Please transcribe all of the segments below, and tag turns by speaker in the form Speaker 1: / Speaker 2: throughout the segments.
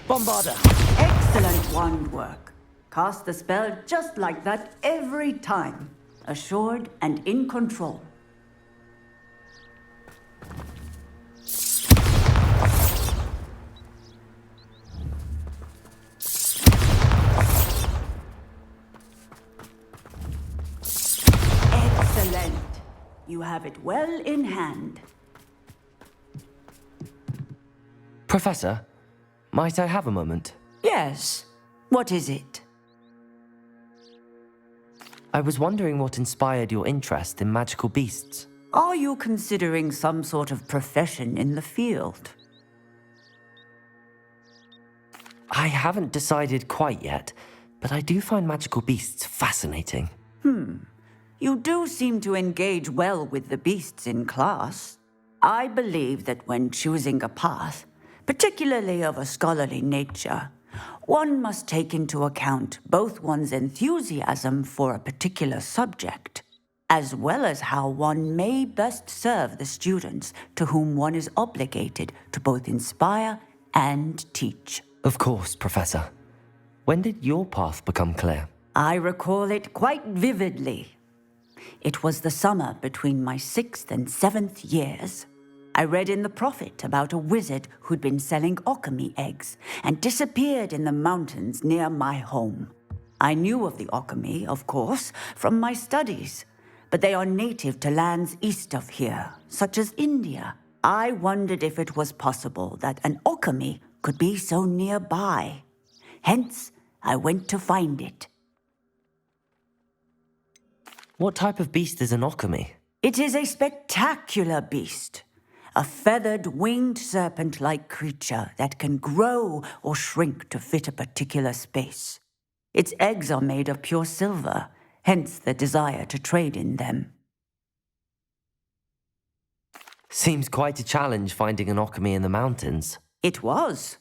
Speaker 1: Bombarder!
Speaker 2: Excellent wand work. Cast the spell just like that every time. Assured and in control. Excellent. You have it well in hand.
Speaker 1: Professor, might I have a moment?
Speaker 2: Yes. What is it?
Speaker 1: I was wondering what inspired your interest in magical beasts.
Speaker 2: Are you considering some sort of profession in the field?
Speaker 1: I haven't decided quite yet, but I do find magical beasts fascinating.
Speaker 2: You do seem to engage well with the beasts in class. I believe that when choosing a path, particularly of a scholarly nature, one must take into account both one's enthusiasm for a particular subject, as well as how one may best serve the students to whom one is obligated to both inspire and teach.
Speaker 1: Of course, Professor. When did your path become clear?
Speaker 2: I recall it quite vividly. It was the summer between my 6th and 7th years. I read in the Prophet about a wizard who'd been selling alchemy eggs and disappeared in the mountains near my home. I knew of the alchemy, of course, from my studies, but they are native to lands east of here, such as India. I wondered if it was possible that an alchemy could be so nearby. Hence, I went to find it.
Speaker 1: What type of beast is an alchemy?
Speaker 2: It is a spectacular beast. A feathered, winged serpent-like creature that can grow or shrink to fit a particular space. Its eggs are made of pure silver, hence the desire to trade in them.
Speaker 1: Seems quite a challenge finding an alchemy in the mountains.
Speaker 2: It was.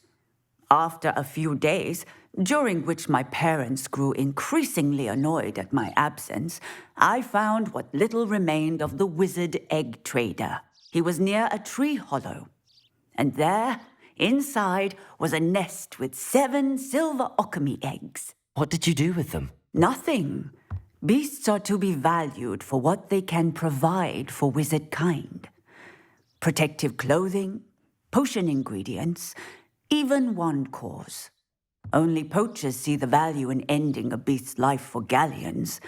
Speaker 2: After a few days, during which my parents grew increasingly annoyed at my absence, I found what little remained of the wizard egg trader. He was near a tree hollow, and there, inside, was a nest with 7 silver alchemy eggs.
Speaker 1: What did you do with them?
Speaker 2: Nothing. Beasts are to be valued for what they can provide for wizard kind. Protective clothing, potion ingredients, even wand cores. Only poachers see the value in ending a beast's life for galleons.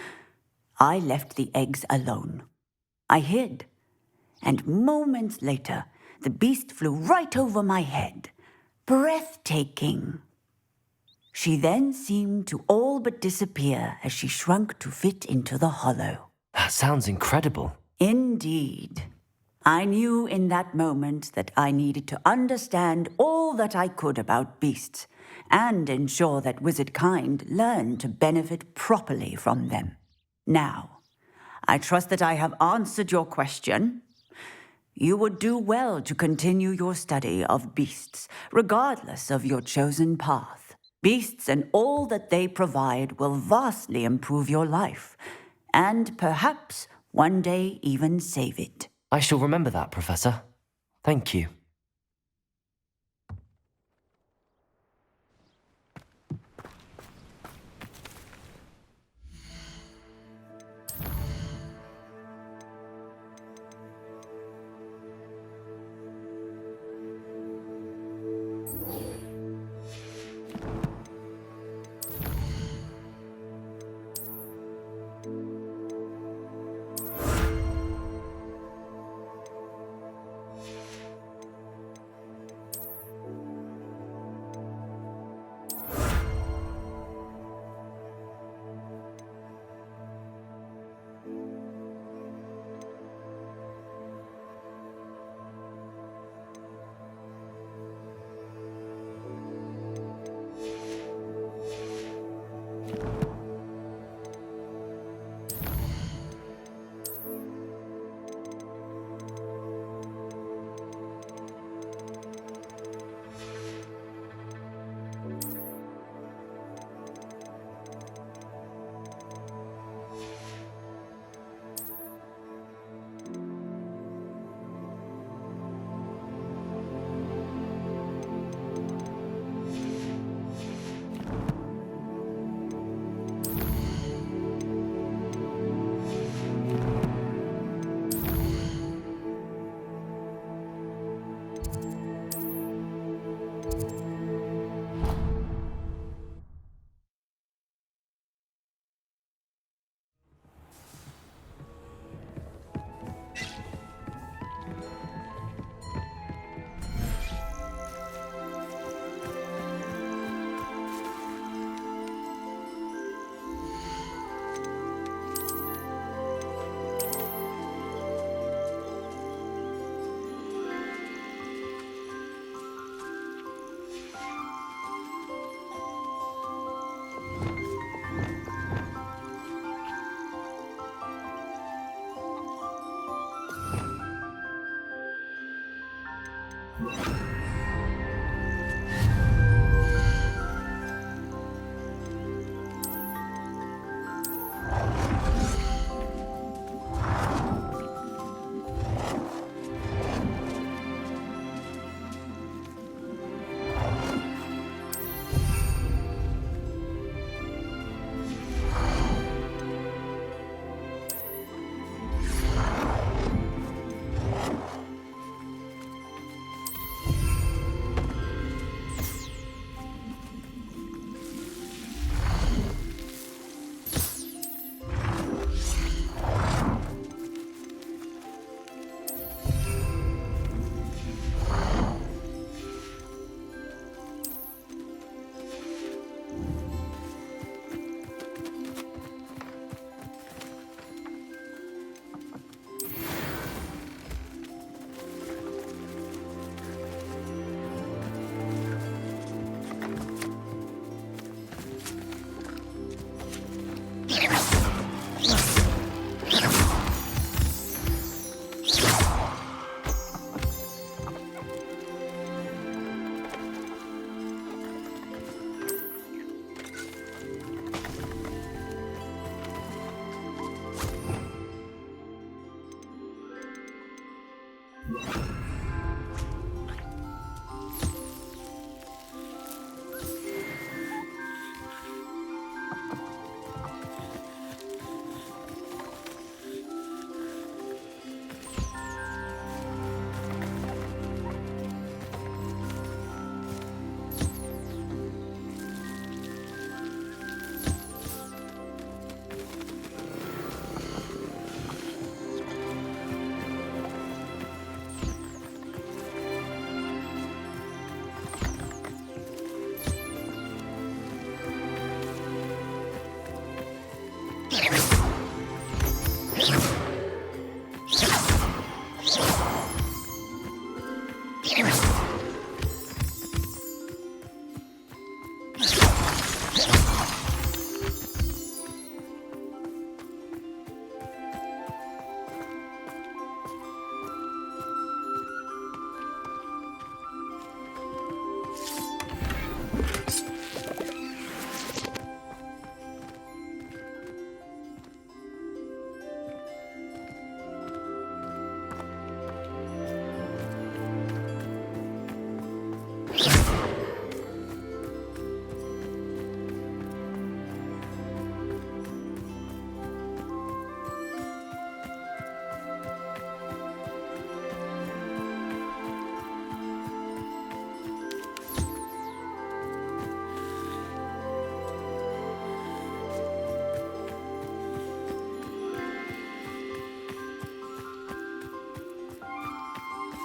Speaker 2: I left the eggs alone. I hid. And moments later, the beast flew right over my head. Breathtaking. She then seemed to all but disappear as she shrunk to fit into the hollow.
Speaker 1: That sounds incredible.
Speaker 2: Indeed. I knew in that moment that I needed to understand all that I could about beasts and ensure that wizard kind learned to benefit properly from them. Now, I trust that I have answered your question. You would do well to continue your study of beasts, regardless of your chosen path. Beasts and all that they provide will vastly improve your life, and perhaps one day even save it.
Speaker 1: I shall remember that, Professor. Thank you.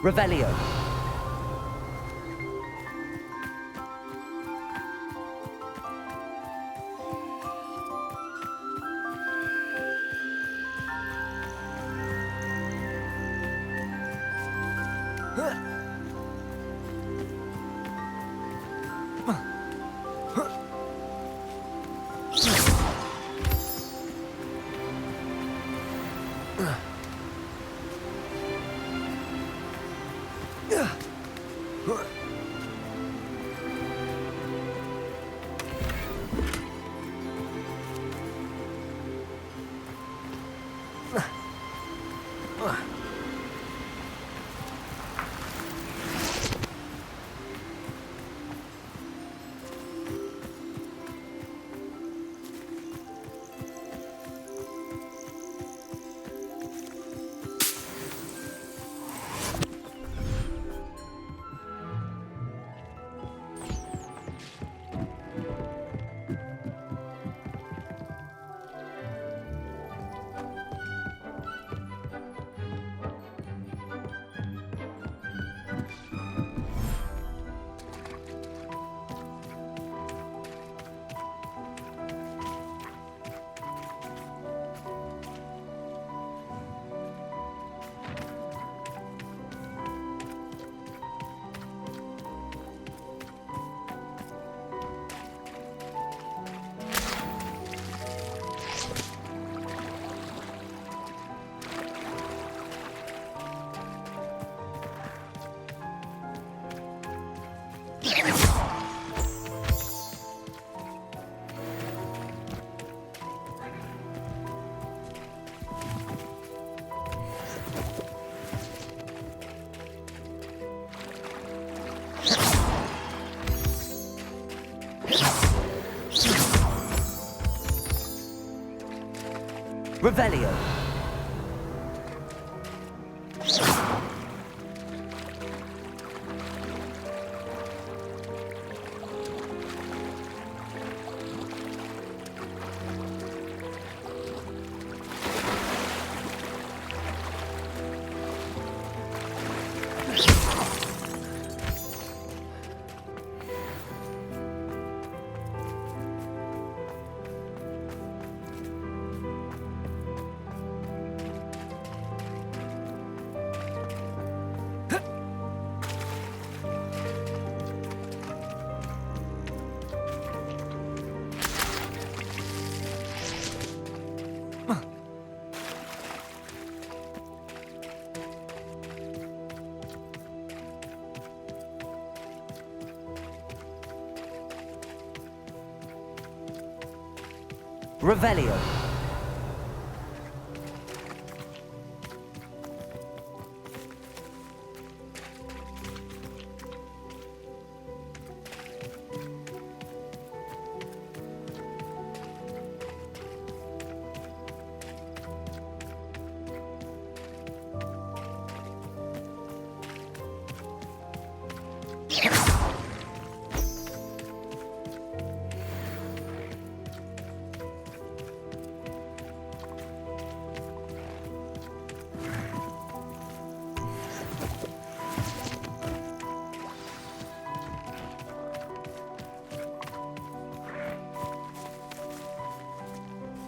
Speaker 1: Revelio. Revelio. Revelio.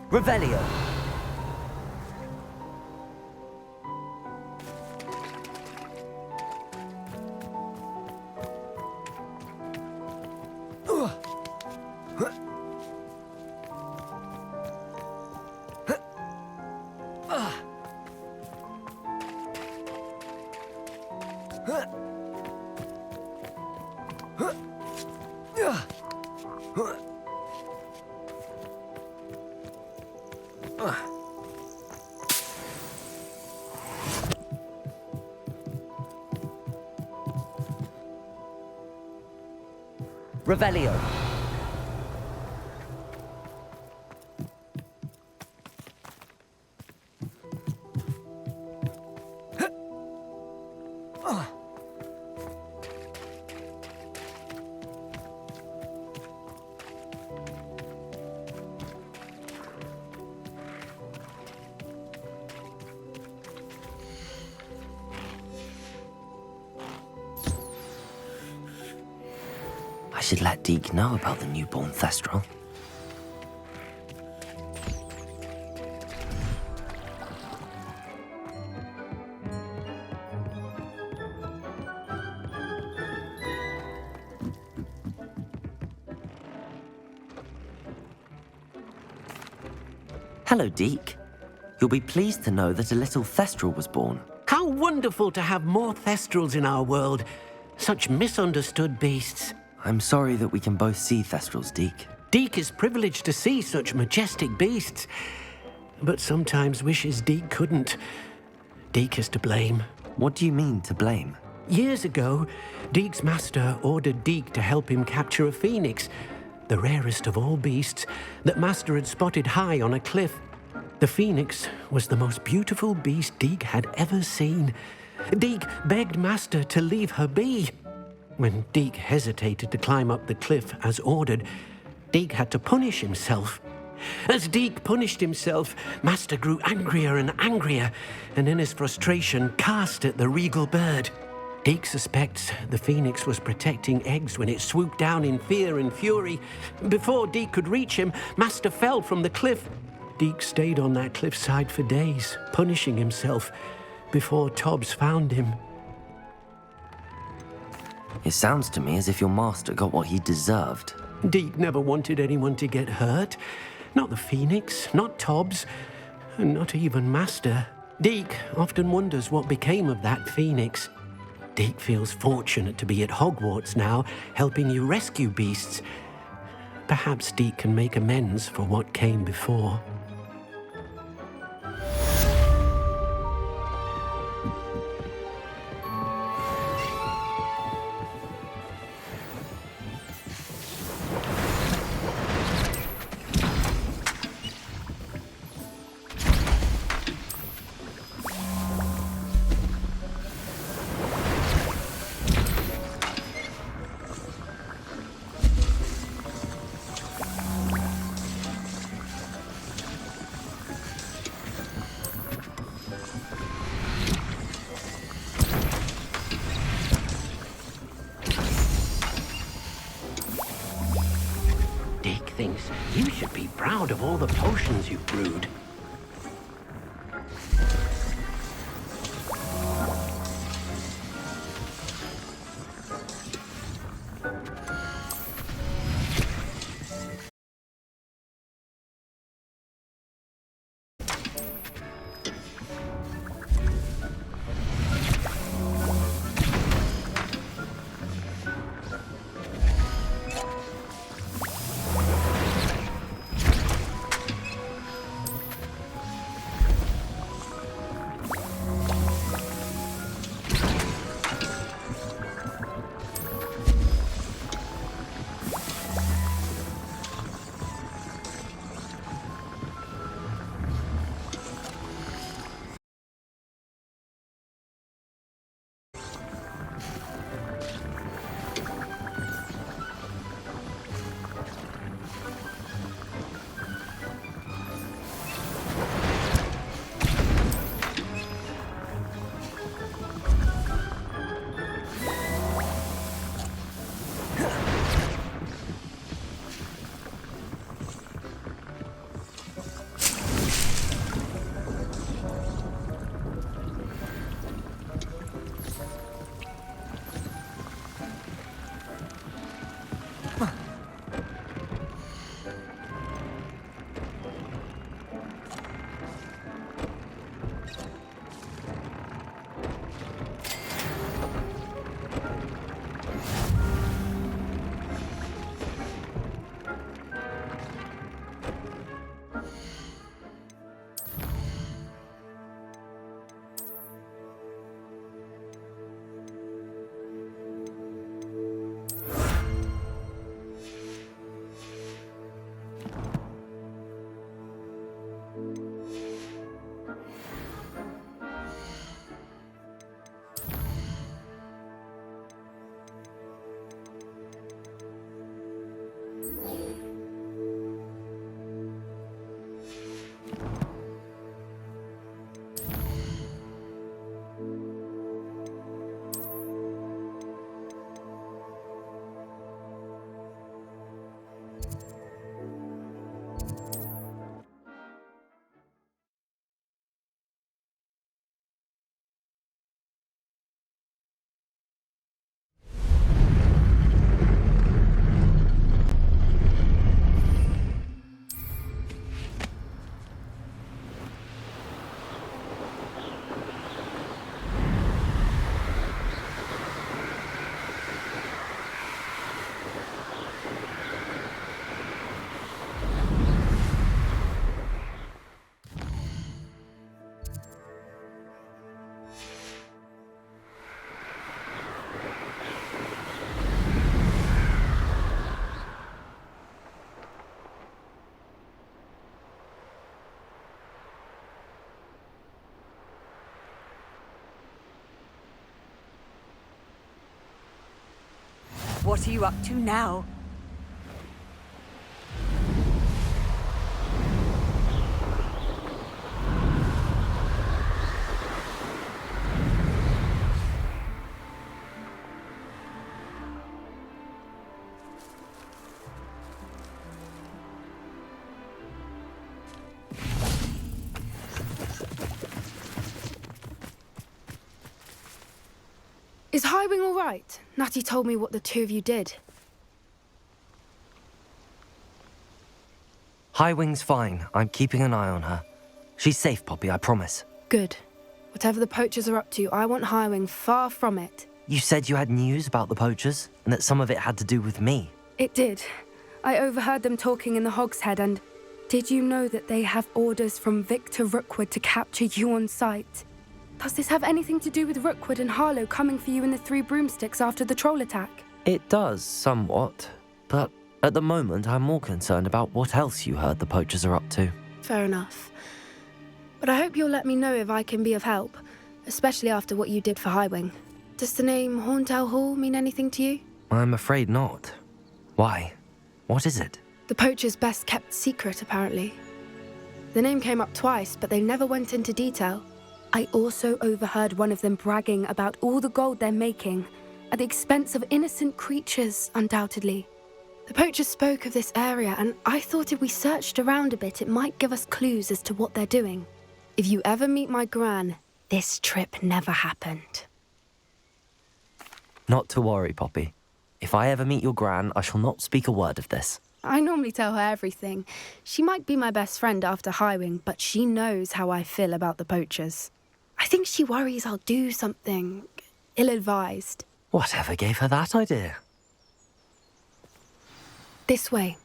Speaker 1: Revelio. Revelio. I should let Deke know about the newborn Thestral. Hello, Deke. You'll be pleased to know that a little Thestral was born.
Speaker 3: How wonderful to have more Thestrals in our world. Such misunderstood beasts.
Speaker 1: I'm sorry that we can both see Thestrals, Deke.
Speaker 3: Deke is privileged to see such majestic beasts, but sometimes wishes Deke couldn't. Deke is to blame.
Speaker 1: What do you mean, to blame?
Speaker 3: Years ago, Deke's master ordered Deke to help him capture a phoenix, the rarest of all beasts, that master had spotted high on a cliff. The phoenix was the most beautiful beast Deke had ever seen. Deke begged master to leave her be. When Deke hesitated to climb up the cliff as ordered, Deke had to punish himself. As Deke punished himself, master grew angrier and angrier, and in his frustration cast at the regal bird. Deke suspects the phoenix was protecting eggs when it swooped down in fear and fury. Before Deke could reach him, master fell from the cliff. Deke stayed on that cliffside for days, punishing himself, before Tobbs found him.
Speaker 1: It sounds to me as if your master got what he deserved.
Speaker 3: Deke never wanted anyone to get hurt. Not the phoenix, not Tobbs, and not even master. Deke often wonders what became of that phoenix. Deke feels fortunate to be at Hogwarts now, helping you rescue beasts. Perhaps Deke can make amends for what came before. Deke thinks you should be proud of all the potions you've brewed.
Speaker 2: What are you up to now?
Speaker 4: Is Highwing all right? Natty told me what the two of you did.
Speaker 1: Highwing's fine. I'm keeping an eye on her. She's safe, Poppy, I promise.
Speaker 4: Good. Whatever the poachers are up to, I want Highwing far from it.
Speaker 1: You said you had news about the poachers, and that some of it had to do with me.
Speaker 4: It did. I overheard them talking in the Hogshead, and did you know that they have orders from Victor Rookwood to capture you on sight? Does this have anything to do with Rookwood and Harlow coming for you in the Three Broomsticks after the troll attack?
Speaker 1: It does, somewhat. But at the moment, I'm more concerned about what else you heard the poachers are up to.
Speaker 4: Fair enough. But I hope you'll let me know if I can be of help, especially after what you did for Highwing. Does the name Horntail Hall mean anything to you?
Speaker 1: I'm afraid not. Why? What is it?
Speaker 4: The poachers' best kept secret, apparently. The name came up twice, but they never went into detail. I also overheard one of them bragging about all the gold they're making, at the expense of innocent creatures, undoubtedly. The poachers spoke of this area, and I thought if we searched around a bit, it might give us clues as to what they're doing. If you ever meet my gran, this trip never happened.
Speaker 1: Not to worry, Poppy. If I ever meet your gran, I shall not speak a word of this.
Speaker 4: I normally tell her everything. She might be my best friend after Highwing, but she knows how I feel about the poachers. I think she worries I'll do something ill-advised.
Speaker 1: Whatever gave her that idea?
Speaker 4: This way.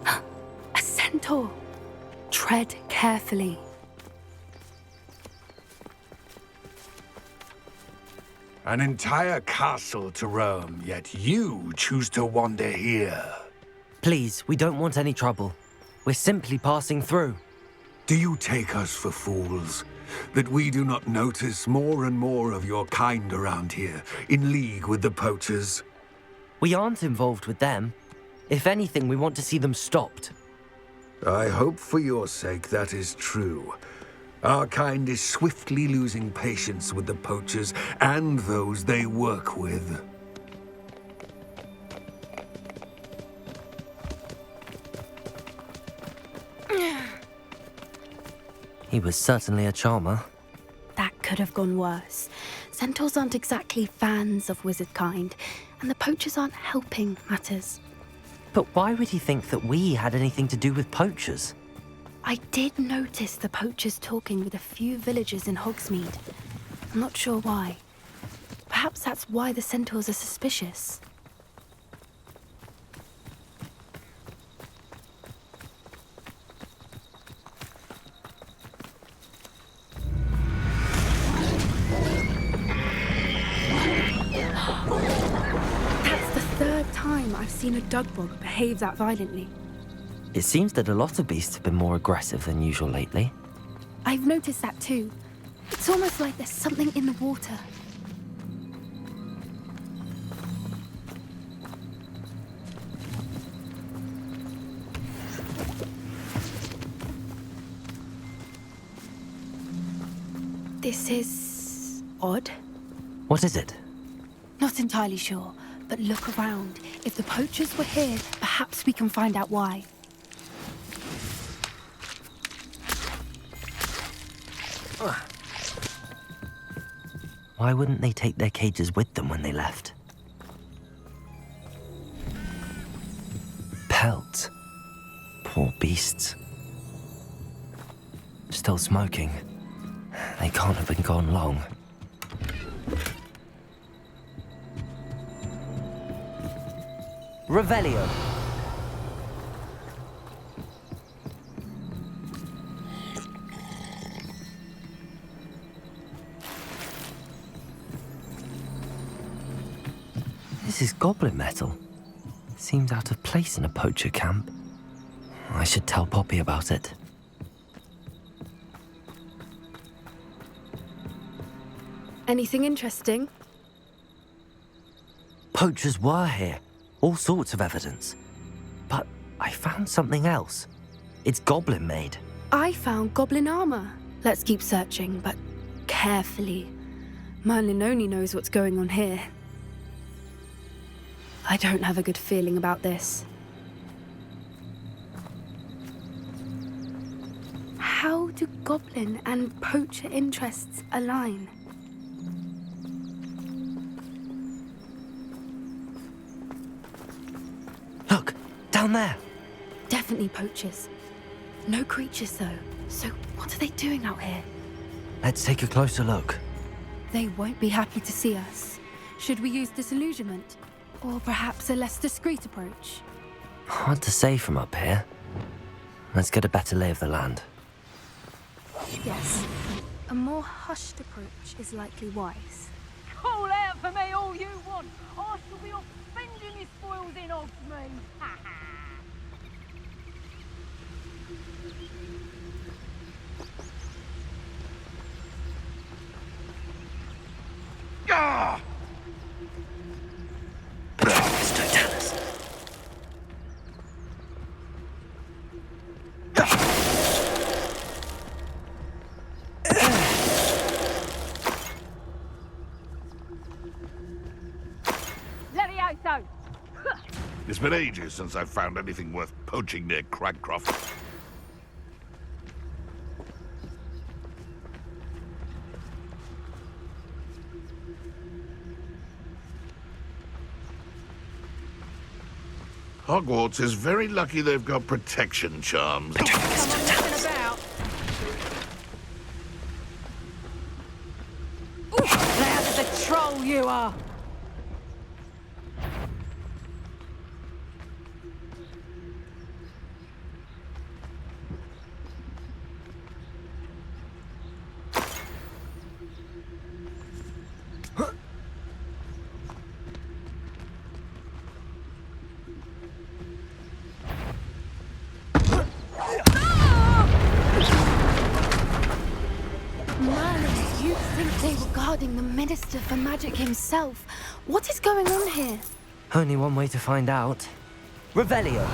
Speaker 4: A centaur. Tread carefully.
Speaker 5: An entire castle to roam, yet you choose to wander here.
Speaker 1: Please, we don't want any trouble. We're simply passing through.
Speaker 5: Do you take us for fools? That we do not notice more and more of your kind around here, in league with the poachers?
Speaker 1: We aren't involved with them. If anything, we want to see them stopped.
Speaker 5: I hope for your sake that is true. Our kind is swiftly losing patience with the poachers and those they work with.
Speaker 1: He was certainly a charmer.
Speaker 4: That could have gone worse. Centaurs aren't exactly fans of wizard kind, and the poachers aren't helping matters.
Speaker 1: But why would he think that we had anything to do with poachers?
Speaker 4: I did notice the poachers talking with a few villagers in Hogsmeade. I'm not sure why. Perhaps that's why the centaurs are suspicious. That's the third time I've seen a dugbog behave that violently.
Speaker 1: It seems that a lot of beasts have been more aggressive than usual lately.
Speaker 4: I've noticed that too. It's almost like there's something in the water. This is odd.
Speaker 1: What is it?
Speaker 4: Not entirely sure, but look around. If the poachers were here, perhaps we can find out why.
Speaker 1: Why wouldn't they take their cages with them when they left? Pelts. Poor beasts. Still smoking. They can't have been gone long. Revelio. This is goblin metal. Seems out of place in a poacher camp. I should tell Poppy about it.
Speaker 4: Anything interesting?
Speaker 1: Poachers were here. All sorts of evidence. But I found something else. It's goblin made.
Speaker 4: I found goblin armor. Let's keep searching, but carefully. Merlin only knows what's going on here. I don't have a good feeling about this. How do goblin and poacher interests align?
Speaker 1: Look, down there.
Speaker 4: Definitely poachers. No creatures, though. So what are they doing out here?
Speaker 1: Let's take a closer look.
Speaker 4: They won't be happy to see us. Should we use disillusionment? Or perhaps a less discreet approach?
Speaker 1: Hard to say from up here. Let's get a better lay of the land.
Speaker 4: Yes. A more hushed approach is likely wise.
Speaker 6: Call out for me all you want. I shall be off spending his spoils in Hogsmeade. Ha ha.
Speaker 5: Ah!
Speaker 1: Mr. Dallas.
Speaker 6: Levioso!
Speaker 7: It's been ages since I've found anything worth poaching near Cragcroft. Hogwarts is very lucky they've got protection charms.
Speaker 6: About. Loud as a troll you are!
Speaker 4: Merlin, you think they were guarding the Minister for Magic himself? What is going on here?
Speaker 1: Only one way to find out. Revelio.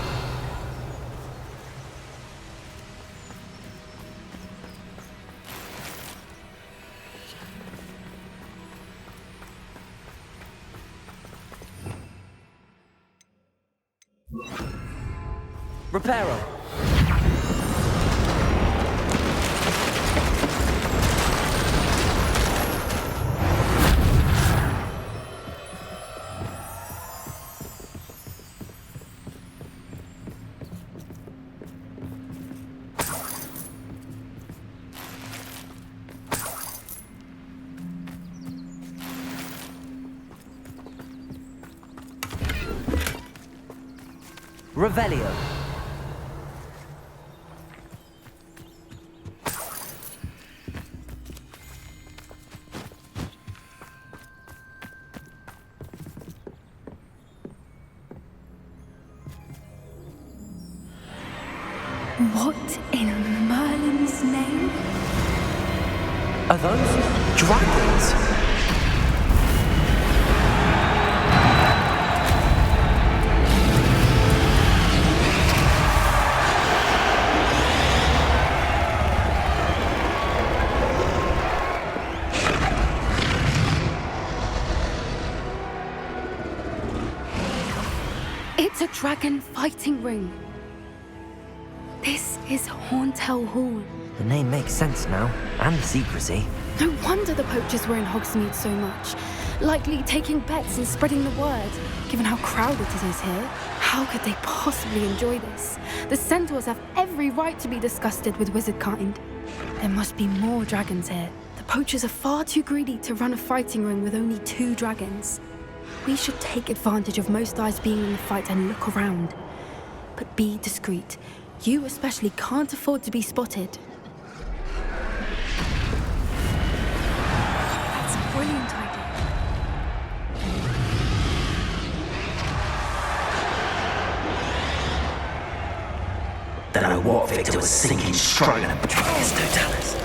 Speaker 1: Reparo. Revelio.
Speaker 4: What in Merlin's name?
Speaker 1: Are those dragons?
Speaker 4: It's a dragon fighting ring. This is Horntail Hall.
Speaker 1: The name makes sense now, and the secrecy.
Speaker 4: No wonder the poachers were in Hogsmeade so much. Likely taking bets and spreading the word, given how crowded it is here. How could they possibly enjoy this? The centaurs have every right to be disgusted with wizard kind. There must be more dragons here. The poachers are far too greedy to run a fighting ring with only 2 dragons. We should take advantage of most eyes being in the fight and look around. But be discreet. You especially can't afford to be spotted. That's a brilliant idea.
Speaker 8: Don't know what Victor was thinking, struggling to betray his two talents.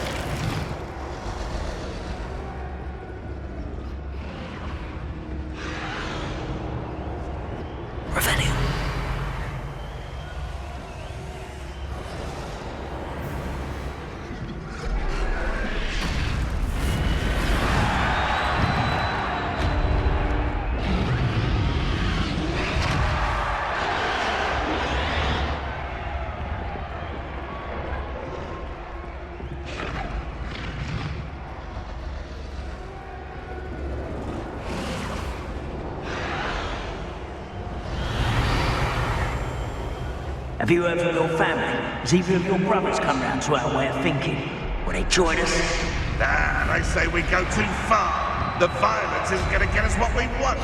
Speaker 8: Revelio.
Speaker 9: Have you heard from your family? Has either of your brothers come round to our way of thinking? Will they join us?
Speaker 7: Nah, they say we go too far. The violence isn't going to get us what we want.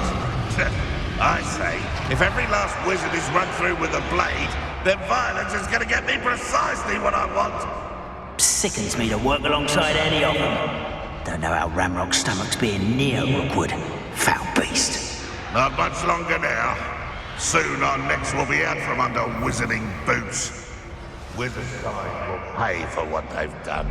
Speaker 7: I say, if every last wizard is run through with a blade, then violence is going to get me precisely what I want.
Speaker 9: Sickens me to work alongside any of them. Don't know how Ramrock's stomach's being near Rookwood. Foul beast.
Speaker 7: Not much longer now. Soon our necks will be out from under wizarding boots. Wizard side will pay for what they've done.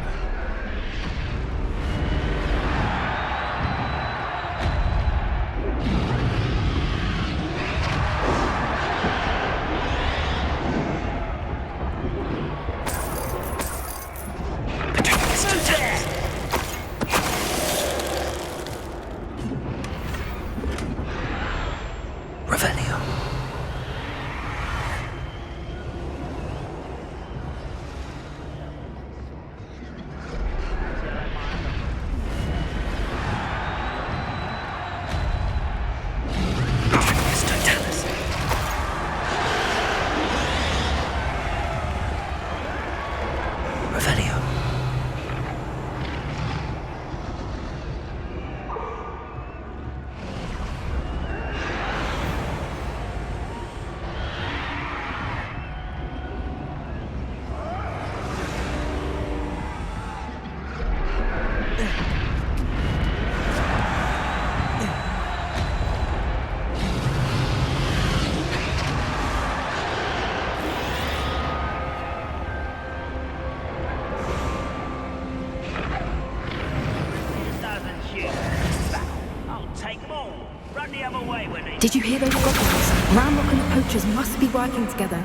Speaker 1: Revelio. Revelio.
Speaker 4: Did you hear those goblins? Ramrock and the poachers must be working together.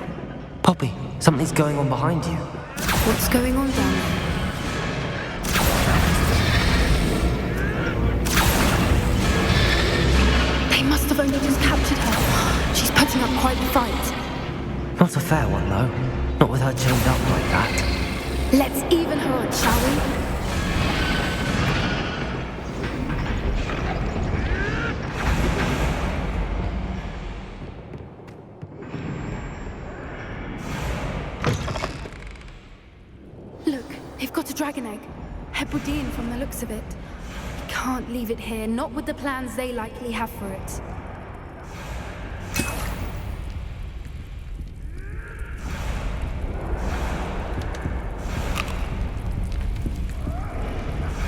Speaker 1: Poppy, something's going on behind you.
Speaker 4: What's going on down there? They must have only just captured her. She's putting up quite the fight.
Speaker 1: Not a fair one, though. Not with her chained up like that.
Speaker 4: Let's even her odds, shall we? Look, they've got a dragon egg. Hebridean from the looks of it. We can't leave it here, not with the plans they likely have for it.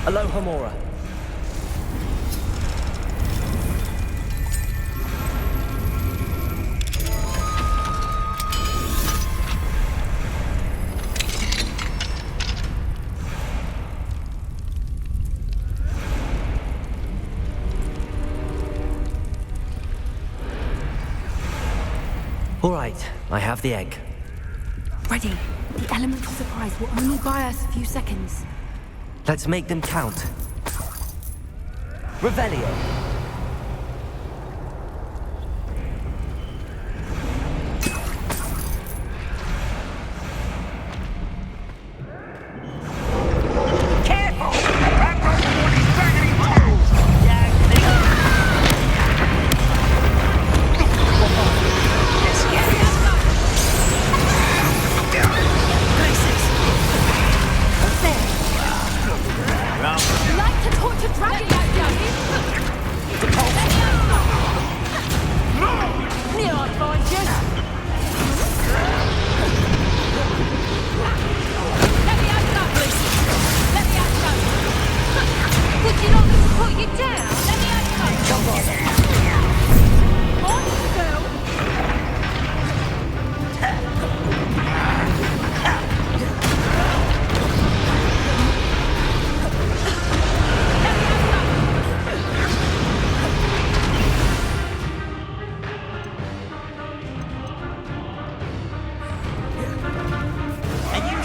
Speaker 1: Aloha, Mora. All right, I have the egg.
Speaker 4: Ready. The element of surprise will only buy us a few seconds.
Speaker 1: Let's make them count. Revelio.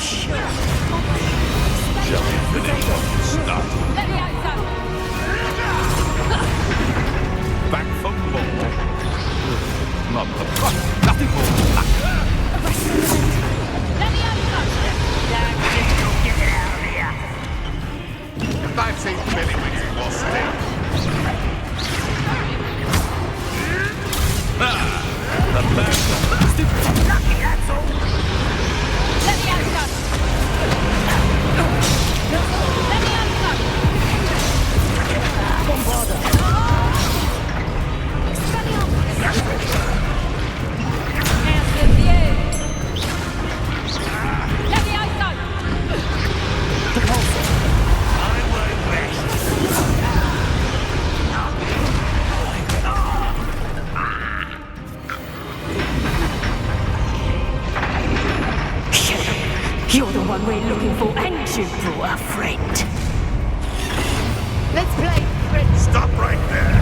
Speaker 7: Shall we finish what we started? Back for more. Not the fuck. Nothing more. I've seen many wings lost there. The man. Lucky, that's all. Let me out, son. Let me out, son. Bombarda. Let me out, son. I won't rest.
Speaker 2: You're the one we're looking for, and you brought a friend.
Speaker 6: Let's play, Fred.
Speaker 7: Stop right there.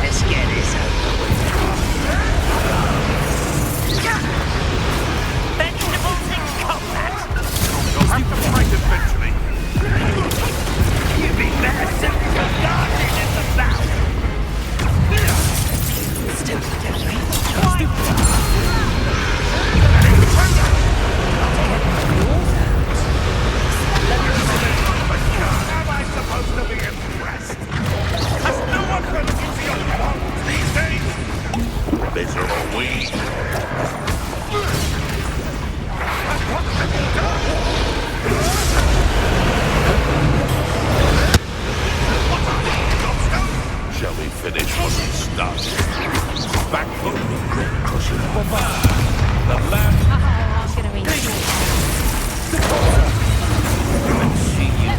Speaker 9: Let's get this over with. Vegetables in combat.
Speaker 7: You'll have to fight eventually.
Speaker 9: You'd be better suited for gardening than the battle.
Speaker 7: Am I supposed to be impressed? Has no one been into your bones these days? These are all weeds. What have you done? What are you, gobstones? Shall we finish what we started? Back foot, cushion, the land.
Speaker 6: I'm gonna eat you.
Speaker 7: Let's see you.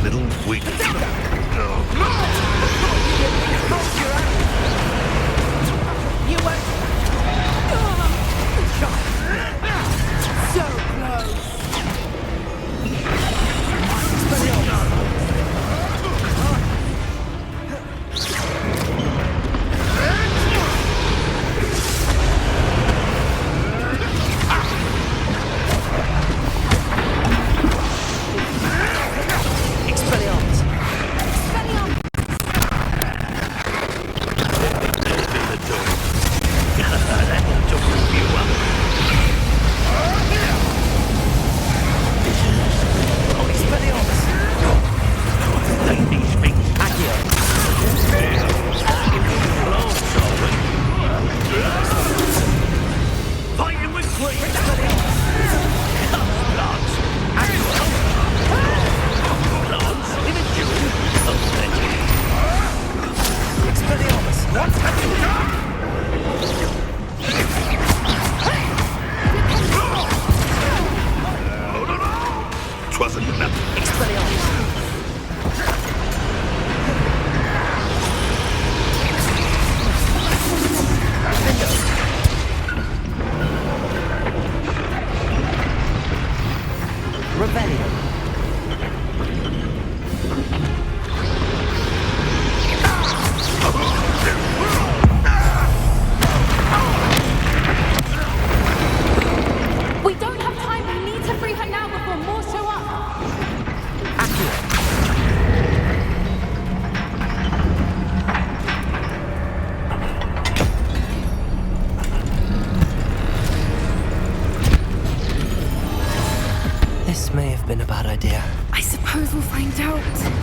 Speaker 7: Little weak.
Speaker 6: You won't. So close.
Speaker 4: find out.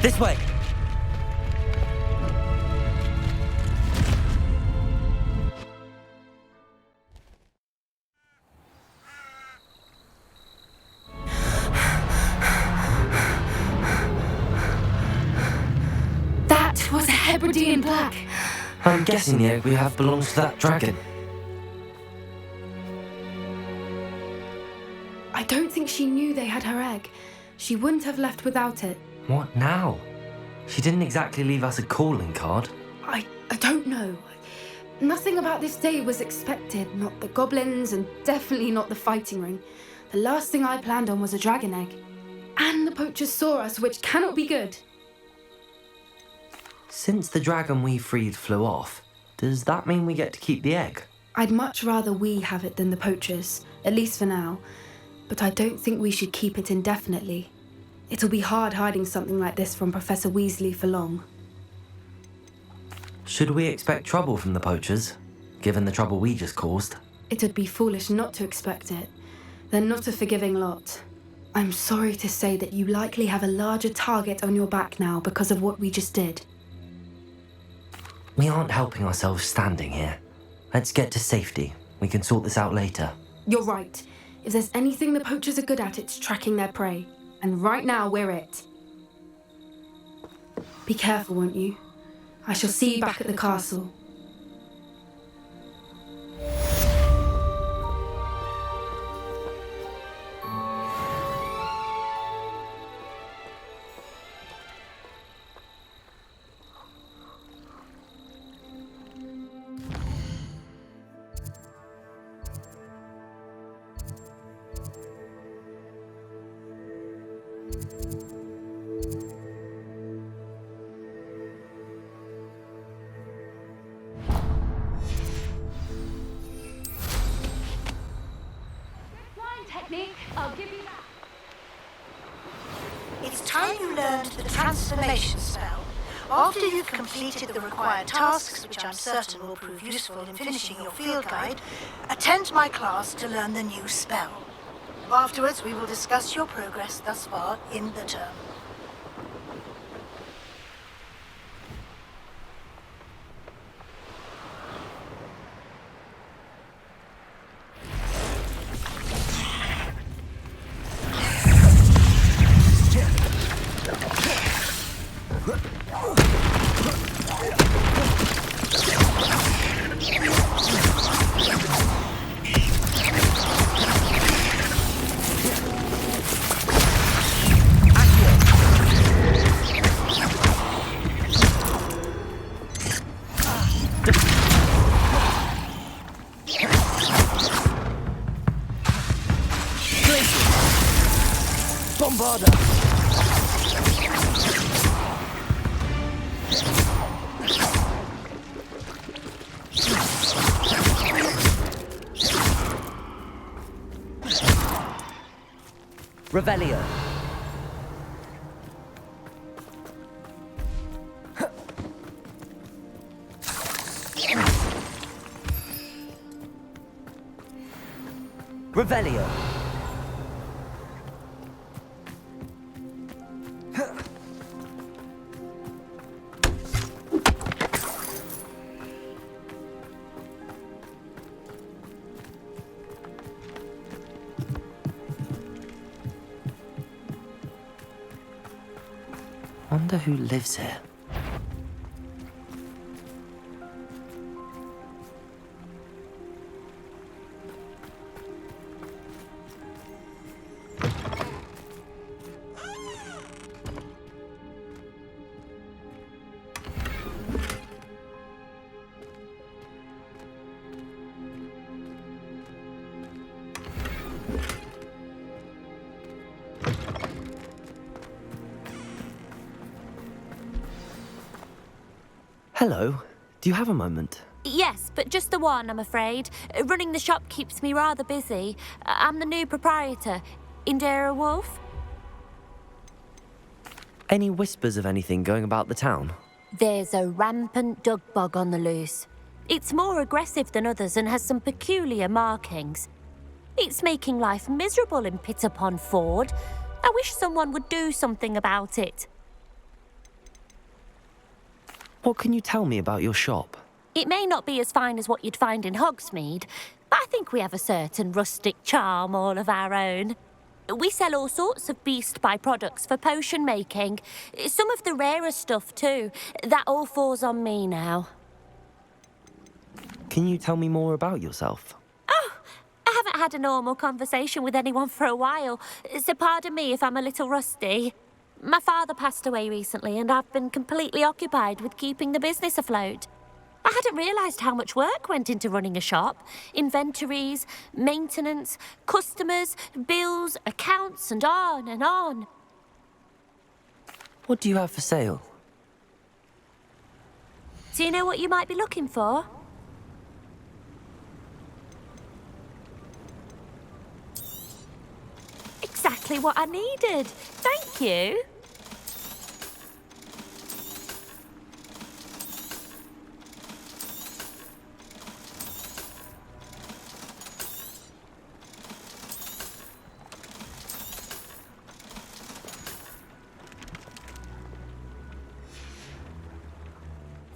Speaker 1: This way!
Speaker 4: That was a Hebridean plaque.
Speaker 1: I'm guessing the egg we have belongs to that dragon.
Speaker 4: I don't think she knew they had her egg. She wouldn't have left without it.
Speaker 1: What now? She didn't exactly leave us a calling card.
Speaker 4: I don't know. Nothing about this day was expected. Not the goblins, and definitely not the fighting ring. The last thing I planned on was a dragon egg. And the poachers saw us, which cannot be good.
Speaker 1: Since the dragon we freed flew off, does that mean we get to keep the egg?
Speaker 4: I'd much rather we have it than the poachers, at least for now. But I don't think we should keep it indefinitely. It'll be hard hiding something like this from Professor Weasley for long.
Speaker 1: Should we expect trouble from the poachers, given the trouble we just caused?
Speaker 4: It would be foolish not to expect it. They're not a forgiving lot. I'm sorry to say that you likely have a larger target on your back now because of what we just did.
Speaker 1: We aren't helping ourselves standing here. Let's get to safety. We can sort this out later.
Speaker 4: You're right. If there's anything the poachers are good at, it's tracking their prey. And right now, we're it. Be careful, won't you? I shall see you back at the castle.
Speaker 6: I'll give you that.
Speaker 10: It's time you learned the transformation spell. After you've completed the required tasks, which I'm certain will prove useful in finishing your field guide, attend my class to learn the new spell. Afterwards, we will discuss your progress thus far in the term.
Speaker 1: Revelio. Revelio. Wonder who lives here. Hello. Do you have a moment?
Speaker 11: Yes, but just the one, I'm afraid. Running the shop keeps me rather busy. I'm the new proprietor, Indira Wolf.
Speaker 1: Any whispers of anything going about the town?
Speaker 11: There's a rampant dug bug on the loose. It's more aggressive than others and has some peculiar markings. It's making life miserable in Pitterpond Ford. I wish someone would do something about it.
Speaker 1: What can you tell me about your shop?
Speaker 11: It may not be as fine as what you'd find in Hogsmeade, but I think we have a certain rustic charm all of our own. We sell all sorts of beast byproducts for potion making. Some of the rarer stuff too. That all falls on me now.
Speaker 1: Can you tell me more about yourself?
Speaker 11: Oh, I haven't had a normal conversation with anyone for a while, so pardon me if I'm a little rusty. My father passed away recently and I've been completely occupied with keeping the business afloat. I hadn't realised how much work went into running a shop. Inventories, maintenance, customers, bills, accounts, and on and on.
Speaker 1: What do you have for sale?
Speaker 11: Do you know what you might be looking for? Exactly what I needed. Thank you.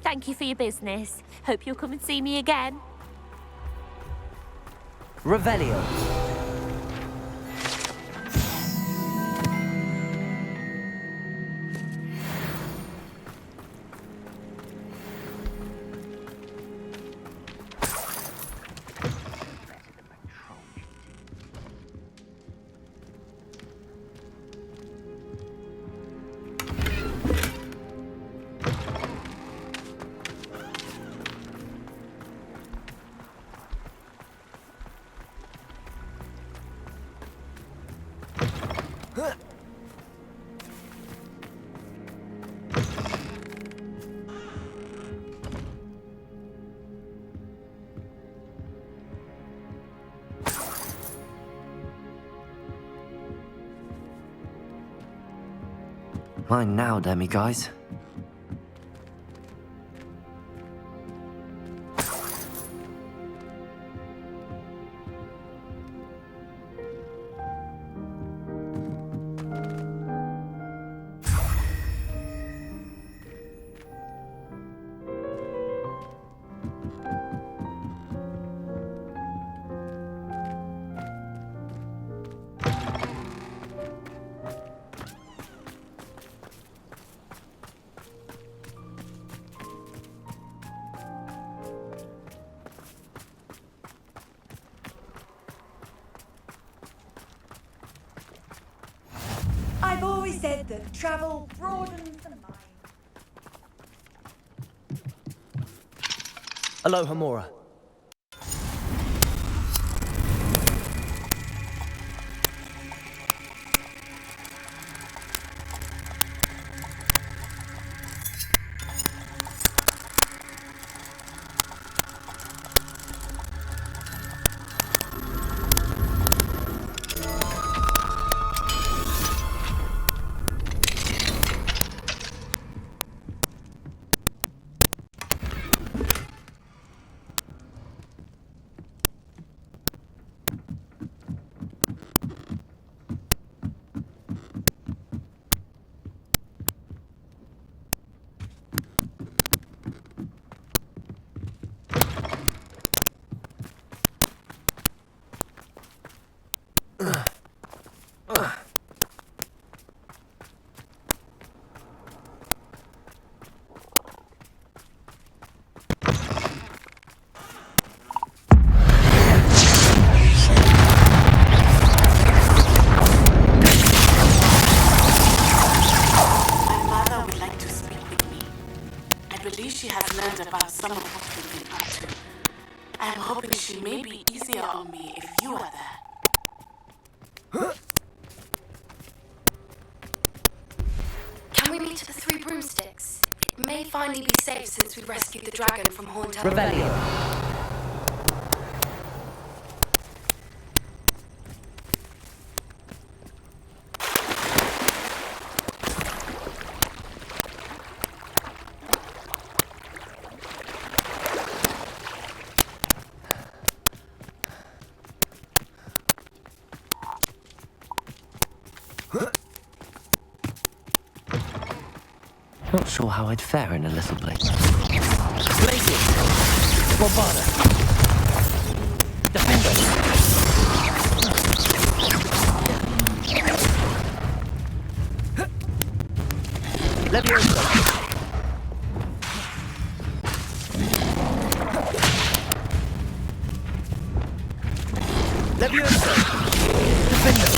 Speaker 11: Thank you for your business. Hope you'll come and see me again.
Speaker 1: Revelio. Mine now, demi-guys.
Speaker 10: I've always said that travel broadens the mind.
Speaker 1: Aloha, Mora.
Speaker 12: she has learned about some of what we've been up to. I am hoping she may be easier on me if you are there.
Speaker 4: Can we meet at the Three Broomsticks? It may finally be safe since we rescued the dragon from Haunted.
Speaker 13: Revelio.
Speaker 1: Not sure how I'd fare in a little place.
Speaker 13: Blazing. Bombarda. Defender. Leviosa. Leviosa. Defender.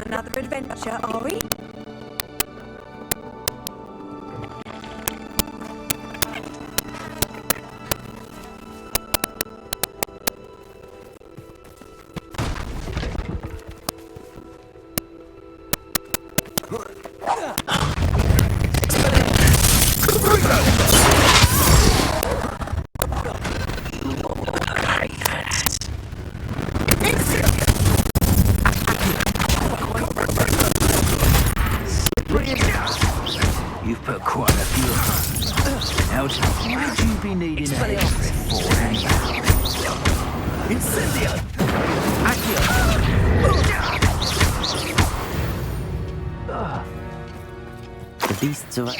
Speaker 2: Another adventure, are we?
Speaker 9: You've put quite a few on. How would you be needing a head for anyhow?
Speaker 13: Incendio. Accio.
Speaker 1: The beasts are...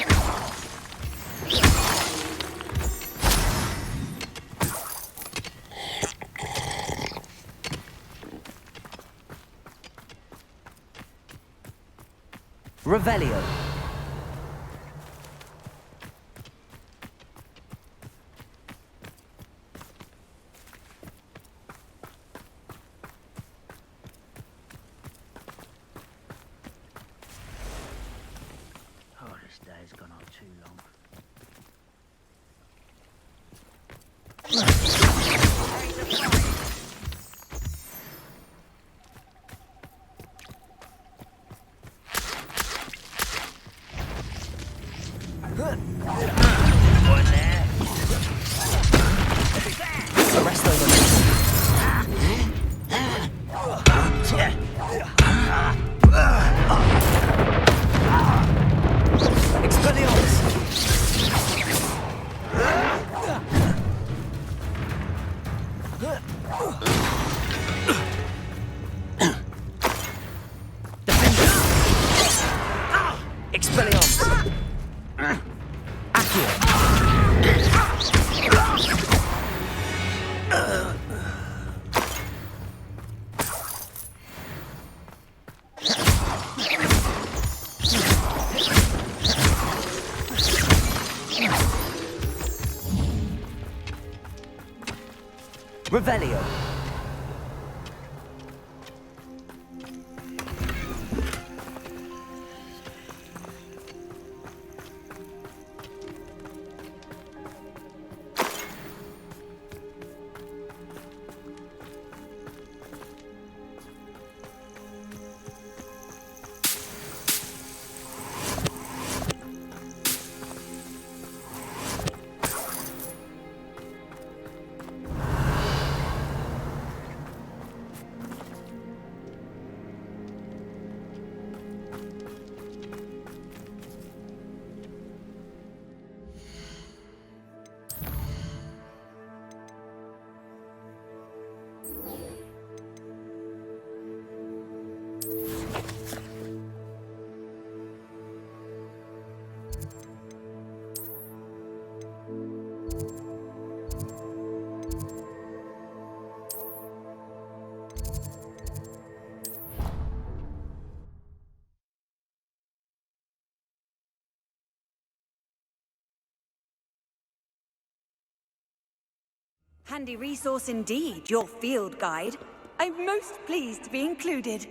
Speaker 13: Revelio.
Speaker 9: Oh, this day's gone on too long.
Speaker 13: Revelio.
Speaker 2: Handy resource indeed, your field guide. I'm most pleased to be included.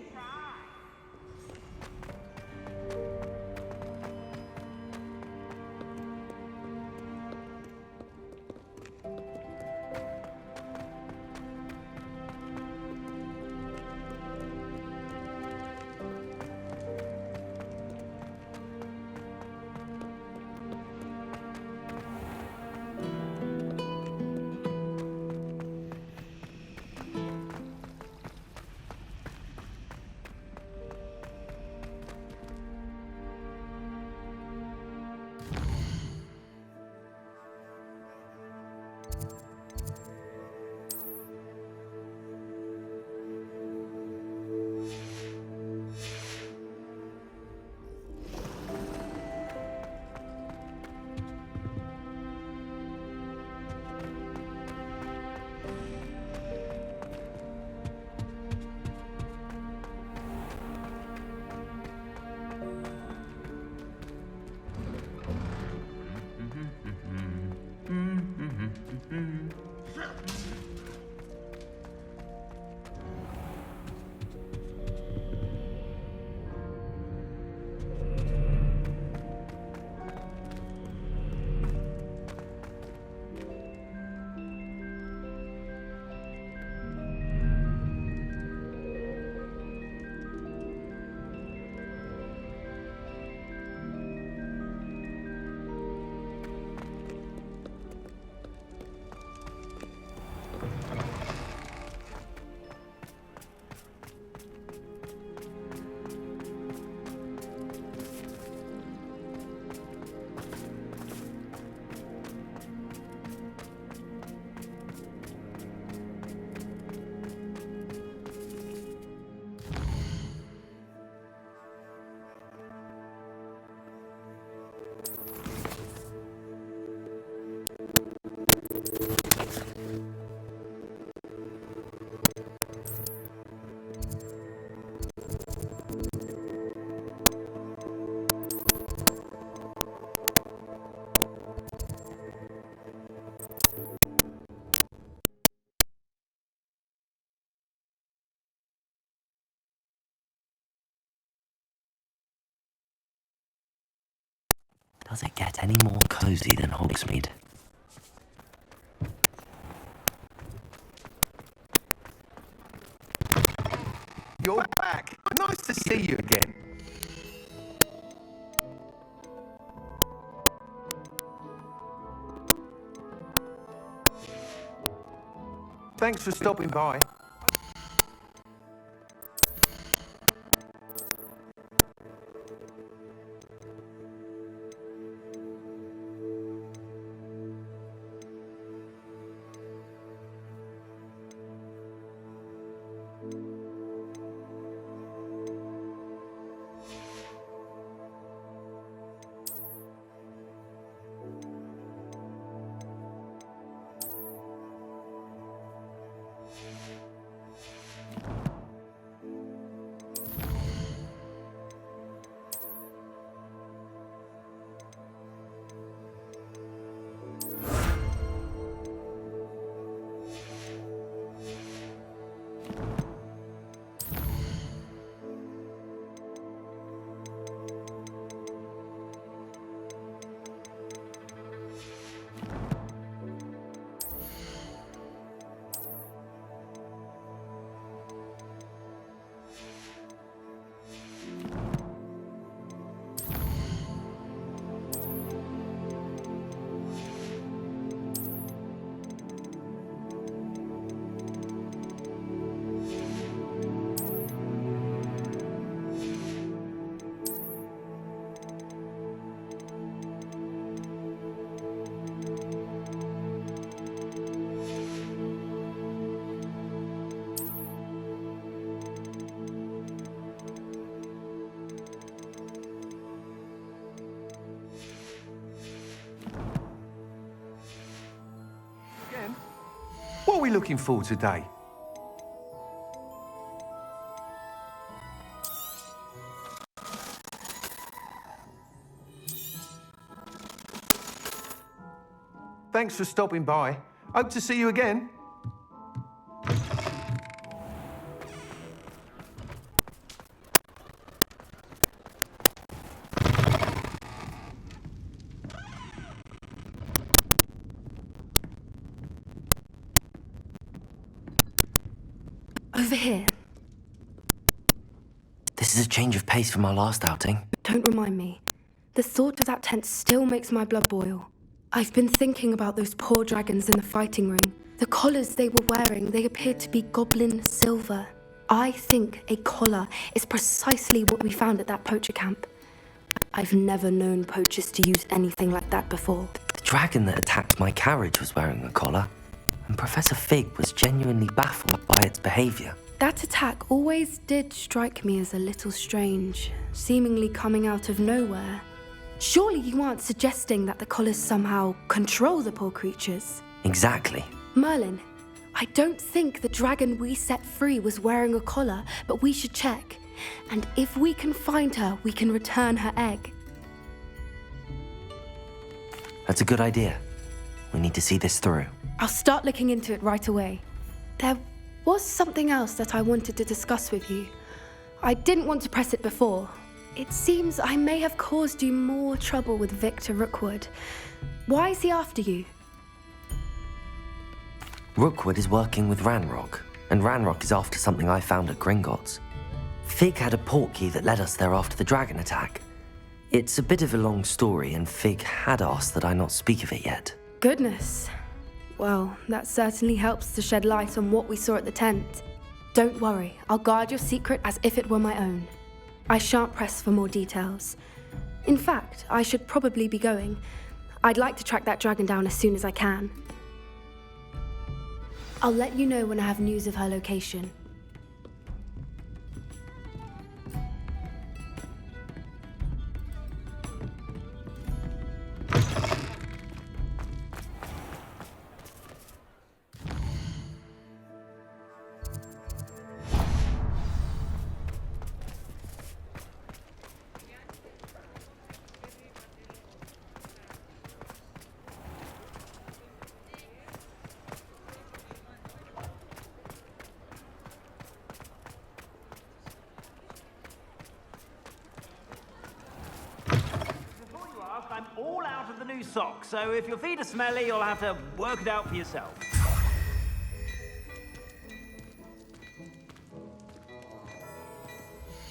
Speaker 1: Does it get any more cozy than Hogsmeade?
Speaker 14: You're back. Nice to see you again. Thanks for stopping by. What are we looking for today? Thanks for stopping by. Hope to see you again.
Speaker 4: Over here.
Speaker 1: This is a change of pace from our last outing.
Speaker 4: Don't remind me. The thought of that tent still makes my blood boil. I've been thinking about those poor dragons in the fighting ring. The collars they were wearing, they appeared to be goblin silver. I think a collar is precisely what we found at that poacher camp. I've never known poachers to use anything like that before.
Speaker 1: The dragon that attacked my carriage was wearing a collar, and Professor Fig was genuinely baffled by its behavior.
Speaker 4: That attack always did strike me as a little strange, seemingly coming out of nowhere. Surely you aren't suggesting that the collars somehow control the poor creatures?
Speaker 1: Exactly.
Speaker 4: Merlin, I don't think the dragon we set free was wearing a collar, but we should check. And if we can find her, we can return her egg.
Speaker 1: That's a good idea. We need to see this through.
Speaker 4: I'll start looking into it right away. There was something else that I wanted to discuss with you. I didn't want to press it before. It seems I may have caused you more trouble with Victor Rookwood. Why is he after you?
Speaker 1: Rookwood is working with Ranrock, and Ranrock is after something I found at Gringotts. Fig had a portkey that led us there after the dragon attack. It's a bit of a long story, and Fig had asked that I not speak of it yet.
Speaker 4: Goodness. Well, that certainly helps to shed light on what we saw at the tent. Don't worry, I'll guard your secret as if it were my own. I shan't press for more details. In fact, I should probably be going. I'd like to track that dragon down as soon as I can. I'll let you know when I have news of her location.
Speaker 15: I'm all out of the new socks, so if your feet are smelly, you'll have to work it out for yourself.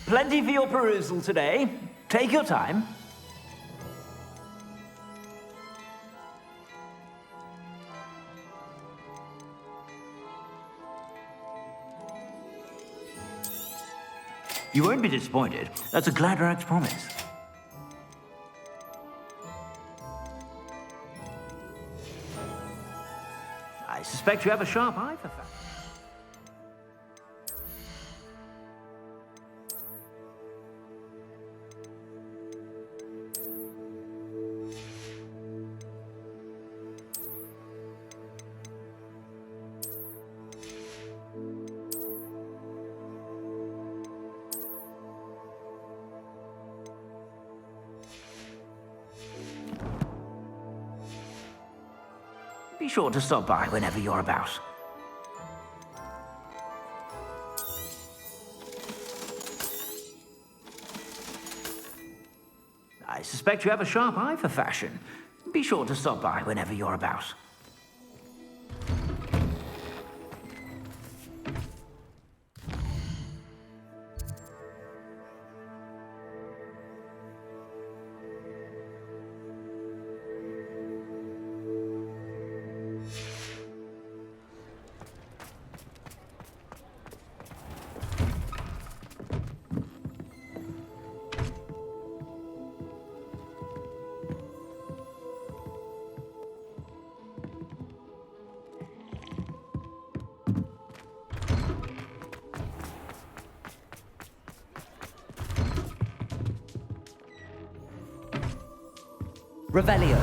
Speaker 15: Plenty for your perusal today. Take your time. You won't be disappointed. That's a Gladrax promise. I suspect you have a sharp eye for fashion. Be sure to stop by whenever you're about. I suspect you have a sharp eye for fashion. Be sure to stop by whenever you're about.
Speaker 13: Revelio.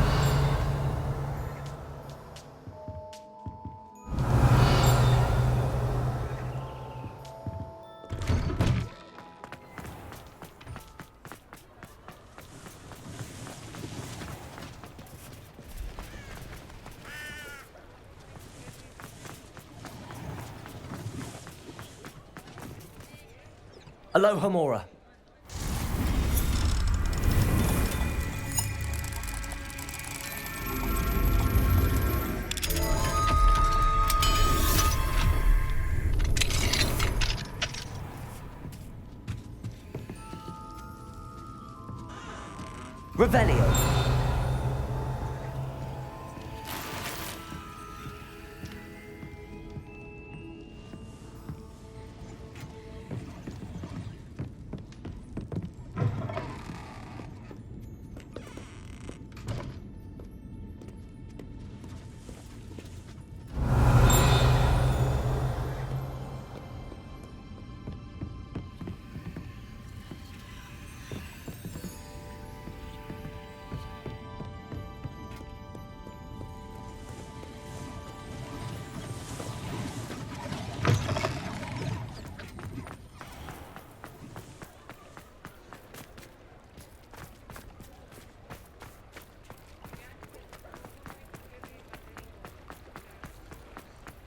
Speaker 13: Aloha Mora. Revelio.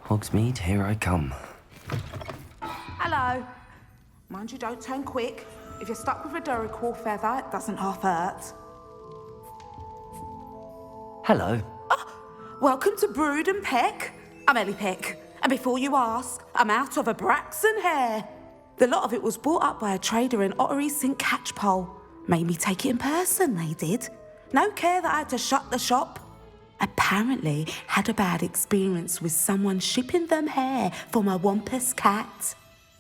Speaker 1: Hogsmeade, here I come.
Speaker 16: Hello. Mind you, don't turn quick. If you're stuck with a Duracell feather, it doesn't half hurt.
Speaker 1: Hello.
Speaker 16: Welcome to Brood and Peck. I'm Ellie Peck. And before you ask, I'm out of a Braxton hair. The lot of it was bought up by a trader in Ottery St. Catchpole. Made me take it in person, they did. No care that I had to shut the shop. Apparently had a bad experience with someone shipping them hair for my Wampus cat.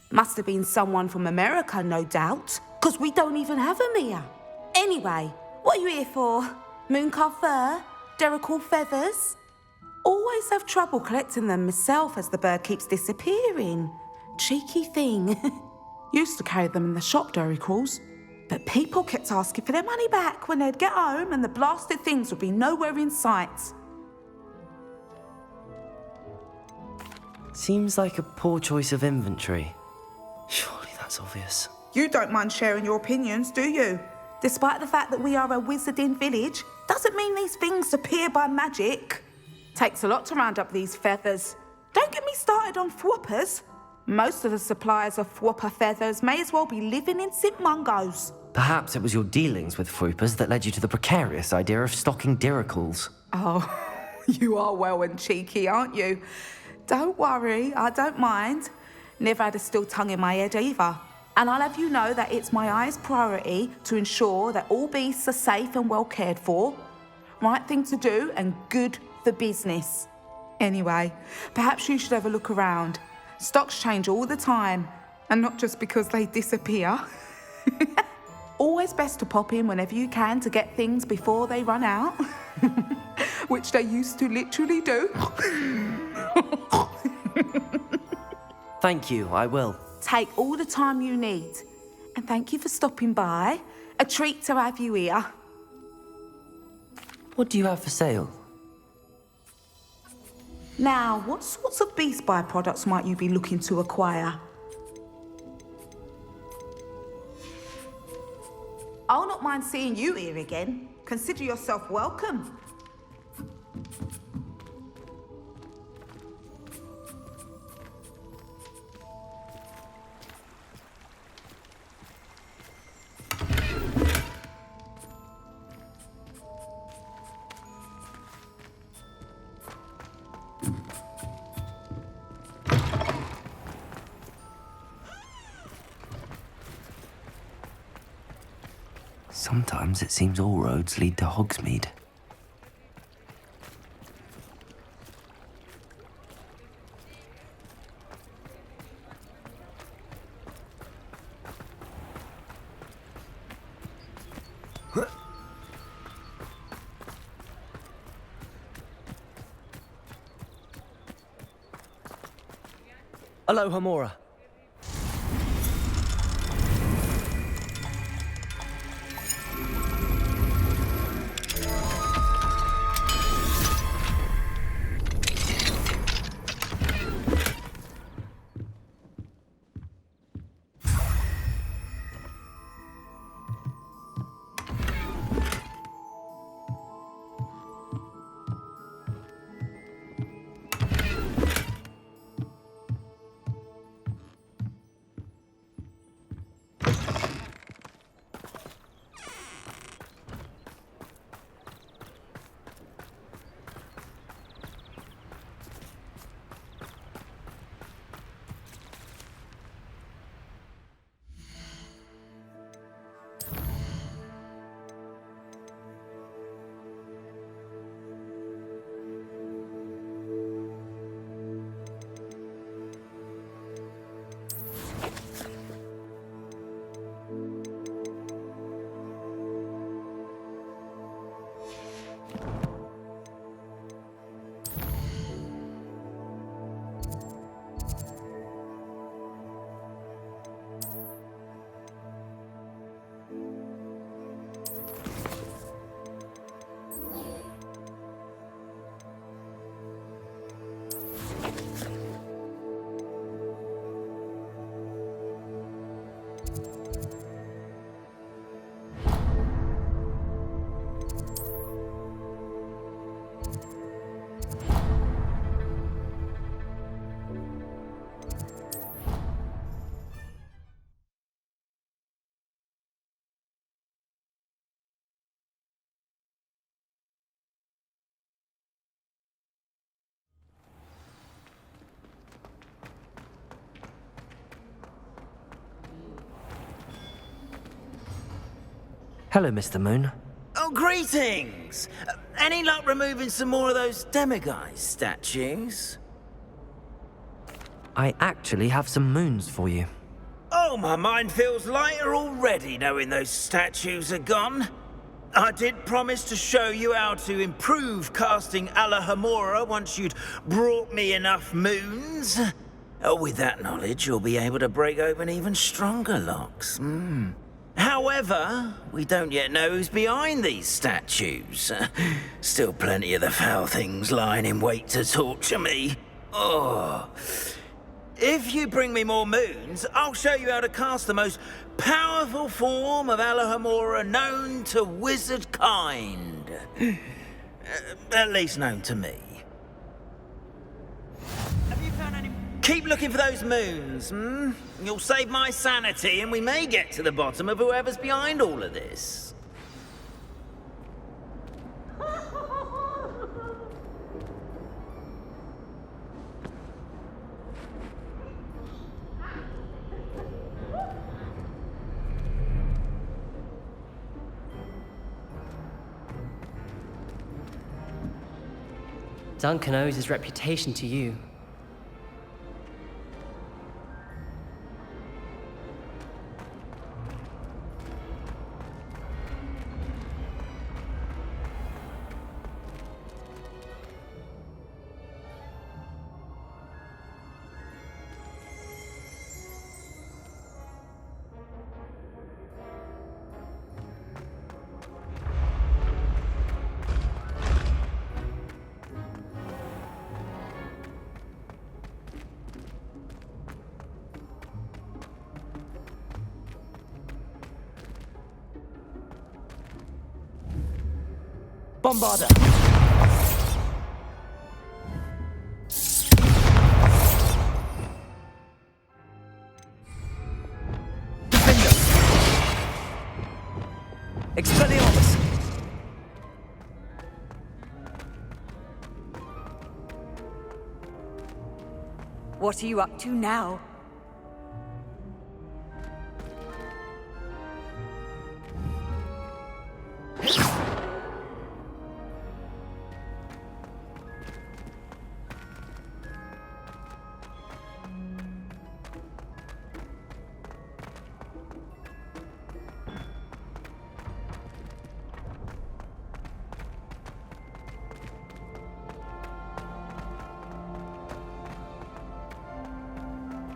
Speaker 16: Must have been someone from America, no doubt, because we don't even have them here. Anyway, what are you here for? Mooncalf fur? Duracell feathers? Always have trouble collecting them myself as the bird keeps disappearing. Cheeky thing. Used to carry them in the shop, Duracalls. But people kept asking for their money back when they'd get home and the blasted things would be nowhere in sight.
Speaker 1: Seems like a poor choice of inventory. Surely that's obvious.
Speaker 16: You don't mind sharing your opinions, do you? Despite the fact that we are a wizarding village, doesn't mean these things appear by magic. Takes a lot to round up these feathers. Don't get me started on thwoppers. Most of the suppliers of thwopper feathers may as well be living in St. Mungo's.
Speaker 1: Perhaps it was your dealings with Fruipers that led you to the precarious idea of stocking Duracalls.
Speaker 16: Oh, you are well and cheeky, aren't you? Don't worry, I don't mind. Never had a still tongue in my head either. And I'll have you know that it's my highest priority to ensure that all beasts are safe and well cared for. Right thing to do and good for business. Anyway, perhaps you should have a look around. Stocks change all the time, and not just because they disappear. Always best to pop in whenever you can to get things before they run out. Which they used to literally do.
Speaker 1: Thank you, I will.
Speaker 16: Take all the time you need. And thank you for stopping by. A treat to have you here.
Speaker 1: What do you have for sale?
Speaker 16: Now, what sorts of beast byproducts might you be looking to acquire? I'll not mind seeing you here again. Consider yourself welcome.
Speaker 1: Sometimes it seems all roads lead to Hogsmeade.
Speaker 13: Aloha Mora.
Speaker 1: Hello, Mr. Moon.
Speaker 9: Oh, greetings! Any luck removing some more of those demiguise statues?
Speaker 1: I actually have some moons for you.
Speaker 9: Oh, my mind feels lighter already knowing those statues are gone. I did promise to show you how to improve casting Alohomora once you'd brought me enough moons. With that knowledge, you'll be able to break open even stronger locks. However, we don't yet know who's behind these statues. Still plenty of the foul things lying in wait to torture me. Oh. If you bring me more moons, I'll show you how to cast the most powerful form of Alohomora known to wizard kind. At least known to me. Have you found any... Keep looking for those moons, You'll save my sanity and we may get to the bottom of whoever's behind all of this.
Speaker 13: Duncan owes his reputation to you. Bombarder! Defender! Expelliarmus!
Speaker 2: What are you up to now?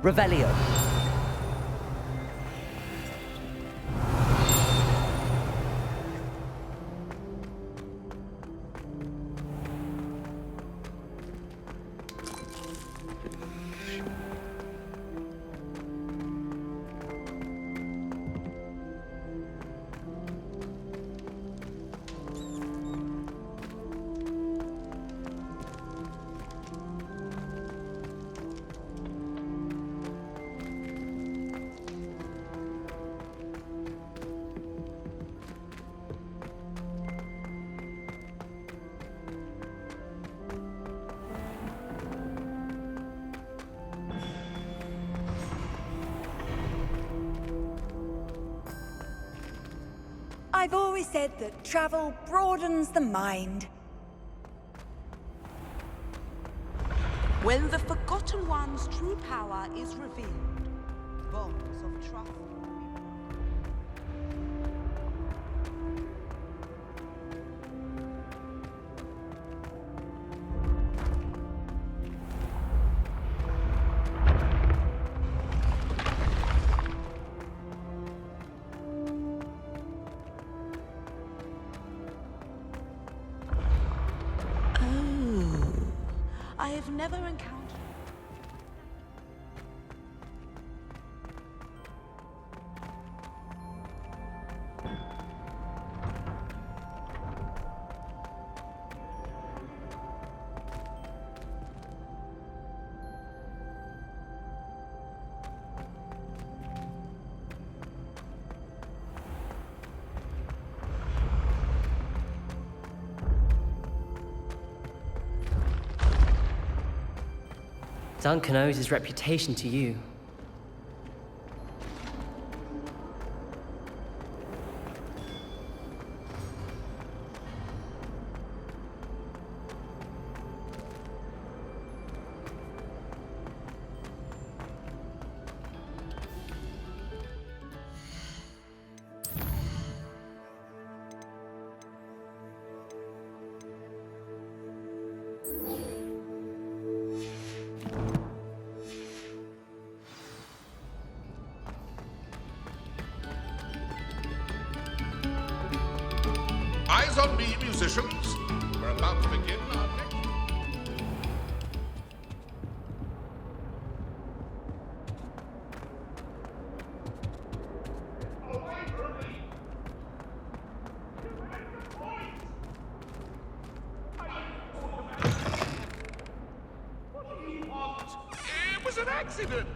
Speaker 13: Revelio.
Speaker 17: I've always said that travel broadens the mind.
Speaker 16: When the Forgotten One's true power is revealed, bonds of trust. I have never encountered...
Speaker 13: Duncan owes his reputation to you.
Speaker 7: It was an accident!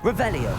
Speaker 13: Revelio.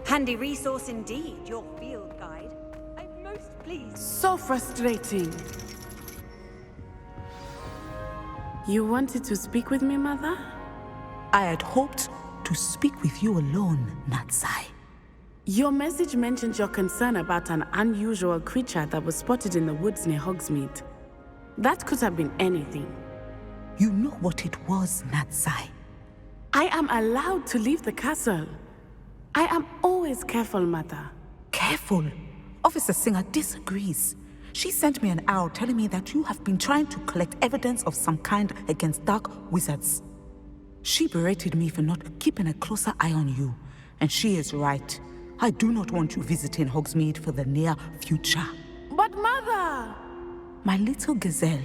Speaker 17: Handy resource indeed, your field guide. I'm most pleased.
Speaker 16: So frustrating. You wanted to speak with me, Mother?
Speaker 18: I had hoped to speak with you alone, Natsai.
Speaker 16: Your message mentioned your concern about an unusual creature that was spotted in the woods near Hogsmeade. That could have been anything.
Speaker 18: You know what it was, Natsai.
Speaker 16: I am allowed to leave the castle. I am always careful, Mother.
Speaker 18: Careful? Officer Singer disagrees. She sent me an owl telling me that you have been trying to collect evidence of some kind against dark wizards. She berated me for not keeping a closer eye on you, and she is right. I do not want you visiting Hogsmeade for the near future.
Speaker 16: But Mother!
Speaker 18: My little gazelle,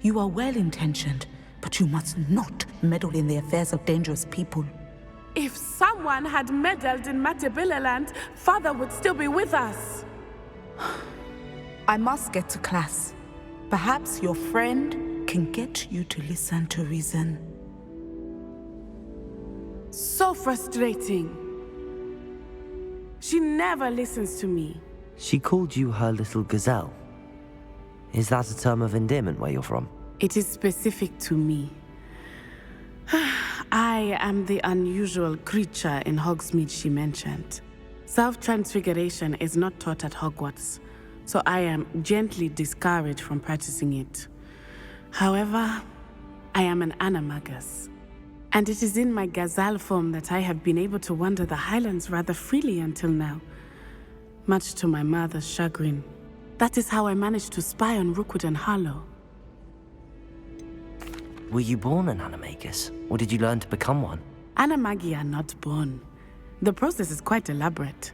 Speaker 18: you are well-intentioned, but you must not meddle in the affairs of dangerous people.
Speaker 16: If someone had meddled in Matabeleland, Father would still be with us.
Speaker 18: I must get to class. Perhaps your friend can get you to listen to reason.
Speaker 16: So frustrating. She never listens to me.
Speaker 1: She called you her little gazelle. Is that a term of endearment where you're from?
Speaker 16: It is specific to me. I am the unusual creature in Hogsmeade she mentioned. Self-transfiguration is not taught at Hogwarts, so I am gently discouraged from practicing it. However, I am an animagus, and it is in my gazelle form that I have been able to wander the Highlands rather freely until now, much to my mother's chagrin. That is how I managed to spy on Rookwood and Harlow.
Speaker 1: Were you born an animagus, or did you learn to become one?
Speaker 16: Animagi are not born. The process is quite elaborate.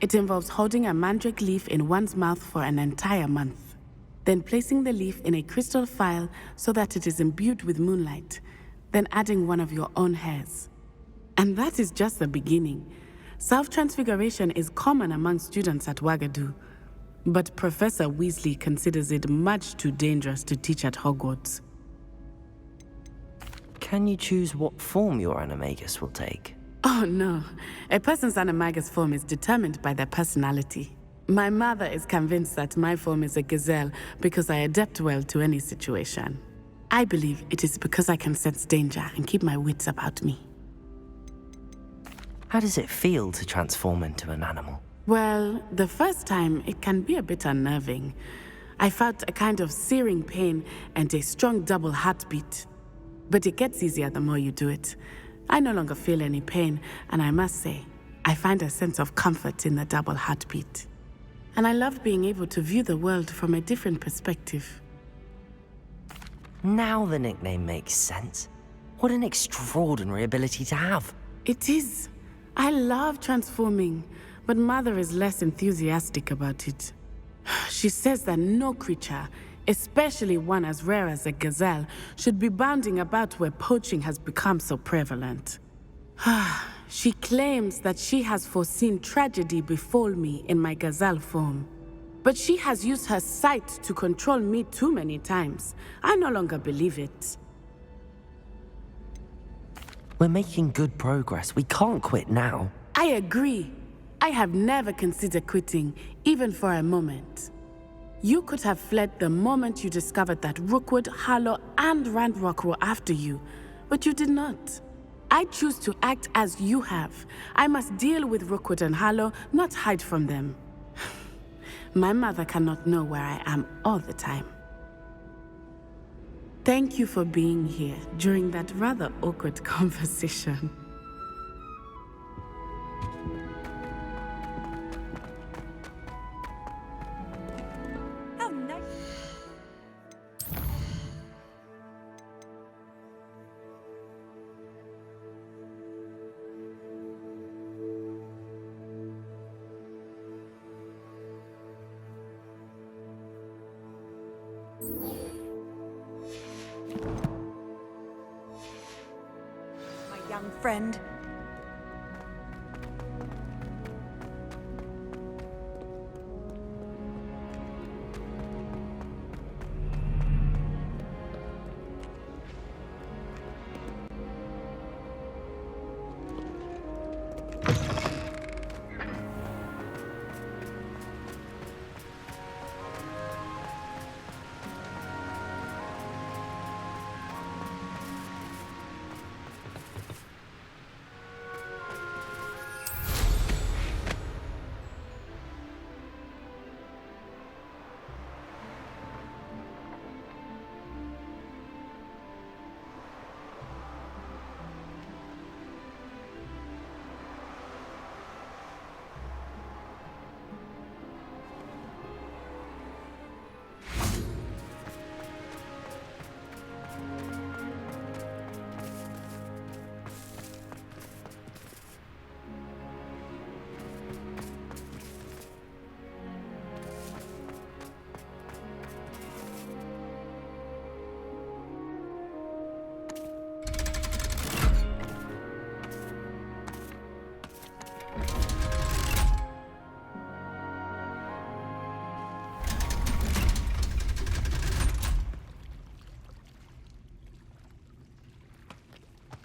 Speaker 16: It involves holding a mandrake leaf in one's mouth for an entire month, then placing the leaf in a crystal phial so that it is imbued with moonlight, then adding one of your own hairs. And that is just the beginning. Self-transfiguration is common among students at Wagadu, but Professor Weasley considers it much too dangerous to teach at Hogwarts.
Speaker 1: Can you choose what form your animagus will take?
Speaker 16: Oh no, a person's animagus form is determined by their personality. My mother is convinced that my form is a gazelle because I adapt well to any situation. I believe it is because I can sense danger and keep my wits about me.
Speaker 1: How does it feel to transform into an animal?
Speaker 19: Well, the first time, it can be a bit unnerving. I felt a kind of searing pain and a strong double heartbeat. But it gets easier the more you do it. I no longer feel any pain, and I must say, I find a sense of comfort in the double heartbeat. And I love being able to view the world from a different perspective.
Speaker 1: Now the nickname makes sense. What an extraordinary ability to have.
Speaker 19: It is. I love transforming, but Mother is less enthusiastic about it. She says that no creature, especially one as rare as a gazelle, should be bounding about where poaching has become so prevalent. She claims that she has foreseen tragedy befall me in my gazelle form. But she has used her sight to control me too many times. I no longer believe it.
Speaker 1: We're making good progress. We can't quit now.
Speaker 19: I agree. I have never considered quitting, even for a moment. You could have fled the moment you discovered that Rookwood, Harlow, and Ranrock were after you, but you did not. I choose to act as you have. I must deal with Rookwood and Harlow, not hide from them. My mother cannot know where I am all the time. Thank you for being here during that rather awkward conversation.
Speaker 17: How nice. My young friend.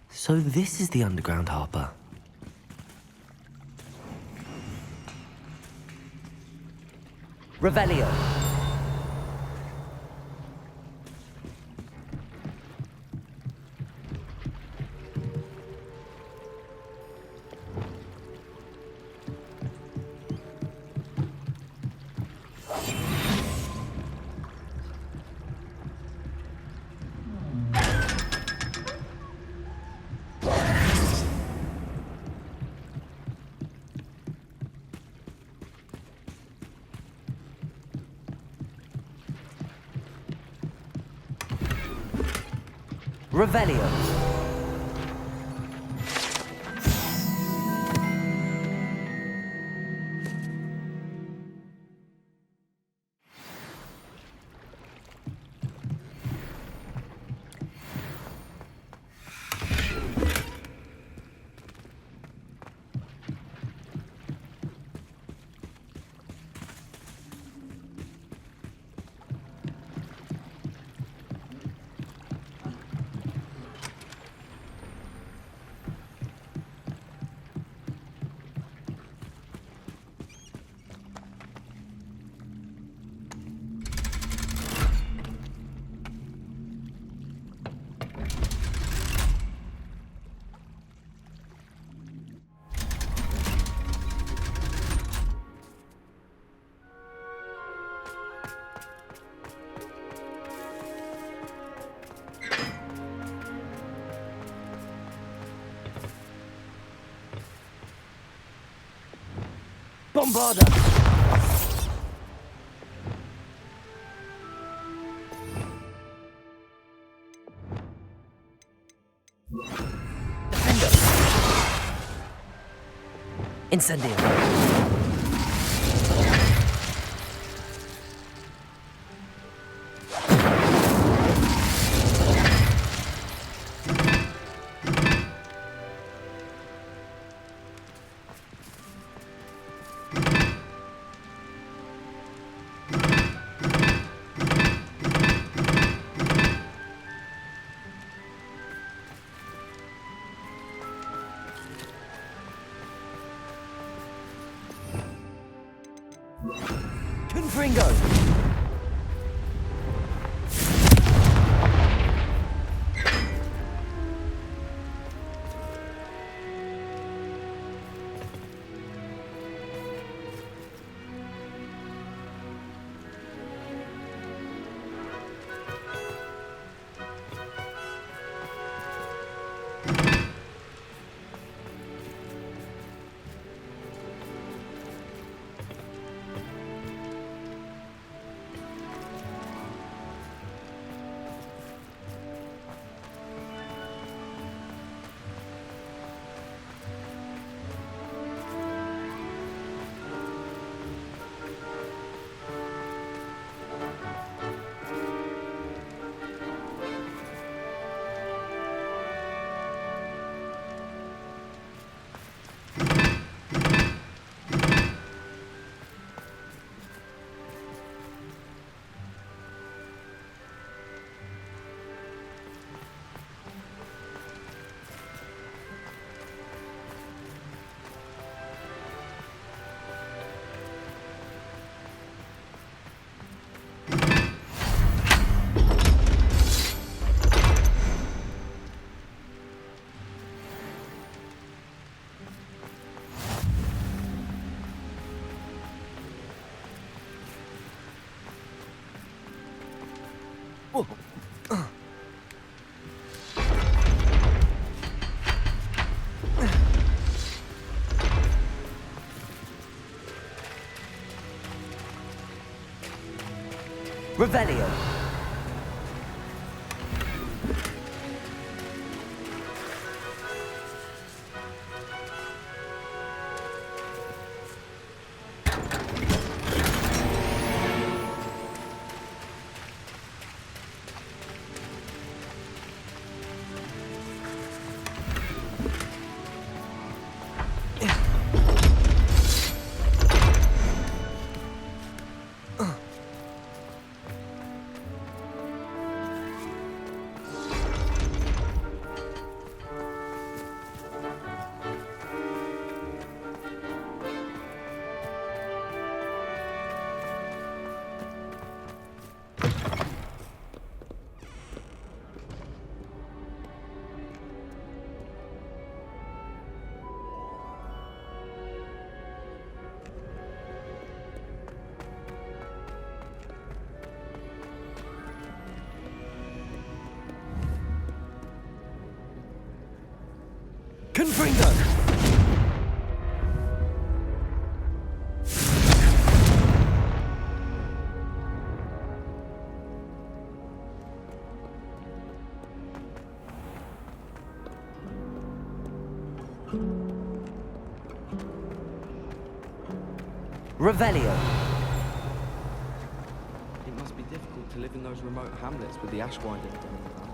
Speaker 1: So this is the underground harbour.
Speaker 13: Revelio. Revelio.
Speaker 1: Bombarda! Incendio. Confringo! Revelio. Confringo! Revelio.
Speaker 20: It must be difficult to live in those remote hamlets with the ash winding going around.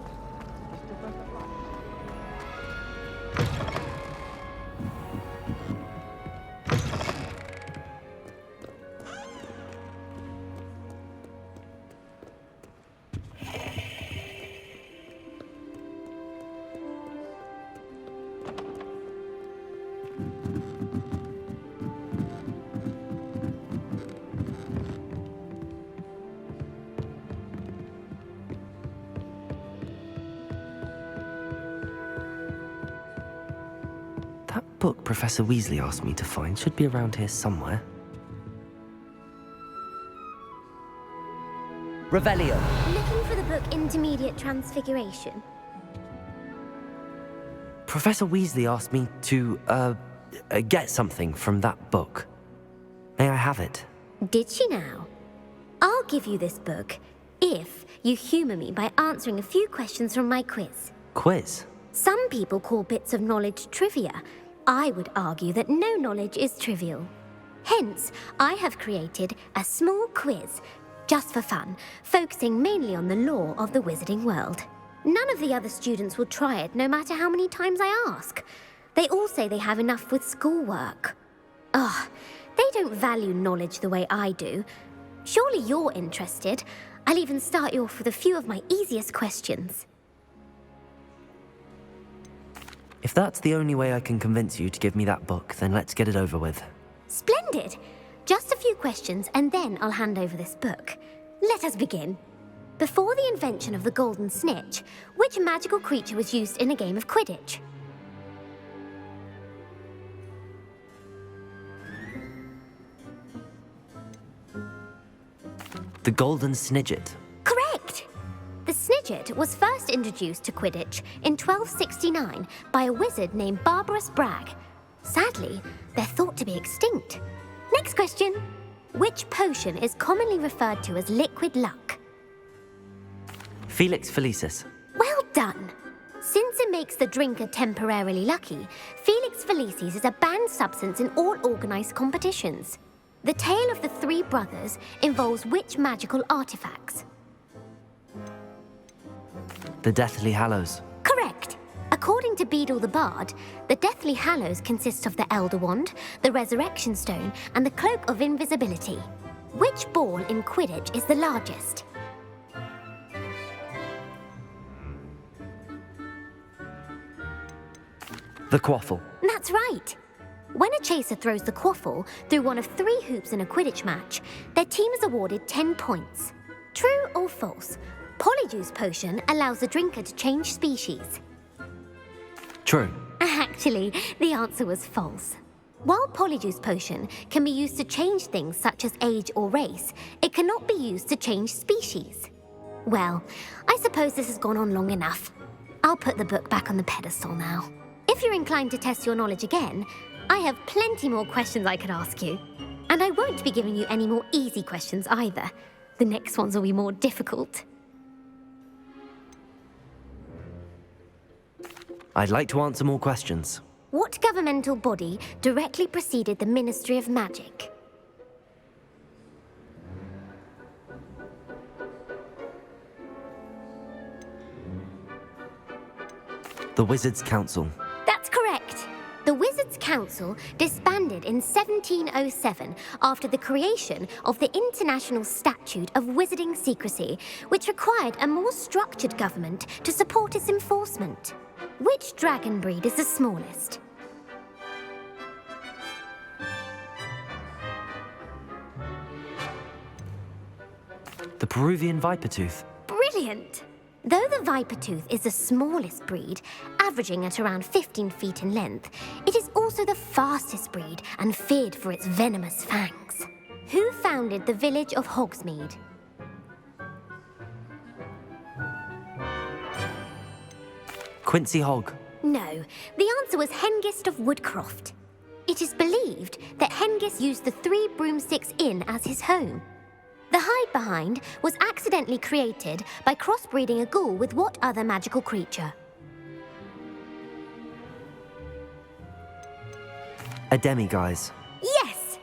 Speaker 1: That book Professor Weasley asked me to find should be around here somewhere.
Speaker 13: Revelio.
Speaker 21: Looking for the book Intermediate Transfiguration.
Speaker 1: Professor Weasley asked me to, get something from that book. May I have it?
Speaker 21: Did she now? I'll give you this book if you humour me by answering a few questions from my quiz.
Speaker 1: Quiz?
Speaker 21: Some people call bits of knowledge trivia. I would argue that no knowledge is trivial. Hence, I have created a small quiz, just for fun, focusing mainly on the lore of the wizarding world. None of the other students will try it, no matter how many times I ask. They all say they have enough with schoolwork. Ugh, they don't value knowledge the way I do. Surely you're interested. I'll even start you off with a few of my easiest questions.
Speaker 1: If that's the only way I can convince you to give me that book, then let's get it over with.
Speaker 21: Splendid! Just a few questions and then I'll hand over this book. Let us begin. Before the invention of the golden snitch, which magical creature was used in a game of Quidditch?
Speaker 1: The golden snidget.
Speaker 21: Correct! The snidget was first introduced to Quidditch in 1269 by a wizard named Barbarous Bragg. Sadly, they're thought to be extinct. Next question. Which potion is commonly referred to as liquid luck?
Speaker 1: Felix Felicis.
Speaker 21: Well done! Since it makes the drinker temporarily lucky, Felix Felicis is a banned substance in all organised competitions. The tale of the three brothers involves which magical artifacts?
Speaker 1: The Deathly Hallows.
Speaker 21: Correct! According to Beadle the Bard, the Deathly Hallows consists of the Elder Wand, the Resurrection Stone, and the Cloak of Invisibility. Which ball in Quidditch is the largest?
Speaker 1: The Quaffle.
Speaker 21: That's right! When a chaser throws the quaffle through one of 3 hoops in a Quidditch match, their team is awarded 10 points. True or false? Polyjuice Potion allows the drinker to change species.
Speaker 1: True.
Speaker 21: Actually, the answer was false. While Polyjuice Potion can be used to change things such as age or race, it cannot be used to change species. Well, I suppose this has gone on long enough. I'll put the book back on the pedestal now. If you're inclined to test your knowledge again, I have plenty more questions I could ask you. And I won't be giving you any more easy questions either. The next ones will be more difficult.
Speaker 1: I'd like to answer more questions.
Speaker 21: What governmental body directly preceded the Ministry of Magic?
Speaker 1: The Wizards' Council.
Speaker 21: That's correct. The Wizards' Council disbanded in 1707 after the creation of the International Statute of Wizarding Secrecy, which required a more structured government to support its enforcement. Which dragon breed is the smallest?
Speaker 1: The Peruvian Vipertooth.
Speaker 21: Brilliant! Though the Vipertooth is the smallest breed, averaging at around 15 feet in length, it is also the fastest breed and feared for its venomous fangs. Who founded the village of Hogsmeade?
Speaker 1: Quincy Hogg.
Speaker 21: No, the answer was Hengist of Woodcroft. It is believed that Hengist used the 3 Broomsticks Inn as his home. The hide-behind was accidentally created by crossbreeding a ghoul with what other magical creature?
Speaker 1: A demiguise.
Speaker 21: Yes!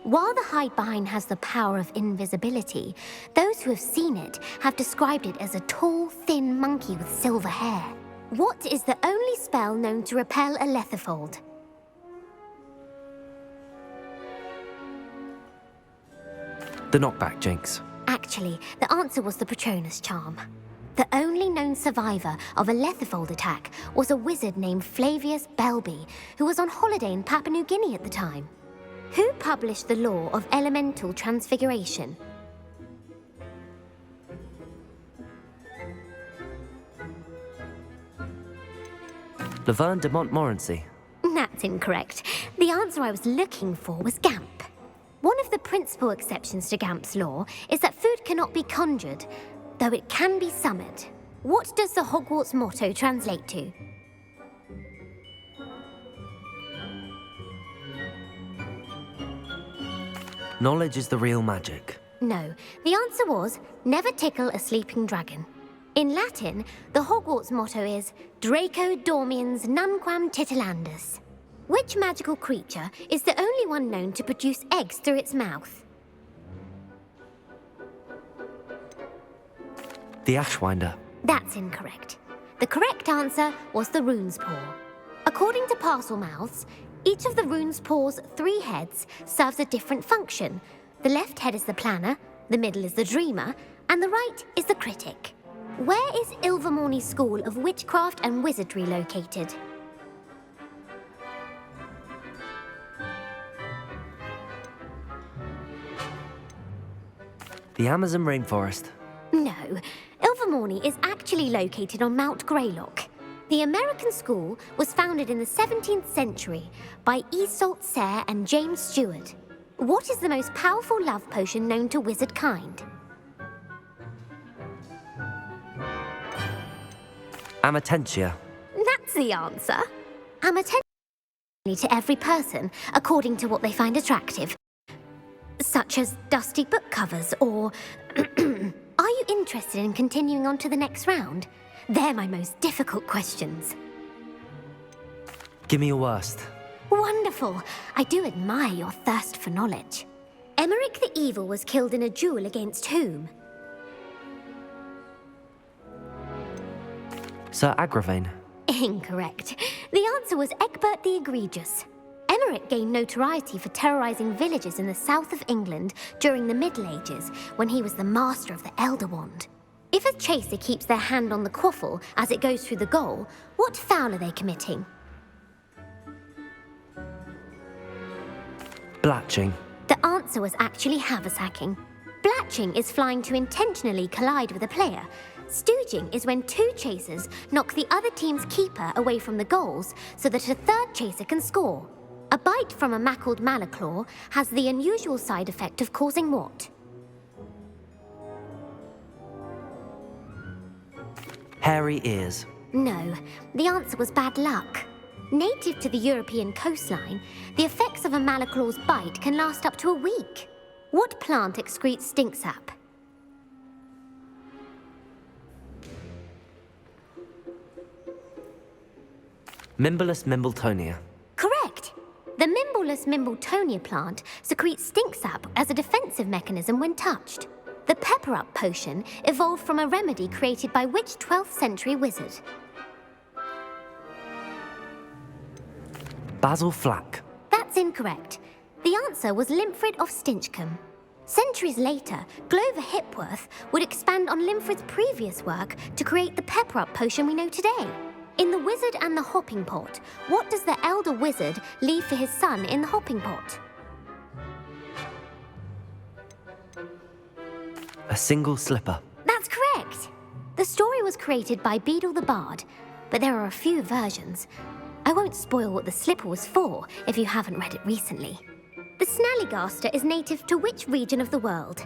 Speaker 21: While the hide-behind has the power of invisibility, those who have seen it have described it as a tall, thin monkey with silver hair. What is the only spell known to repel a lethifold?
Speaker 1: The Knockback Jinx.
Speaker 21: Actually, the answer was the Patronus Charm. The only known survivor of a lethifold attack was a wizard named Flavius Belby, who was on holiday in Papua New Guinea at the time. Who published the law of elemental transfiguration?
Speaker 1: Laverne de Montmorency.
Speaker 21: That's incorrect. The answer I was looking for was Gamp. One of the principal exceptions to Gamp's law is that food cannot be conjured, though it can be summoned. What does the Hogwarts motto translate to?
Speaker 1: Knowledge is the real magic.
Speaker 21: No, the answer was never tickle a sleeping dragon. In Latin, the Hogwarts motto is Draco dormiens nunquam titilandus. Which magical creature is the only one known to produce eggs through its mouth?
Speaker 1: The Ashwinder.
Speaker 21: That's incorrect. The correct answer was the rune's paw. According to Parselmouths, each of the rune's paw's 3 heads serves a different function. The left head is the planner, the middle is the dreamer, and the right is the critic. Where is Ilvermorny's School of Witchcraft and Wizardry located?
Speaker 1: The Amazon rainforest.
Speaker 21: No, Ilvermorny is actually located on Mount Greylock. The American school was founded in the 17th century by Iseult Sayre and James Stewart. What is the most powerful love potion known to wizard kind?
Speaker 1: Amatentia.
Speaker 21: That's the answer. Amatentia to every person according to what they find attractive, such as dusty book covers or... Are you interested in continuing on to the next round? They're my most difficult questions.
Speaker 1: Give me your worst.
Speaker 21: Wonderful. I do admire your thirst for knowledge. Emmerich the Evil was killed in a duel against whom?
Speaker 1: Sir Agravain.
Speaker 21: Incorrect. The answer was Egbert the Egregious. Emmerich gained notoriety for terrorizing villages in the south of England during the Middle Ages, when he was the master of the Elder Wand. If a chaser keeps their hand on the quaffle as it goes through the goal, what foul are they committing?
Speaker 1: Blatching.
Speaker 21: The answer was actually haversacking. Blatching is flying to intentionally collide with a player. Stooging is when 2 chasers knock the other team's keeper away from the goals so that a 3rd chaser can score. A bite from a mackled malaclaw has the unusual side effect of causing what?
Speaker 1: Hairy ears.
Speaker 21: No, the answer was bad luck. Native to the European coastline, the effects of a malaclaw's bite can last up to a week. What plant excretes stink sap?
Speaker 1: Mimbolus mimbletonia.
Speaker 21: Correct! The Mimbolus mimbletonia plant secretes stink sap as a defensive mechanism when touched. The pepper-up potion evolved from a remedy created by which 12th century wizard?
Speaker 1: Basil Flack.
Speaker 21: That's incorrect. The answer was Limfrid of Stinchcombe. Centuries later, Glover Hipworth would expand on Limfrid's previous work to create the pepper-up potion we know today. In The Wizard and the Hopping Pot, what does the elder wizard leave for his son in the hopping pot?
Speaker 1: A single slipper.
Speaker 21: That's correct! The story was created by Beadle the Bard, but there are a few versions. I won't spoil what the slipper was for if you haven't read it recently. The Snallygaster is native to which region of the world?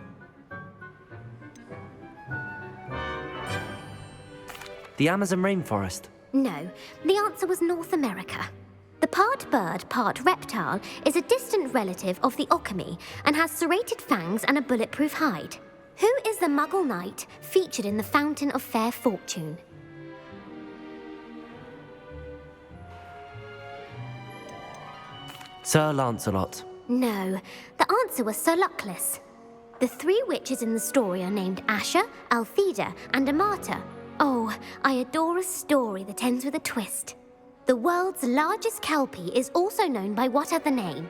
Speaker 1: The Amazon rainforest.
Speaker 21: No, the answer was North America. The part bird, part reptile is a distant relative of the Occamy and has serrated fangs and a bulletproof hide. Who is the Muggle knight featured in the Fountain of Fair Fortune?
Speaker 1: Sir Lancelot.
Speaker 21: No, the answer was Sir Luckless. The 3 witches in the story are named Asher, Altheda, and Amata. Oh, I adore a story that ends with a twist. The world's largest kelpie is also known by what other name?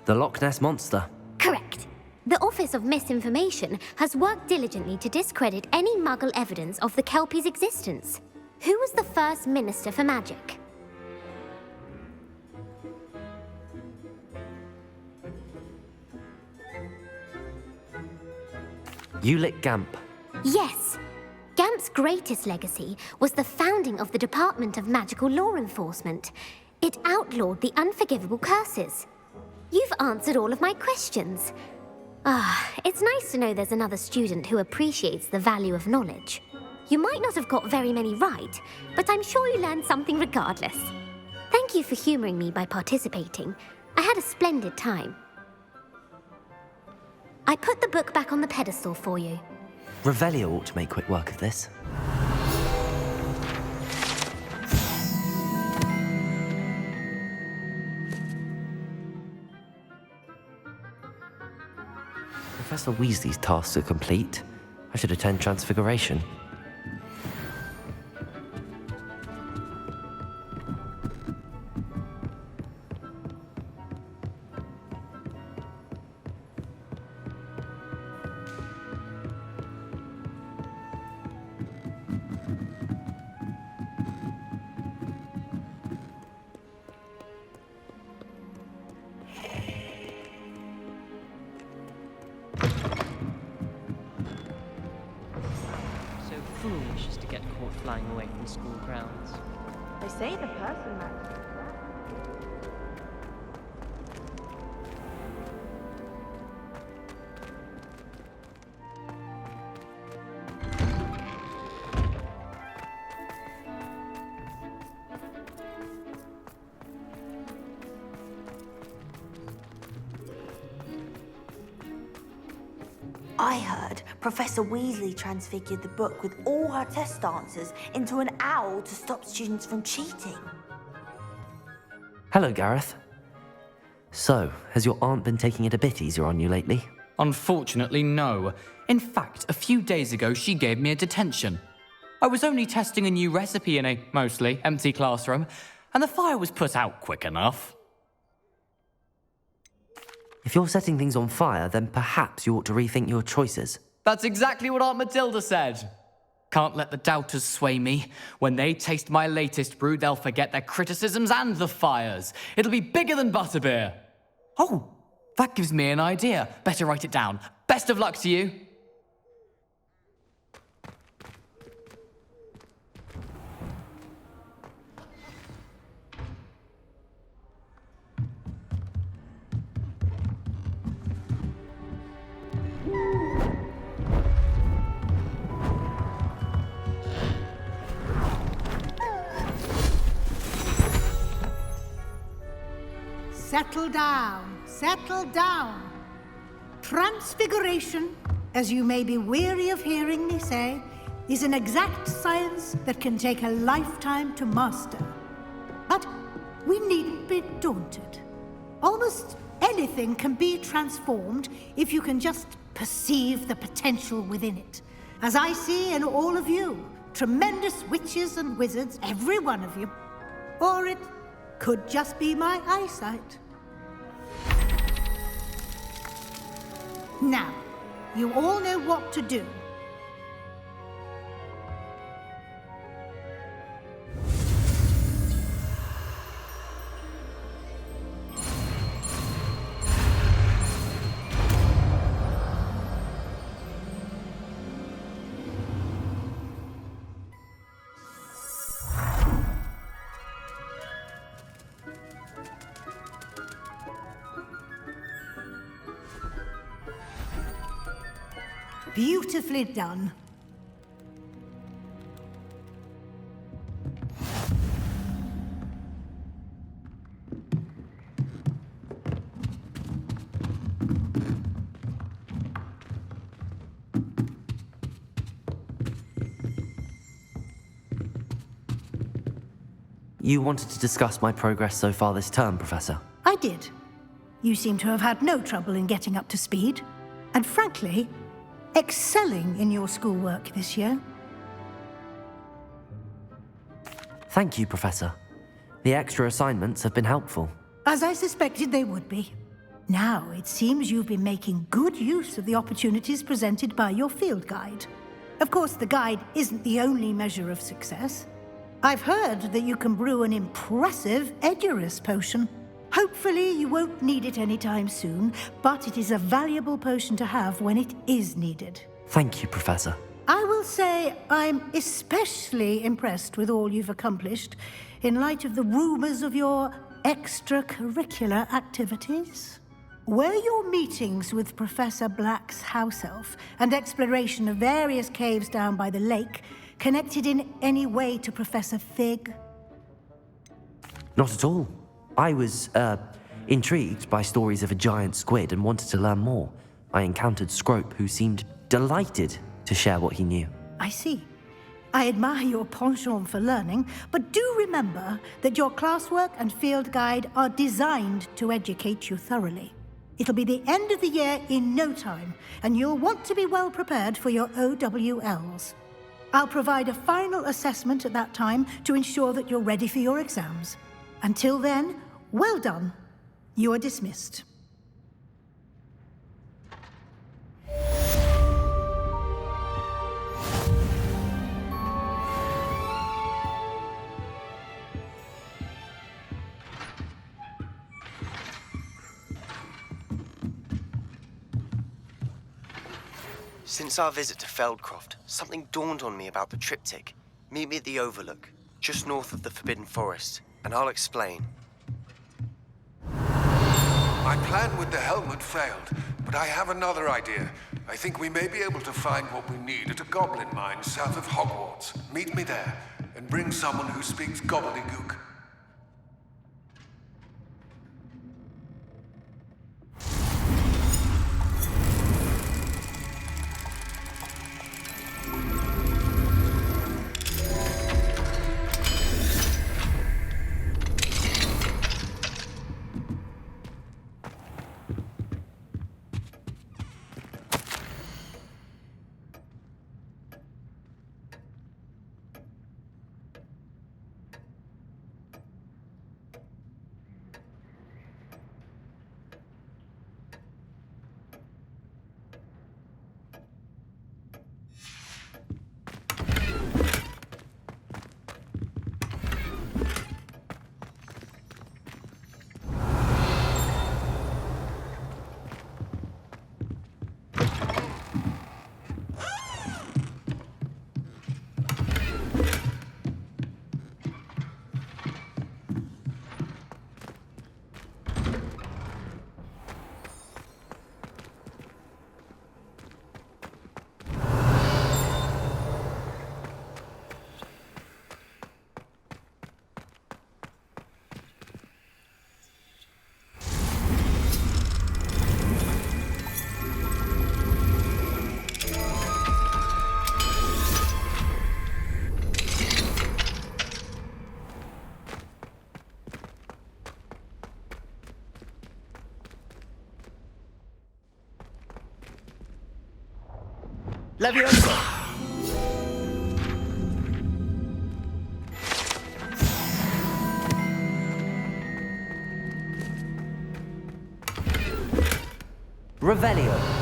Speaker 1: The Loch Ness Monster.
Speaker 21: Correct. The Office of Misinformation has worked diligently to discredit any Muggle evidence of the kelpie's existence. Who was the first Minister for Magic?
Speaker 1: Ulick Gamp.
Speaker 21: Yes. Gamp's greatest legacy was the founding of the Department of Magical Law Enforcement. It outlawed the unforgivable curses. You've answered all of my questions. It's nice to know there's another student who appreciates the value of knowledge. You might not have got very many right, but I'm sure you learned something regardless. Thank Thank you for humouring me by participating. I had a splendid time. I put the book back on the pedestal for you.
Speaker 1: Revelio ought to make quick work of this. Professor Weasley's tasks are complete. I should attend Transfiguration.
Speaker 3: Foolish is to get caught flying away from school grounds.
Speaker 22: They say the person matters.
Speaker 23: I heard Professor Weasley transfigured the book with all her test answers into an owl to stop students from cheating.
Speaker 1: Hello, Gareth. So, has your aunt been taking it a bit easier on you lately?
Speaker 24: Unfortunately, no. In fact, a few days ago, she gave me a detention. I was only testing a new recipe in a mostly empty classroom, and the fire was put out quick enough.
Speaker 1: If you're setting things on fire, then perhaps you ought to rethink your choices.
Speaker 24: That's exactly what Aunt Matilda said. Can't let the doubters sway me. When they taste my latest brew, they'll forget their criticisms and the fires. It'll be bigger than butterbeer. Oh, that gives me an idea. Better write it down. Best of luck to you.
Speaker 10: Settle down, settle down. Transfiguration, as you may be weary of hearing me say, is an exact science that can take a lifetime to master. But we needn't be daunted. Almost anything can be transformed if you can just perceive the potential within it. As I see in all of you, tremendous witches and wizards, every one of you. Or it could just be my eyesight. Now, you all know what to do. Beautifully done.
Speaker 1: You wanted to discuss my progress so far this term, Professor?
Speaker 10: I did. You seem to have had no trouble in getting up to speed. And frankly, excelling in your schoolwork this year.
Speaker 1: Thank you, Professor. The extra assignments have been helpful.
Speaker 10: As I suspected they would be. Now, it seems you've been making good use of the opportunities presented by your field guide. Of course, the guide isn't the only measure of success. I've heard that you can brew an impressive Oddimus potion. Hopefully, you won't need it anytime soon, but it is a valuable potion to have when it is needed.
Speaker 1: Thank you, Professor.
Speaker 10: I will say I'm especially impressed with all you've accomplished in light of the rumors of your extracurricular activities. Were your meetings with Professor Black's house elf and exploration of various caves down by the lake connected in any way to Professor Fig?
Speaker 1: Not at all. I was, intrigued by stories of a giant squid and wanted to learn more. I encountered Scrope, who seemed delighted to share what he knew.
Speaker 10: I see. I admire your penchant for learning, but do remember that your classwork and field guide are designed to educate you thoroughly. It'll be the end of the year in no time, and you'll want to be well prepared for your OWLs. I'll provide a final assessment at that time to ensure that you're ready for your exams. Until then, well done. You are dismissed.
Speaker 5: Since our visit to Feldcroft, something dawned on me about the triptych. Meet me at the Overlook, just north of the Forbidden Forest, and I'll explain.
Speaker 6: My plan with the helmet failed, but I have another idea. I think we may be able to find what we need at a goblin mine south of Hogwarts. Meet me there, and bring someone who speaks gobbledygook.
Speaker 13: Leviosa! Revelio.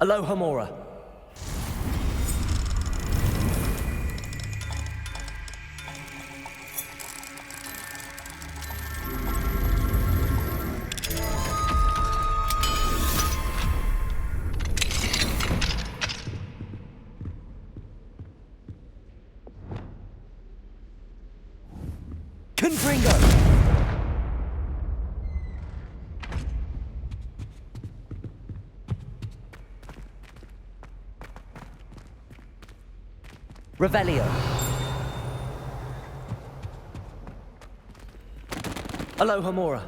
Speaker 13: Alohomora. Confringo. Revelio. Alohomora.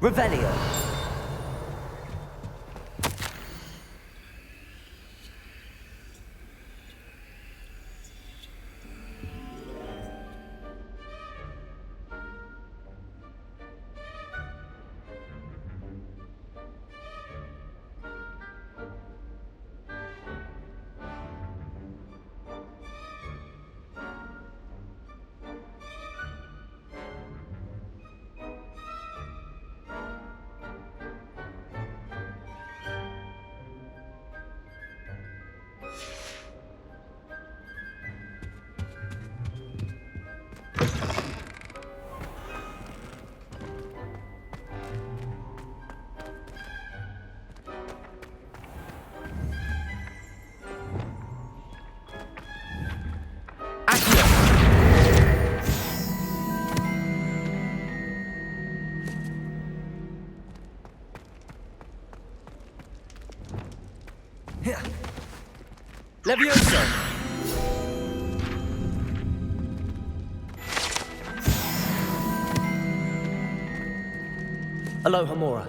Speaker 13: Revelio. Levioso! Alohomora.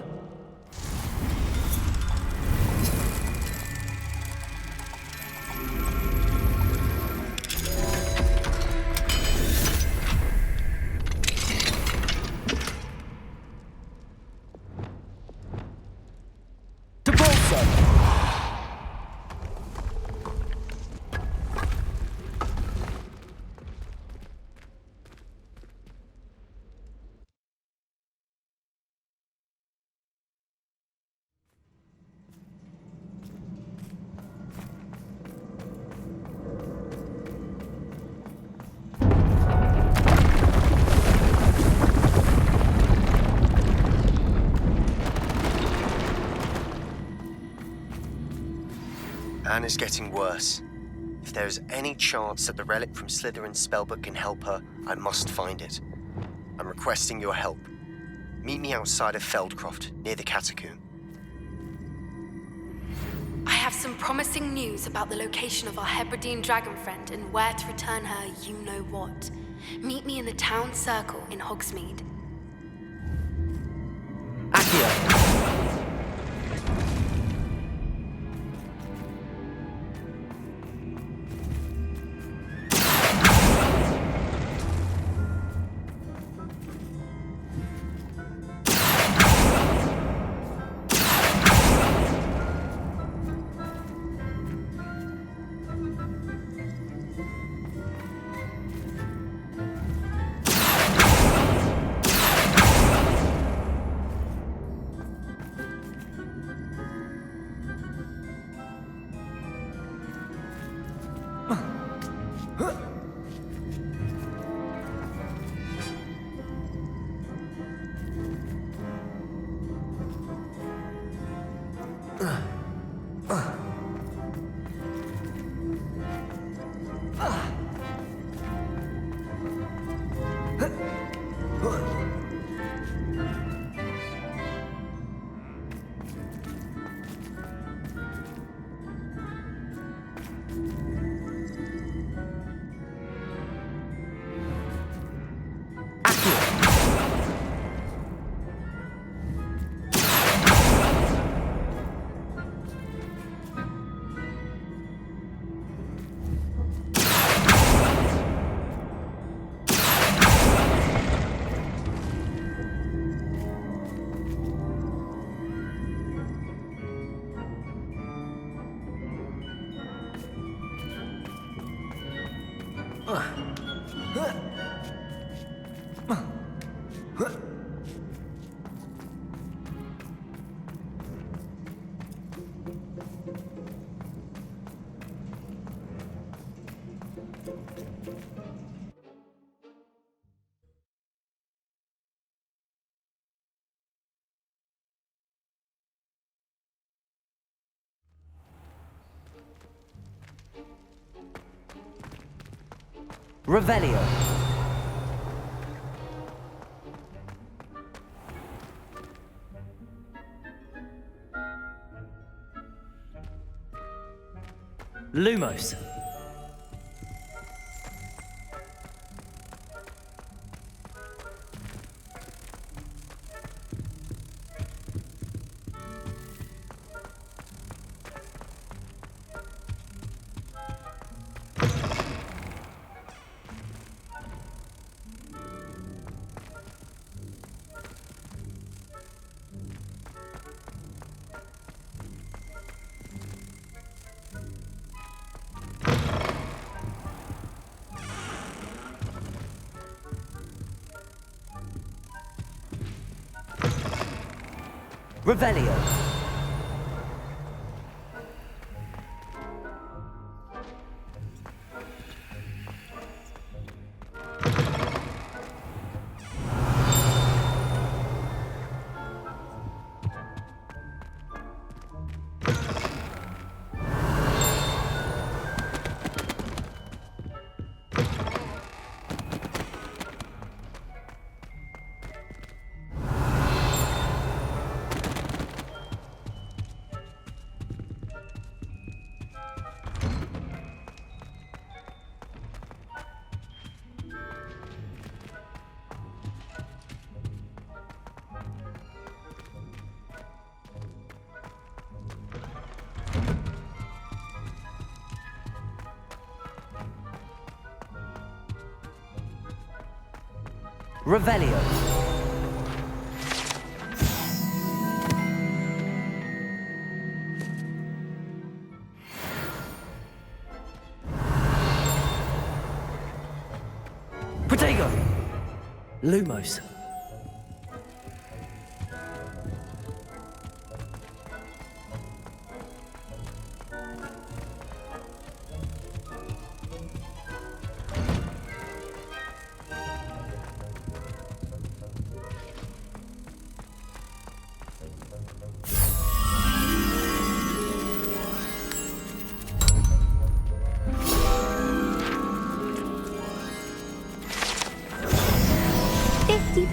Speaker 5: Anne is getting worse. If there is any chance that the relic from Slytherin's spellbook can help her, I must find it. I'm requesting your help. Meet me outside of Feldcroft, near the Catacomb.
Speaker 4: I have some promising news about the location of our Hebridean dragon friend and where to return her you-know-what. Meet me in the town circle in Hogsmeade.
Speaker 13: Accio! Revelio. Lumos. Revelio. Revelio. Protego. Lumos.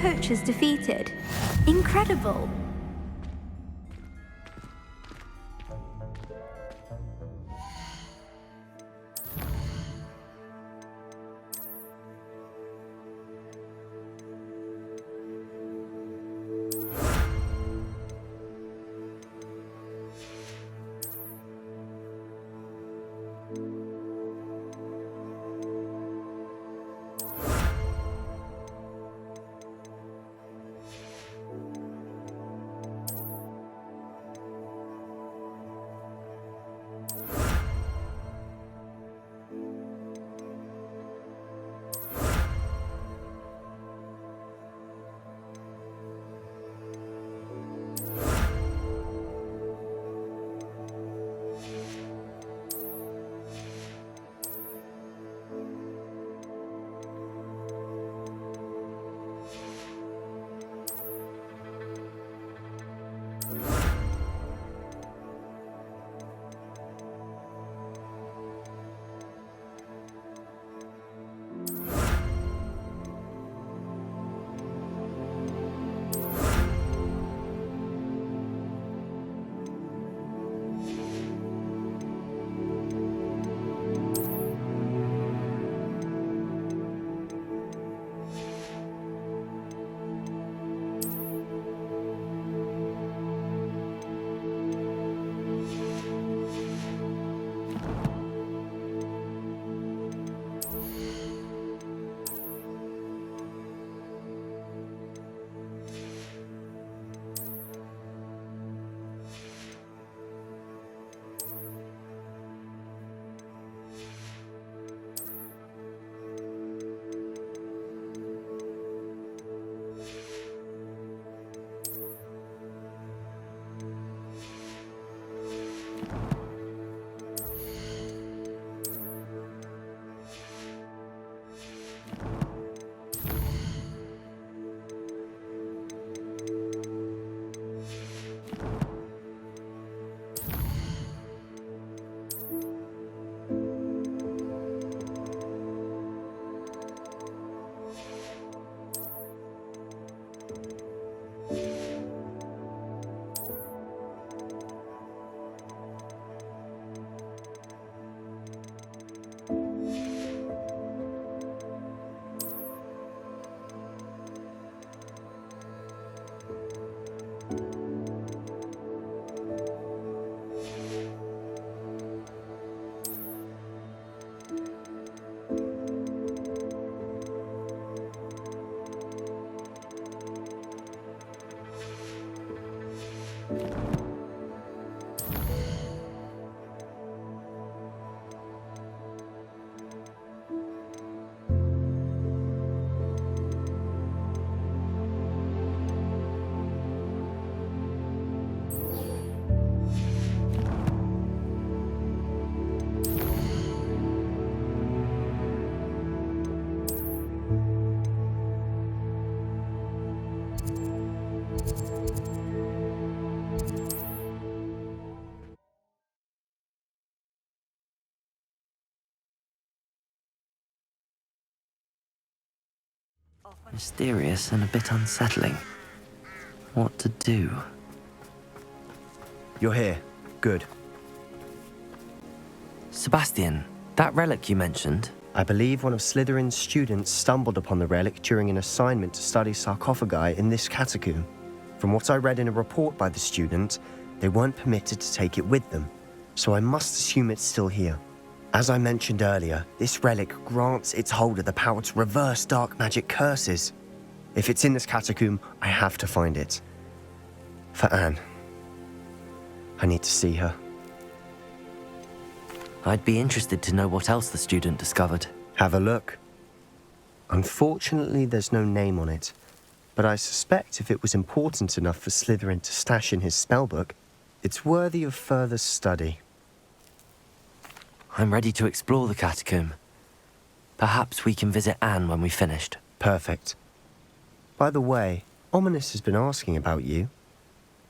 Speaker 8: Poachers defeated. Incredible.
Speaker 1: Mysterious and a bit unsettling. What to do?
Speaker 5: You're here. Good.
Speaker 1: Sebastian, that relic you mentioned.
Speaker 5: I believe one of Slytherin's students stumbled upon the relic during an assignment to study sarcophagi in this catacomb. From what I read in a report by the student, they weren't permitted to take it with them, so I must assume it's still here. As I mentioned earlier, this relic grants its holder the power to reverse dark magic curses. If it's in this catacomb, I have to find it. For Anne. I need to see her.
Speaker 1: I'd be interested to know what else the student discovered.
Speaker 5: Have a look. Unfortunately, there's no name on it. But I suspect if it was important enough for Slytherin to stash in his spellbook, it's worthy of further study.
Speaker 1: I'm ready to explore the catacomb. Perhaps we can visit Anne when we've finished.
Speaker 5: Perfect. By the way, Oddimus has been asking about you.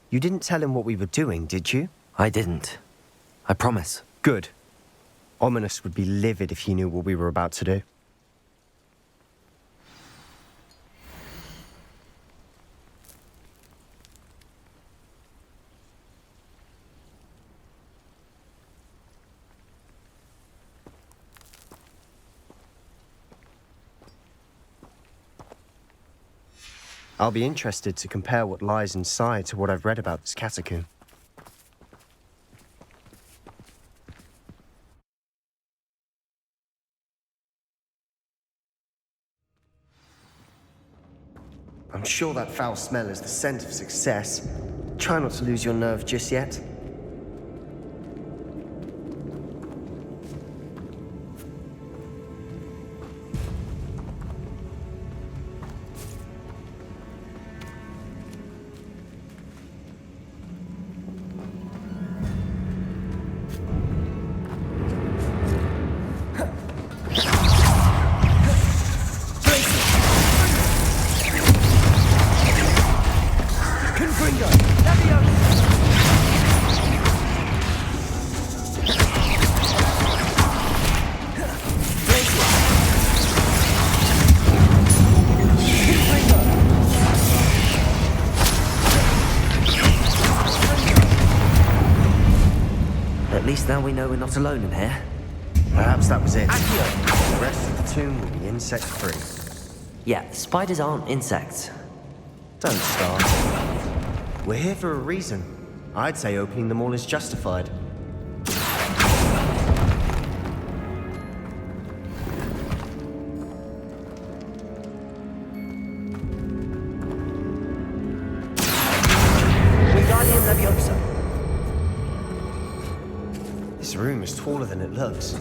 Speaker 5: You didn't tell him what we were doing, did you?
Speaker 1: I didn't. I promise.
Speaker 5: Good. Oddimus would be livid if he knew what we were about to do. I'll be interested to compare what lies inside to what I've read about this catacomb. I'm sure that foul smell is the scent of success. Try not to lose your nerve just yet.
Speaker 1: At least now we know we're not alone in here.
Speaker 5: Perhaps that was it. The rest of the tomb will be insect-free.
Speaker 1: Yeah, spiders aren't insects.
Speaker 5: Don't start. We're here for a reason. I'd say opening them all is justified. This room is taller than it looks.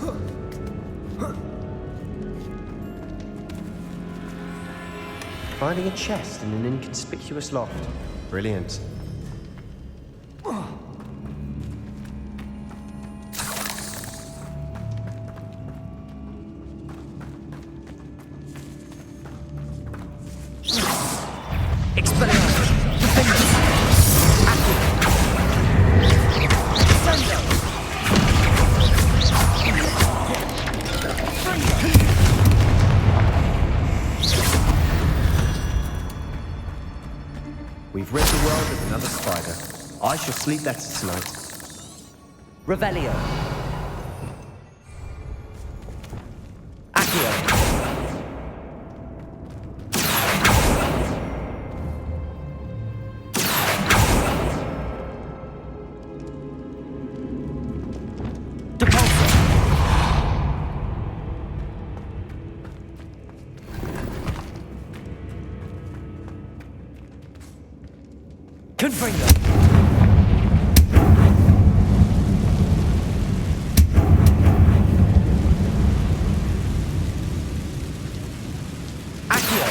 Speaker 5: Finding a chest in an inconspicuous loft. Brilliant. We've rid the world of another spider. I shall sleep better tonight.
Speaker 13: Revelio. Accio. Confringo. Accio.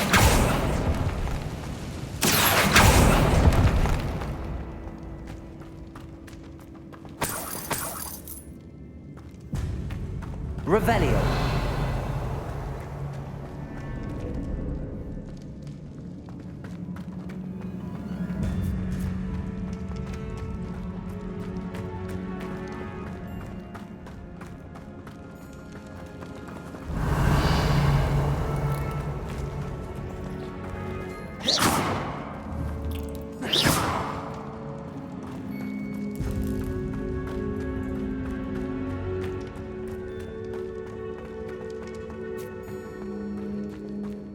Speaker 13: Revelio.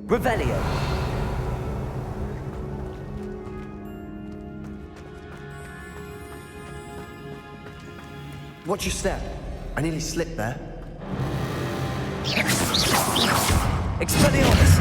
Speaker 13: Revelio.
Speaker 5: Watch your step. I nearly slipped there.
Speaker 13: Expelliarmus.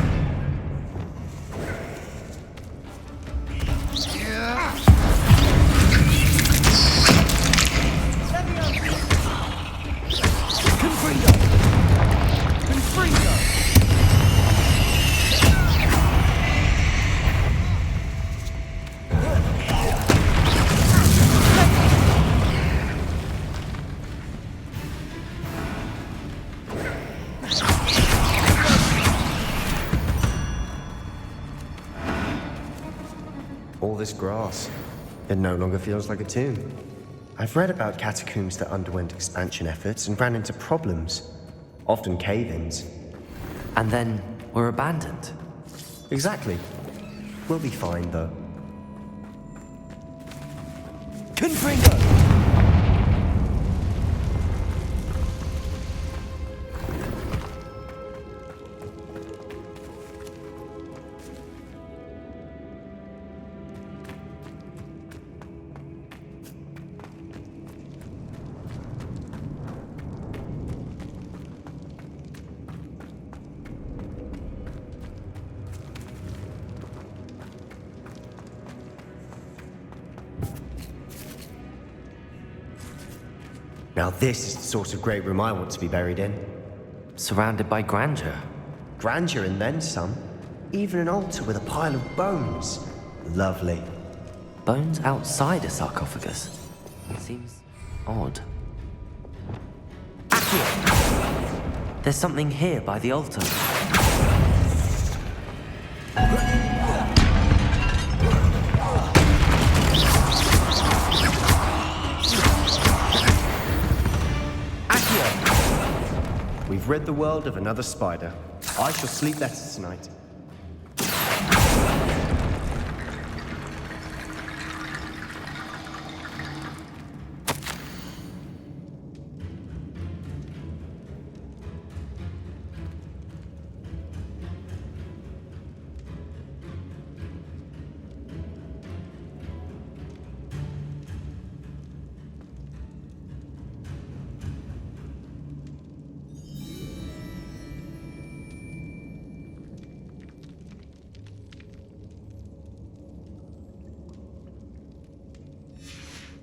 Speaker 5: all this grass. It no longer feels like a tomb. I've read about catacombs that underwent expansion efforts and ran into problems, often cave-ins.
Speaker 1: And then were abandoned.
Speaker 5: Exactly. We'll be fine, though.
Speaker 13: Confringo!
Speaker 5: Now this is the sort of great room I want to be buried in.
Speaker 1: Surrounded by grandeur.
Speaker 5: Grandeur and then some. Even an altar with a pile of bones. Lovely.
Speaker 1: Bones outside a sarcophagus? Seems odd. Accio! There's something here by the altar.
Speaker 5: We've rid the world of another spider. I shall sleep better tonight.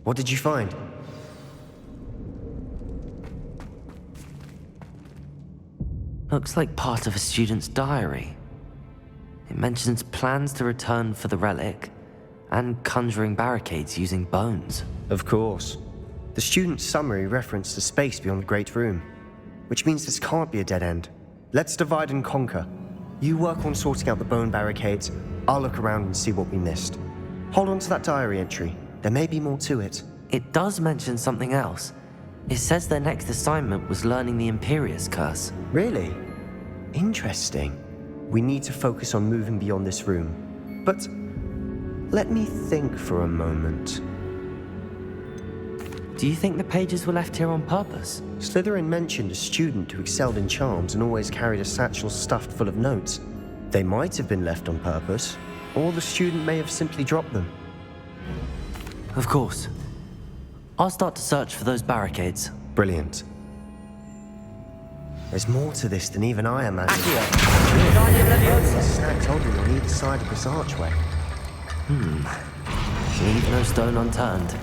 Speaker 5: What did you find?
Speaker 1: Looks like part of a student's diary. It mentions plans to return for the relic and conjuring barricades using bones.
Speaker 5: Of course. The student's summary referenced a space beyond the Great Room, which means this can't be a dead end. Let's divide and conquer. You work on sorting out the bone barricades. I'll look around and see what we missed. Hold on to that diary entry. There may be more to it.
Speaker 1: It does mention something else. It says their next assignment was learning the Imperius Curse.
Speaker 5: Really? Interesting. We need to focus on moving beyond this room. But let me think for a moment.
Speaker 1: Do you think the pages were left here on purpose?
Speaker 5: Slytherin mentioned a student who excelled in charms and always carried a satchel stuffed full of notes. They might have been left on purpose, or the student may have simply dropped them.
Speaker 1: Of course. I'll start to search for those barricades.
Speaker 5: Brilliant. There's more to this than even I imagined. The snack told me on either side of this archway.
Speaker 1: Leave no stone unturned.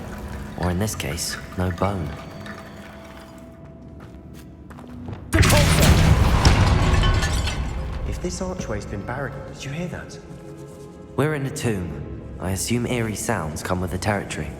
Speaker 1: Or in this case, no bone.
Speaker 5: If this archway's been barricaded, did you hear that?
Speaker 1: We're in a tomb. I assume eerie sounds come with the territory.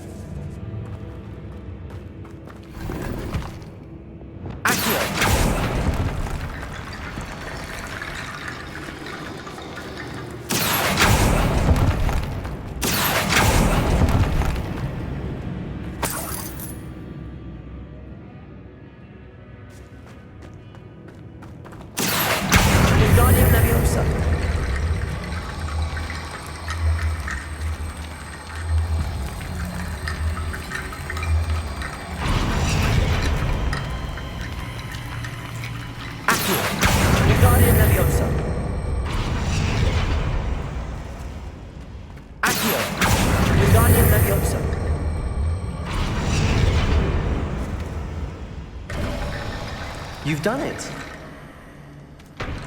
Speaker 5: You've done it!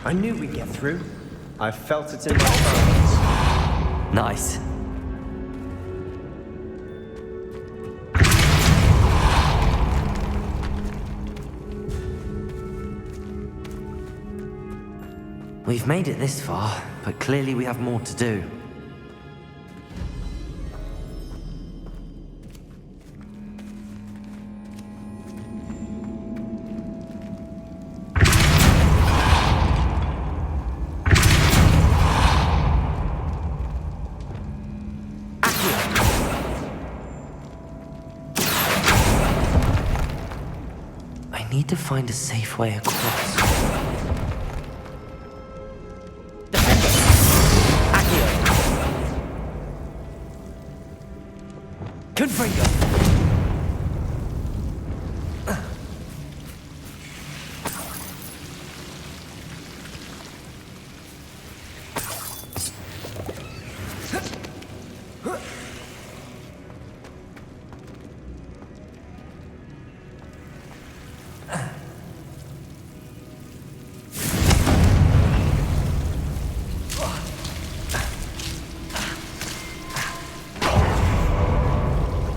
Speaker 5: I knew we'd get through. I felt it in my bones.
Speaker 1: Nice. We've made it this far, but clearly we have more to do. need to find a safe way across. Confringo!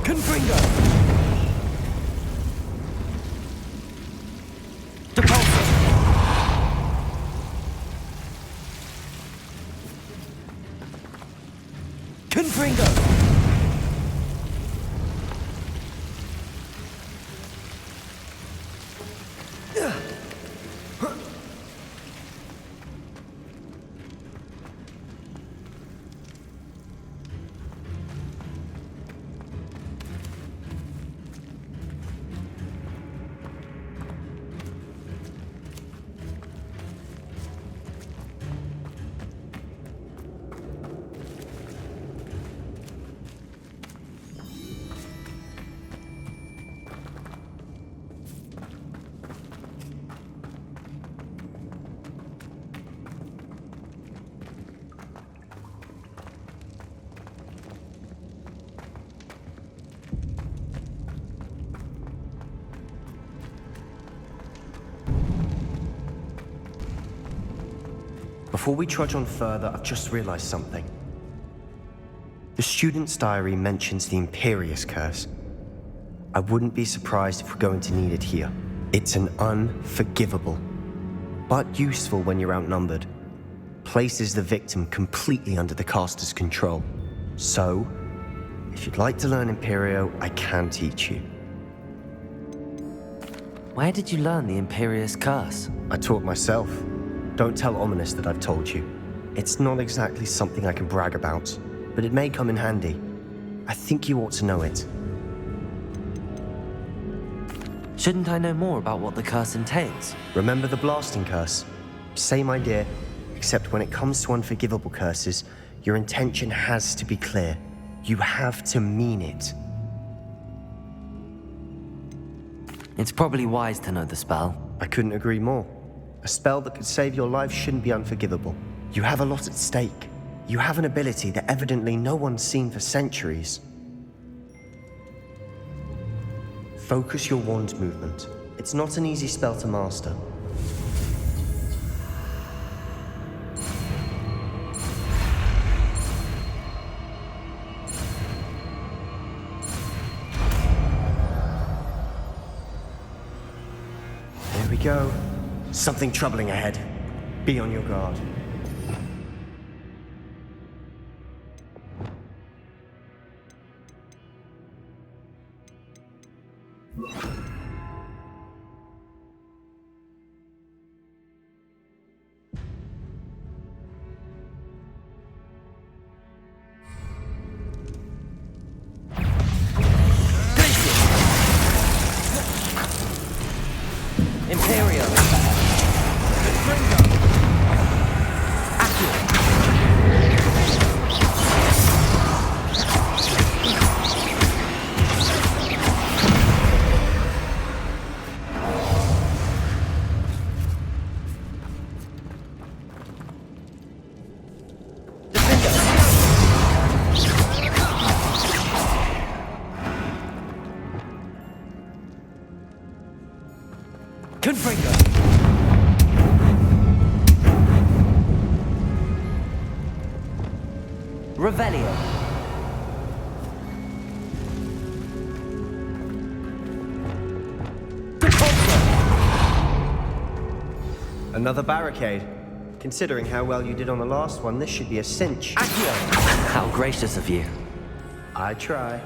Speaker 1: Confringo! Depulso! Confringo!
Speaker 5: Before we trudge on further, I've just realized something. The student's diary mentions the Imperious Curse. I wouldn't be surprised if we're going to need it here. It's an unforgivable, but useful when you're outnumbered. Places the victim completely under the caster's control. So, if you'd like to learn Imperio, I can teach you.
Speaker 1: Where did you learn the Imperious Curse?
Speaker 5: I taught myself. Don't tell Oddimus that I've told you. It's not exactly something I can brag about, but it may come in handy. I think you ought to know it.
Speaker 1: Shouldn't I know more about what the curse entails?
Speaker 5: Remember the blasting curse? Same idea, except when it comes to unforgivable curses, your intention has to be clear. You have to mean it.
Speaker 1: It's probably wise to know the spell.
Speaker 5: I couldn't agree more. A spell that could save your life shouldn't be unforgivable. You have a lot at stake. You have an ability that evidently no one's seen for centuries. Focus your wand movement. It's not an easy spell to master. There we go. Something troubling ahead. Be on your guard.
Speaker 1: Imperio! Confringo! Revelio!
Speaker 5: Another barricade. Considering how well you did on the last one, this should be a cinch.
Speaker 1: Accio! How gracious of you.
Speaker 5: I try.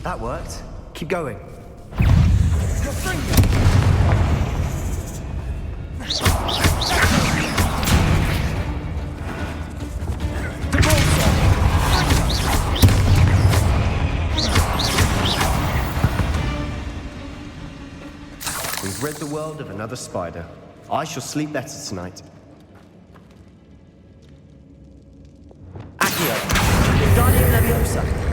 Speaker 5: That worked. Keep going.
Speaker 11: You've rid the world of another spider. I shall sleep better tonight.
Speaker 13: Accio. Wingardium Leviosa.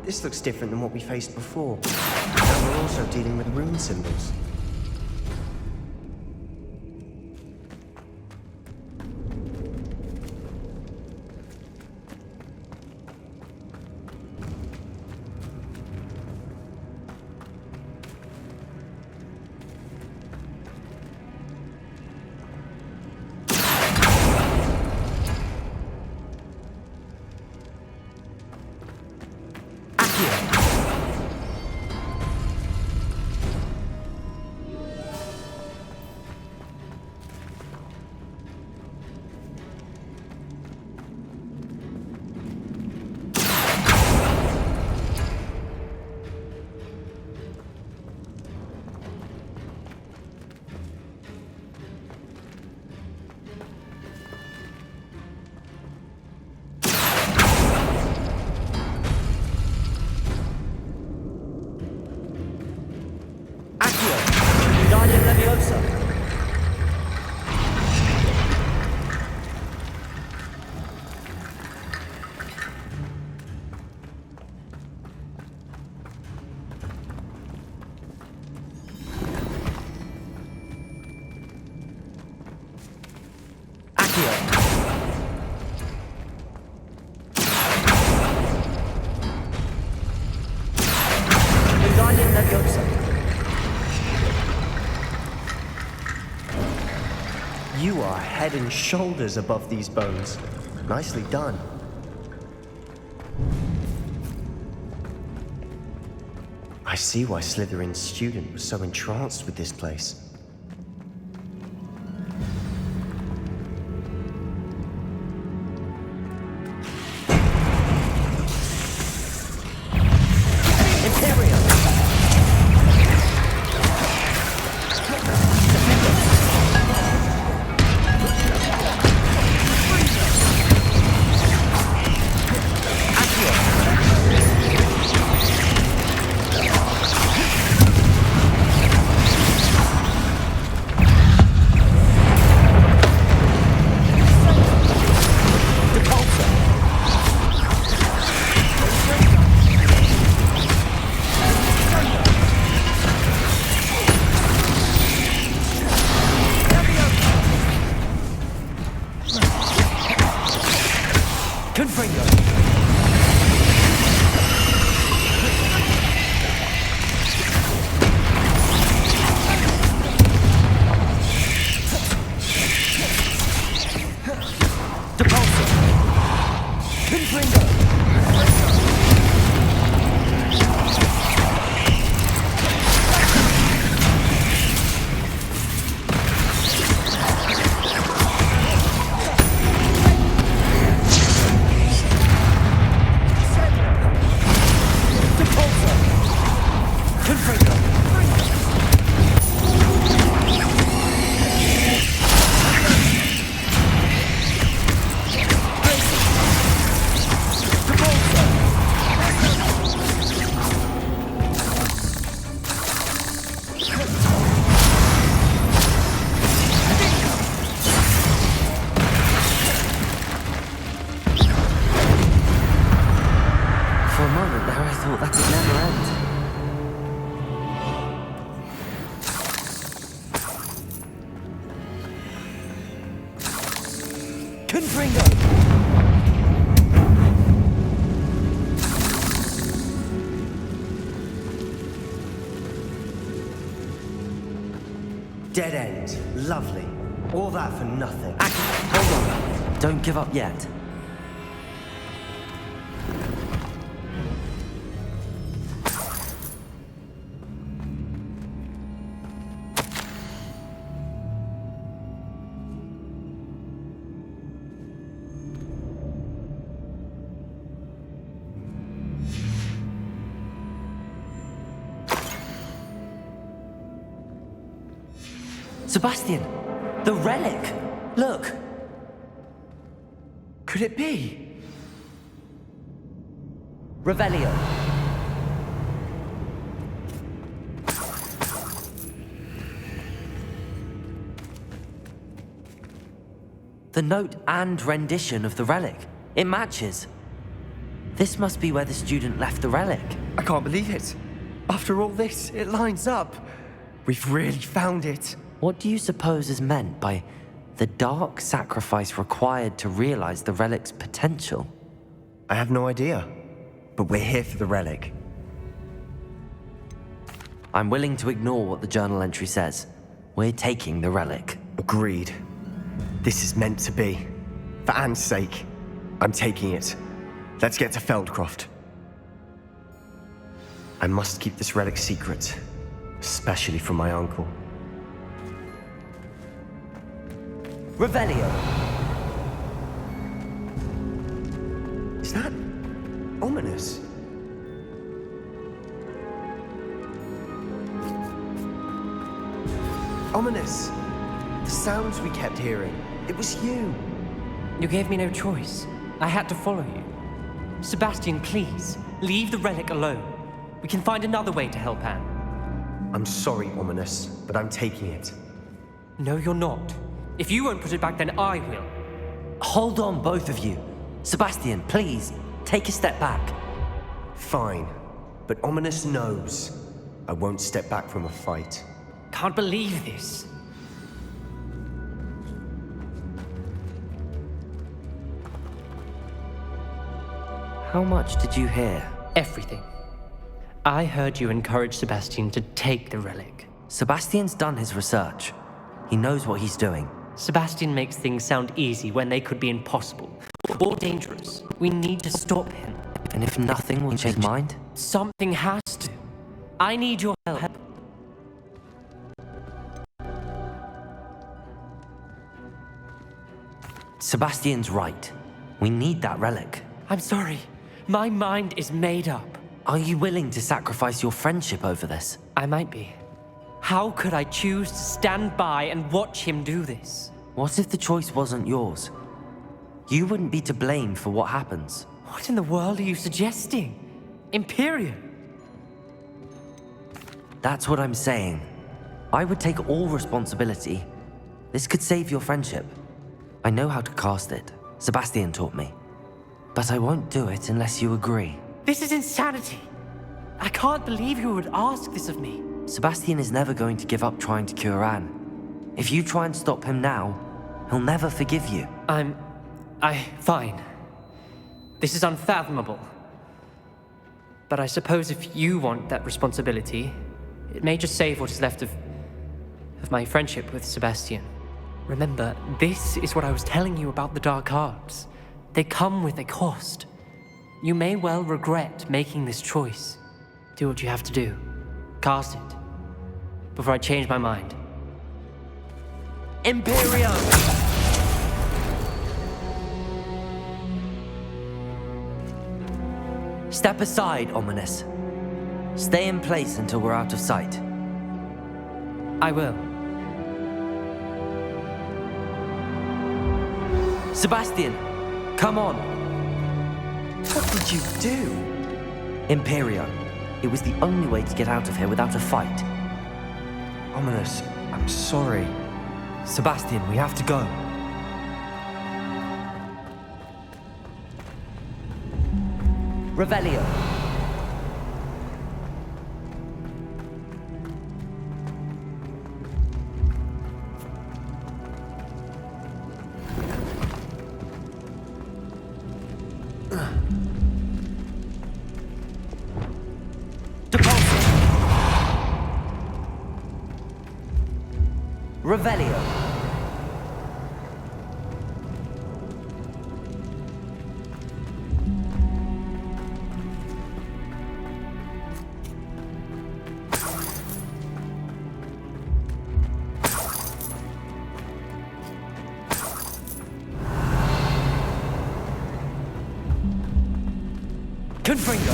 Speaker 5: This looks different than what we faced before. Now we're also dealing with rune symbols. You are head and shoulders above these bones. Nicely done. I see why Slytherin's student was so entranced with this place. Dead end. Lovely. All that for nothing.
Speaker 1: Hold on. Don't give up yet. Sebastian! The relic! Look! Could it be? Revelio. The note and rendition of the relic. It matches. This must be where the student left the relic.
Speaker 9: I can't believe it. After all this, it lines up. We've really found it.
Speaker 1: What do you suppose is meant by the dark sacrifice required to realize the relic's potential?
Speaker 9: I have no idea, but we're here for the relic.
Speaker 1: I'm willing to ignore what the journal entry says. We're taking the relic.
Speaker 9: Agreed. This is meant to be. For Anne's sake, I'm taking it. Let's get to Feldcroft. I must keep this relic secret, especially from my uncle.
Speaker 1: Revelio!
Speaker 9: Is that ominous? Ominous! The sounds we kept hearing. It was you.
Speaker 3: You gave me no choice. I had to follow you. Sebastian, please, leave the relic alone. We can find another way to help Anne.
Speaker 9: I'm sorry, Ominous, but I'm taking it.
Speaker 3: No, you're not. If you won't put it back, then I will.
Speaker 1: Hold on, both of you. Sebastian, please, take a step back.
Speaker 9: Fine, but Ominous knows I won't step back from a fight.
Speaker 3: Can't believe this.
Speaker 1: How much did you hear?
Speaker 3: Everything. I heard you encourage Sebastian to take the relic.
Speaker 1: Sebastian's done his research. He knows what he's doing.
Speaker 3: Sebastian makes things sound easy when they could be impossible or dangerous. We need to stop him.
Speaker 1: And if nothing will change his mind?
Speaker 3: Something has to. I need your help.
Speaker 1: Sebastian's right. We need that relic.
Speaker 3: I'm sorry. My mind is made up.
Speaker 1: Are you willing to sacrifice your friendship over this?
Speaker 3: I might be. How could I choose to stand by and watch him do this?
Speaker 1: What if the choice wasn't yours? You wouldn't be to blame for what happens.
Speaker 3: What in the world are you suggesting? Imperium?
Speaker 1: That's what I'm saying. I would take all responsibility. This could save your friendship. I know how to cast it. Sebastian taught me. But I won't do it unless you agree.
Speaker 3: This is insanity. I can't believe you would ask this of me.
Speaker 1: Sebastian is never going to give up trying to cure Anne. If you try and stop him now, he'll never forgive you.
Speaker 3: Fine. This is unfathomable. But I suppose if you want that responsibility, it may just save what is left of my friendship with Sebastian. Remember, this is what I was telling you about the dark arts. They come with a cost. You may well regret making this choice. Do what you have to do. Cast it. Before I change my mind.
Speaker 1: Imperium! Step aside, Ominous. Stay in place until we're out of sight.
Speaker 3: I will.
Speaker 1: Sebastian, come on.
Speaker 9: What did you do?
Speaker 1: Imperium. It was the only way to get out of here without a fight.
Speaker 9: Ominous, I'm sorry.
Speaker 1: Sebastian, we have to go. Revelio. Revelio. Confringo.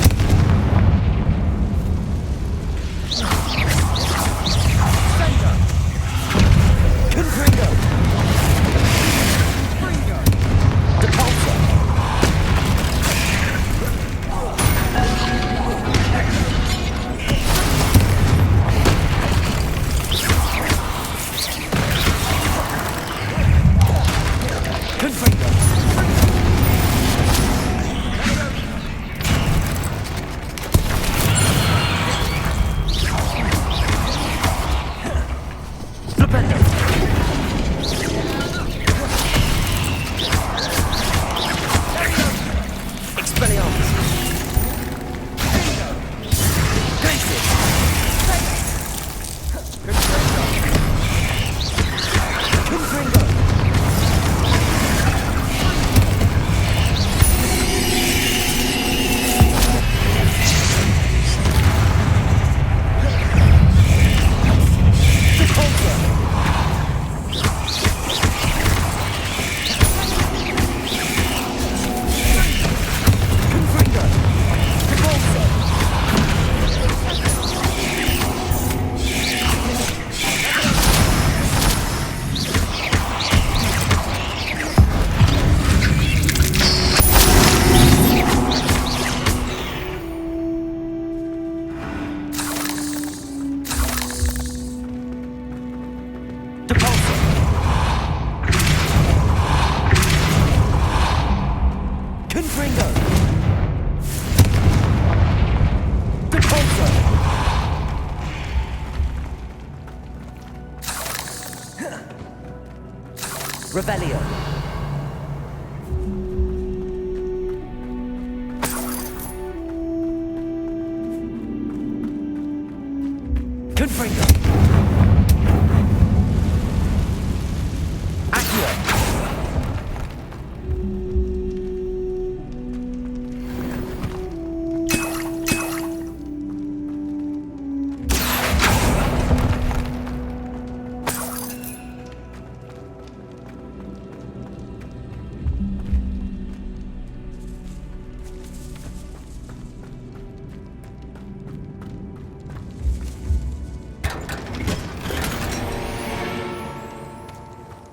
Speaker 1: Revelio. Confringo. Accio.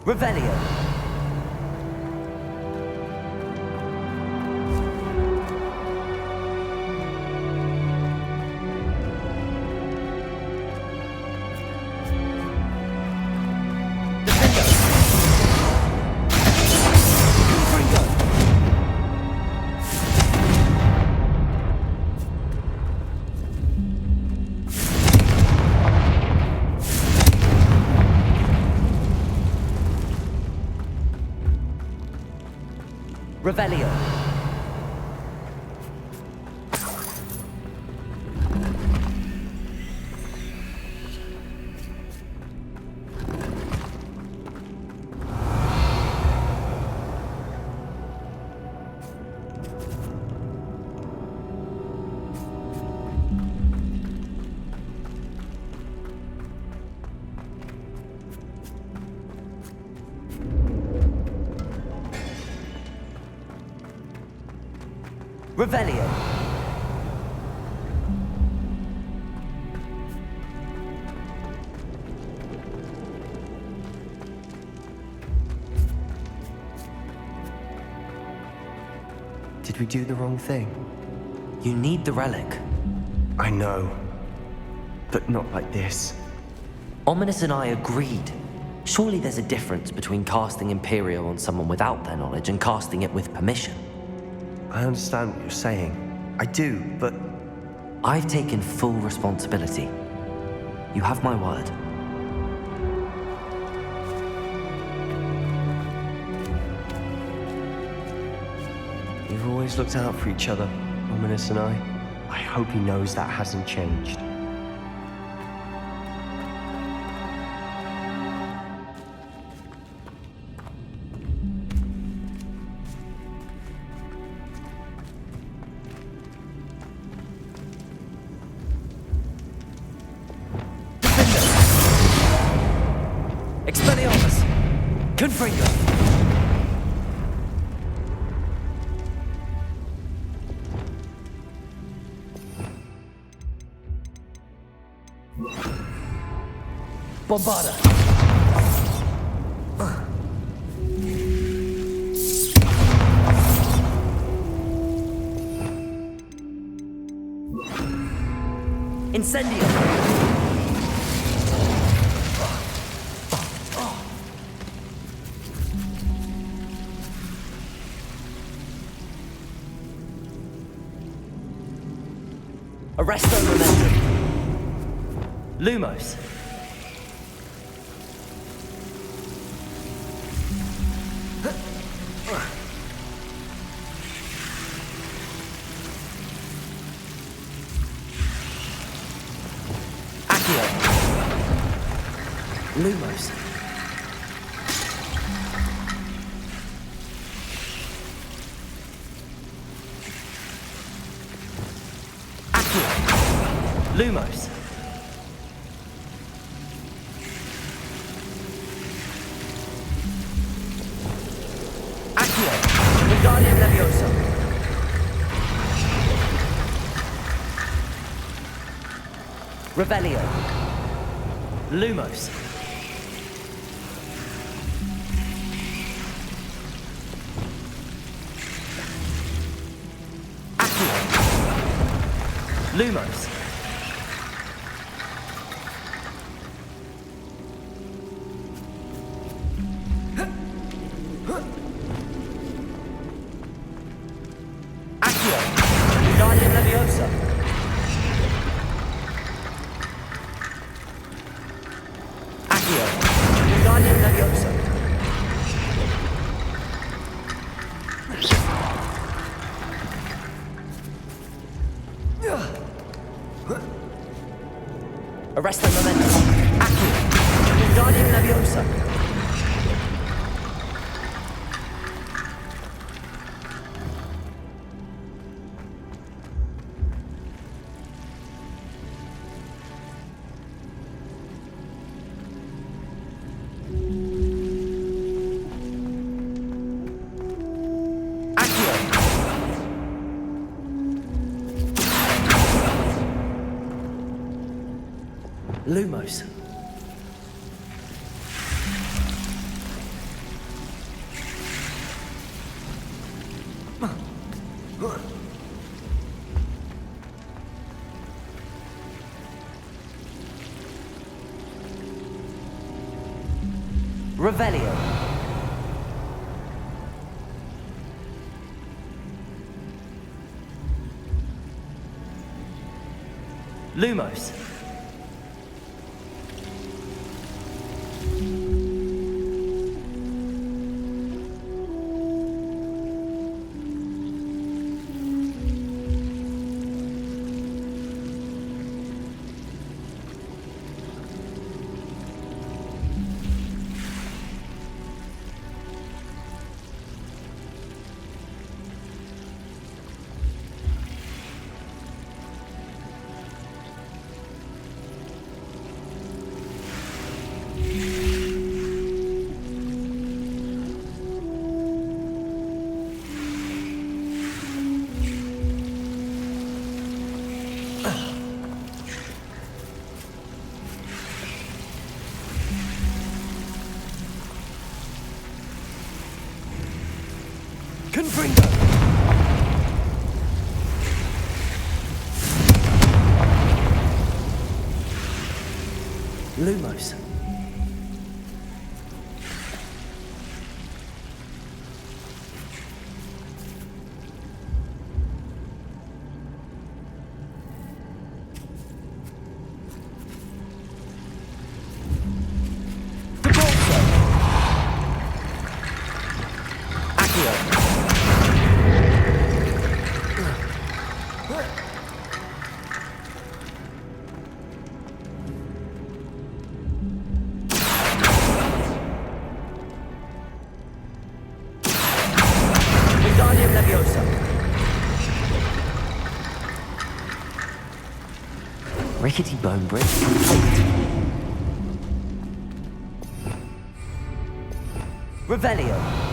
Speaker 1: Revelio. Revelio. Revelio.
Speaker 9: Did we do the wrong thing?
Speaker 1: You need the relic.
Speaker 9: I know. But not like this.
Speaker 1: Ominous and I agreed. Surely there's a difference between casting Imperial on someone without their knowledge and casting it with permission.
Speaker 9: I understand what you're saying. I do, but...
Speaker 1: I've taken full responsibility. You have my word.
Speaker 9: We've always looked out for each other, Ominous and I. I hope he knows that hasn't changed.
Speaker 1: Expelliarmus! Confringo! Bombarda! Incendio! Arresto Momentum. Lumos. Accio. Lumos. Lumos. Accio. Wingardium Leviosa. Revelio. Lumos. Accio. Lumos. Accio. Wingardium Leviosa. Accio. Wingardium Leviosa.
Speaker 13: Arresto Momentum. Accio. Wingardium Leviosa.
Speaker 1: Lumos. Revelio. Lumos. Confringo! Lumos.
Speaker 13: Wingardium Leviosa.
Speaker 1: Rickety bone brick complete. Revelio.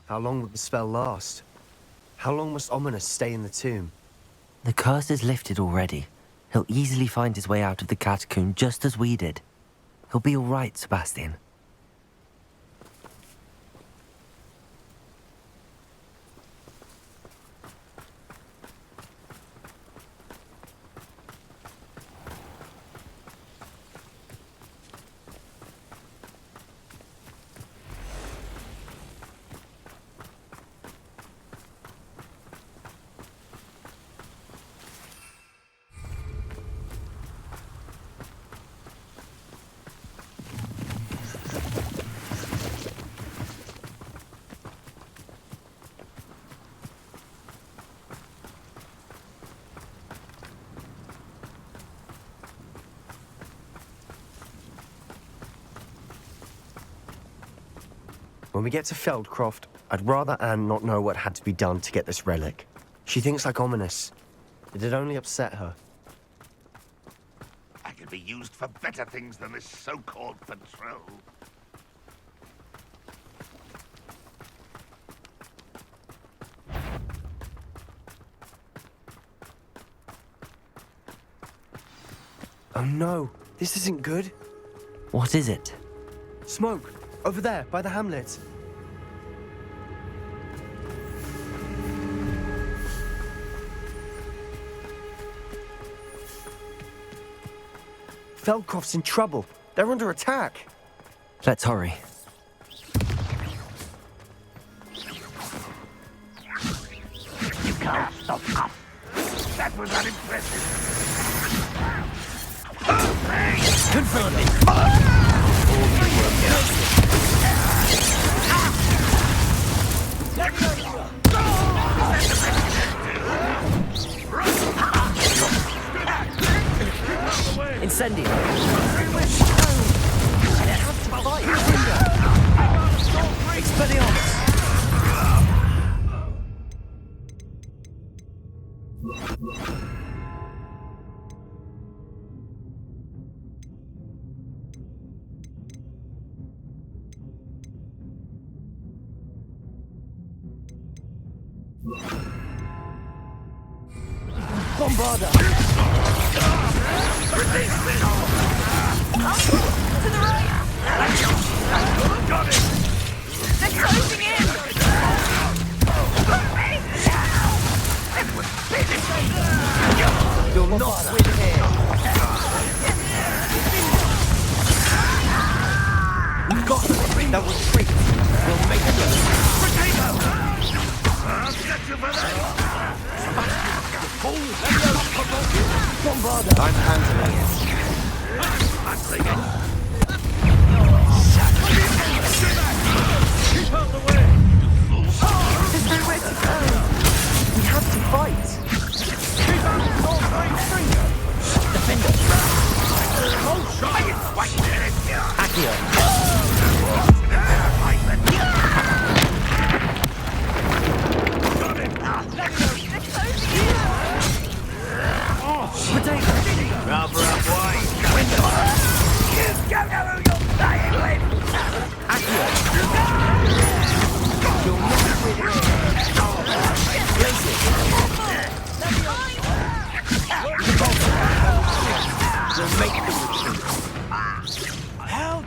Speaker 9: How long will the spell last? How long must Ominous stay in the tomb?
Speaker 1: The curse is lifted already. He'll easily find his way out of the catacomb just as we did. He'll be all right, Sebastian.
Speaker 9: When we get to Feldcroft, I'd rather Anne not know what had to be done to get this relic. She thinks like ominous. It'd only upset her.
Speaker 7: I could be used for better things than this so-called patrol.
Speaker 9: Oh no, this isn't good.
Speaker 1: What is it?
Speaker 9: Smoke! Over there, by the hamlet. Feldcroft's in trouble. They're under attack.
Speaker 1: Let's hurry.
Speaker 7: You can't stop us. That was unimpressive.
Speaker 1: Confirm it. Incendio. Expelliarmus.
Speaker 13: Bombarda!
Speaker 10: To the right!
Speaker 13: Got it!
Speaker 10: They're closing in!
Speaker 9: You'll not win here. We've got them. They'll retreat. We'll make them.
Speaker 7: Potato! I'll get you for that!
Speaker 9: Bombarda! I'm handling it.
Speaker 7: I'm thinking.
Speaker 13: Keep out the way!
Speaker 9: There's nowhere to go. We have to fight.
Speaker 13: Keep out the north main finger!
Speaker 1: Defender.
Speaker 13: Oh, shot!
Speaker 1: Accio.
Speaker 13: Got it!
Speaker 1: Potato.
Speaker 7: Rubber up wide. You don't know who you're playing with!
Speaker 1: Accio. You'll not win here. Place it. We'll make the retreat.
Speaker 13: Help!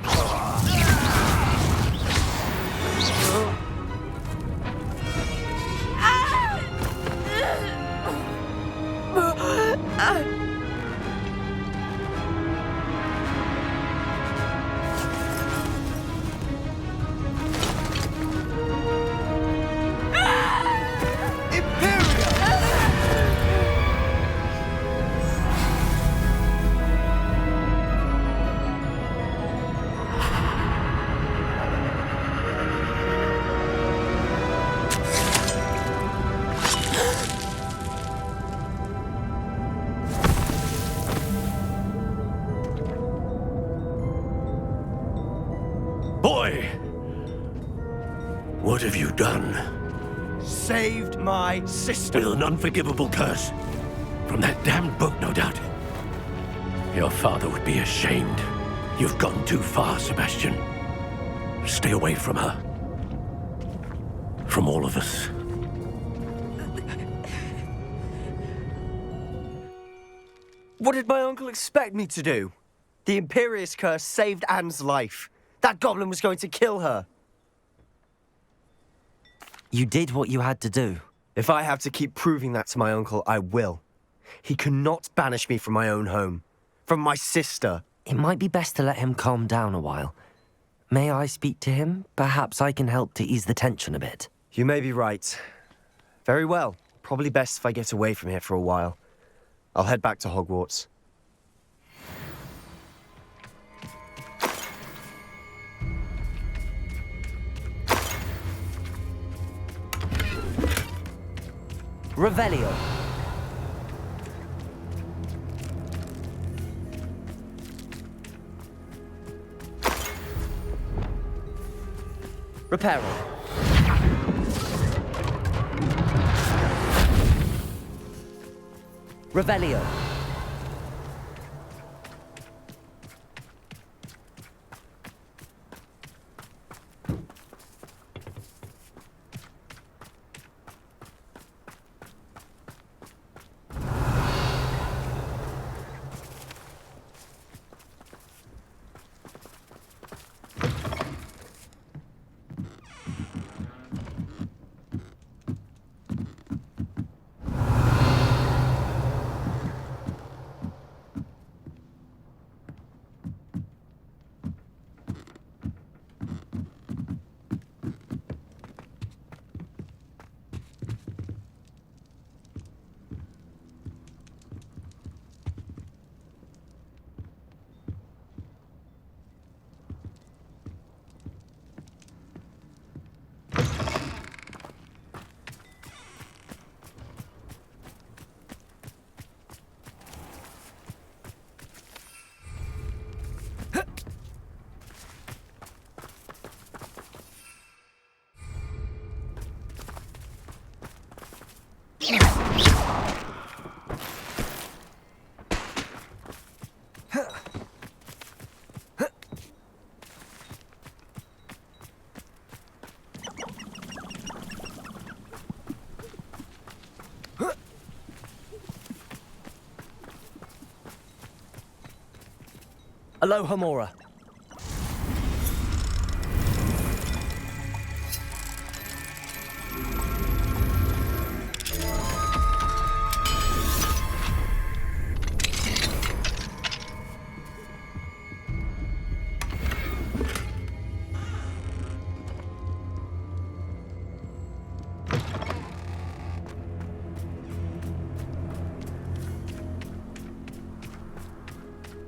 Speaker 7: Boy! What have you done?
Speaker 9: Saved my sister.
Speaker 7: With an unforgivable curse. From that damned book, no doubt. Your father would be ashamed. You've gone too far, Sebastian. Stay away from her. From all of us.
Speaker 9: What did my uncle expect me to do? The Imperious curse saved Anne's life. That goblin was going to kill her.
Speaker 1: You did what you had to do.
Speaker 9: If I have to keep proving that to my uncle, I will. He cannot banish me from my own home. From my sister.
Speaker 1: It might be best to let him calm down a while. May I speak to him? Perhaps I can help to ease the tension a bit.
Speaker 9: You may be right. Very well. Probably best if I get away from here for a while. I'll head back to Hogwarts.
Speaker 1: Revelio. Reparo. Revelio. Aloha Mora.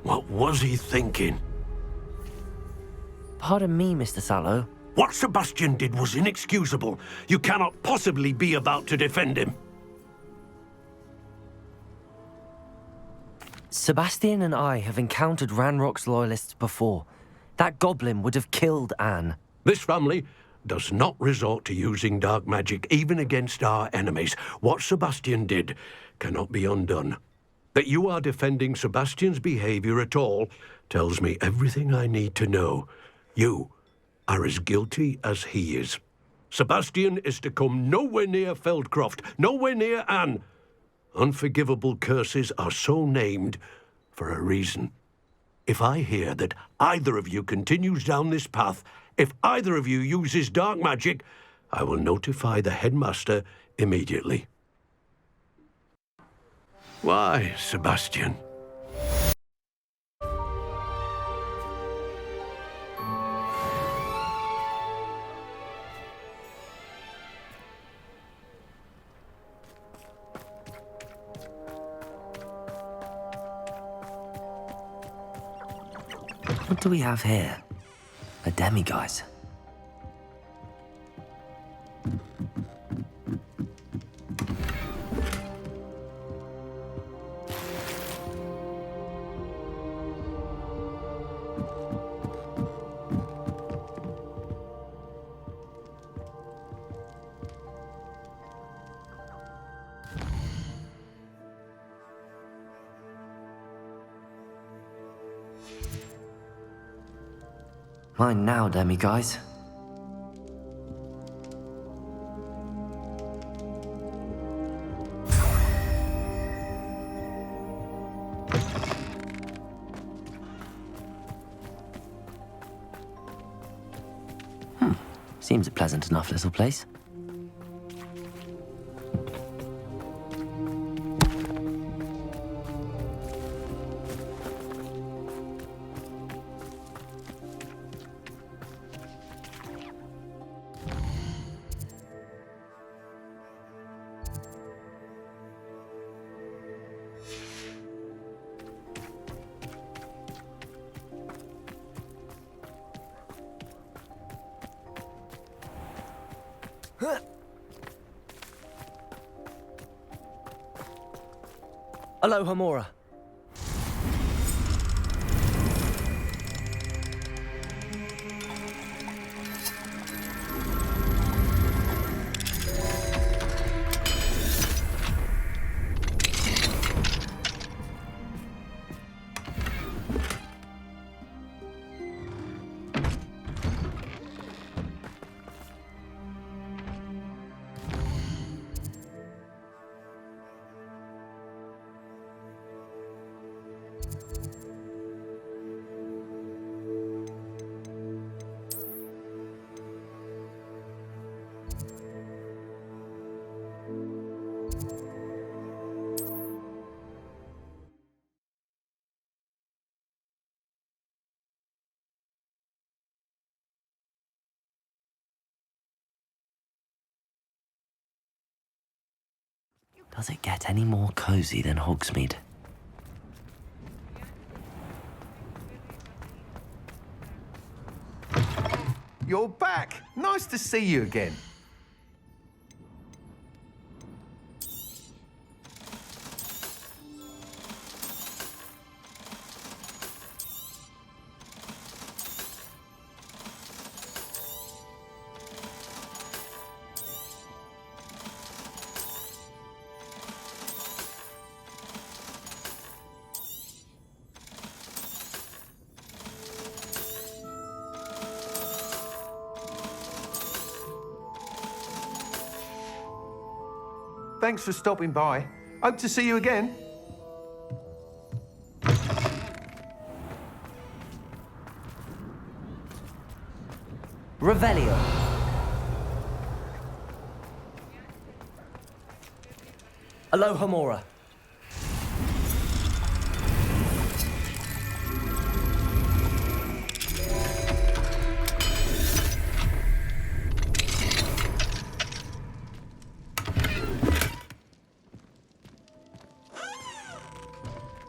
Speaker 2: What was he thinking?
Speaker 1: Pardon me, Mr. Sallow.
Speaker 2: What Sebastian did was inexcusable. You cannot possibly be about to defend him.
Speaker 1: Sebastian and I have encountered Ranrock's loyalists before. That goblin would have killed Anne.
Speaker 2: This family does not resort to using dark magic even against our enemies. What Sebastian did cannot be undone. That you are defending Sebastian's behavior at all tells me everything I need to know. You are as guilty as he is. Sebastian is to come nowhere near Feldcroft, nowhere near Anne. Unforgivable curses are so named for a reason. If I hear that either of you continues down this path, if either of you uses dark magic, I will notify the headmaster immediately. Why, Sebastian?
Speaker 1: What do we have here? A demiguise. Mine now, demiguise. Seems a pleasant enough little place.
Speaker 9: Aloha Mora.
Speaker 1: Does it get any more cozy than Hogsmeade?
Speaker 12: You're back. Nice to see you again. Thanks for stopping by. Hope to see you again.
Speaker 13: Revelio. Aloha Mora.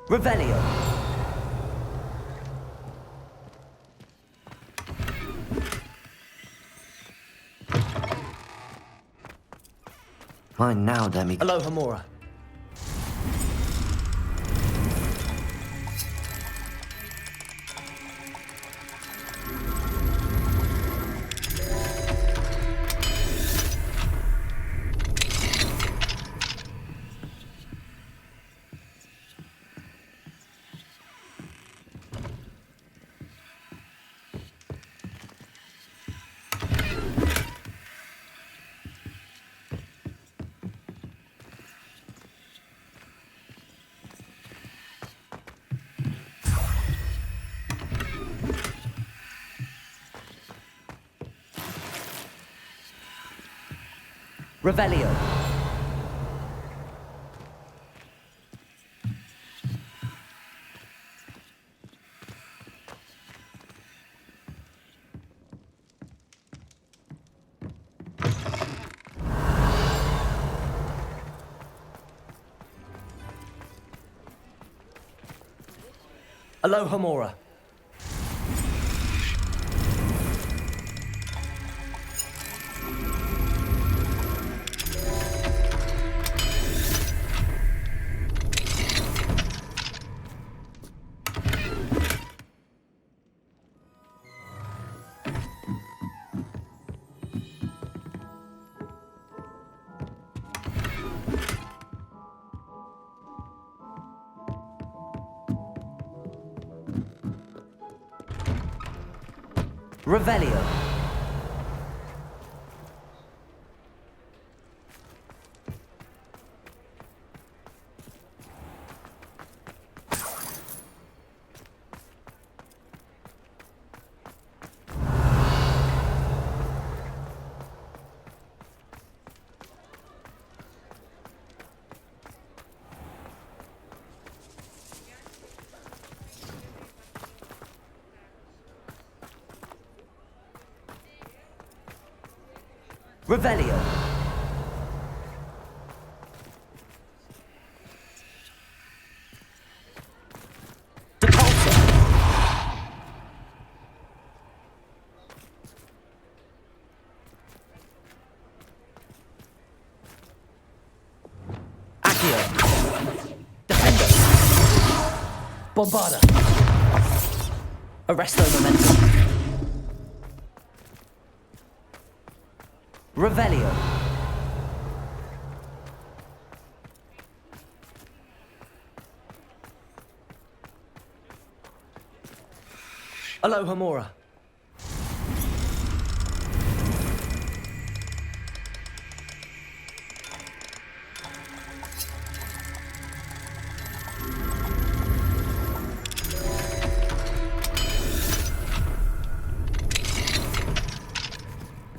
Speaker 13: Revelio.
Speaker 1: Mine now, Demi.
Speaker 13: Aloha Mora. Revelio. Aloha Mora. Revelio.
Speaker 1: Revelio. Bombarda. Arresto momentum. Revelio. Aloha Mora.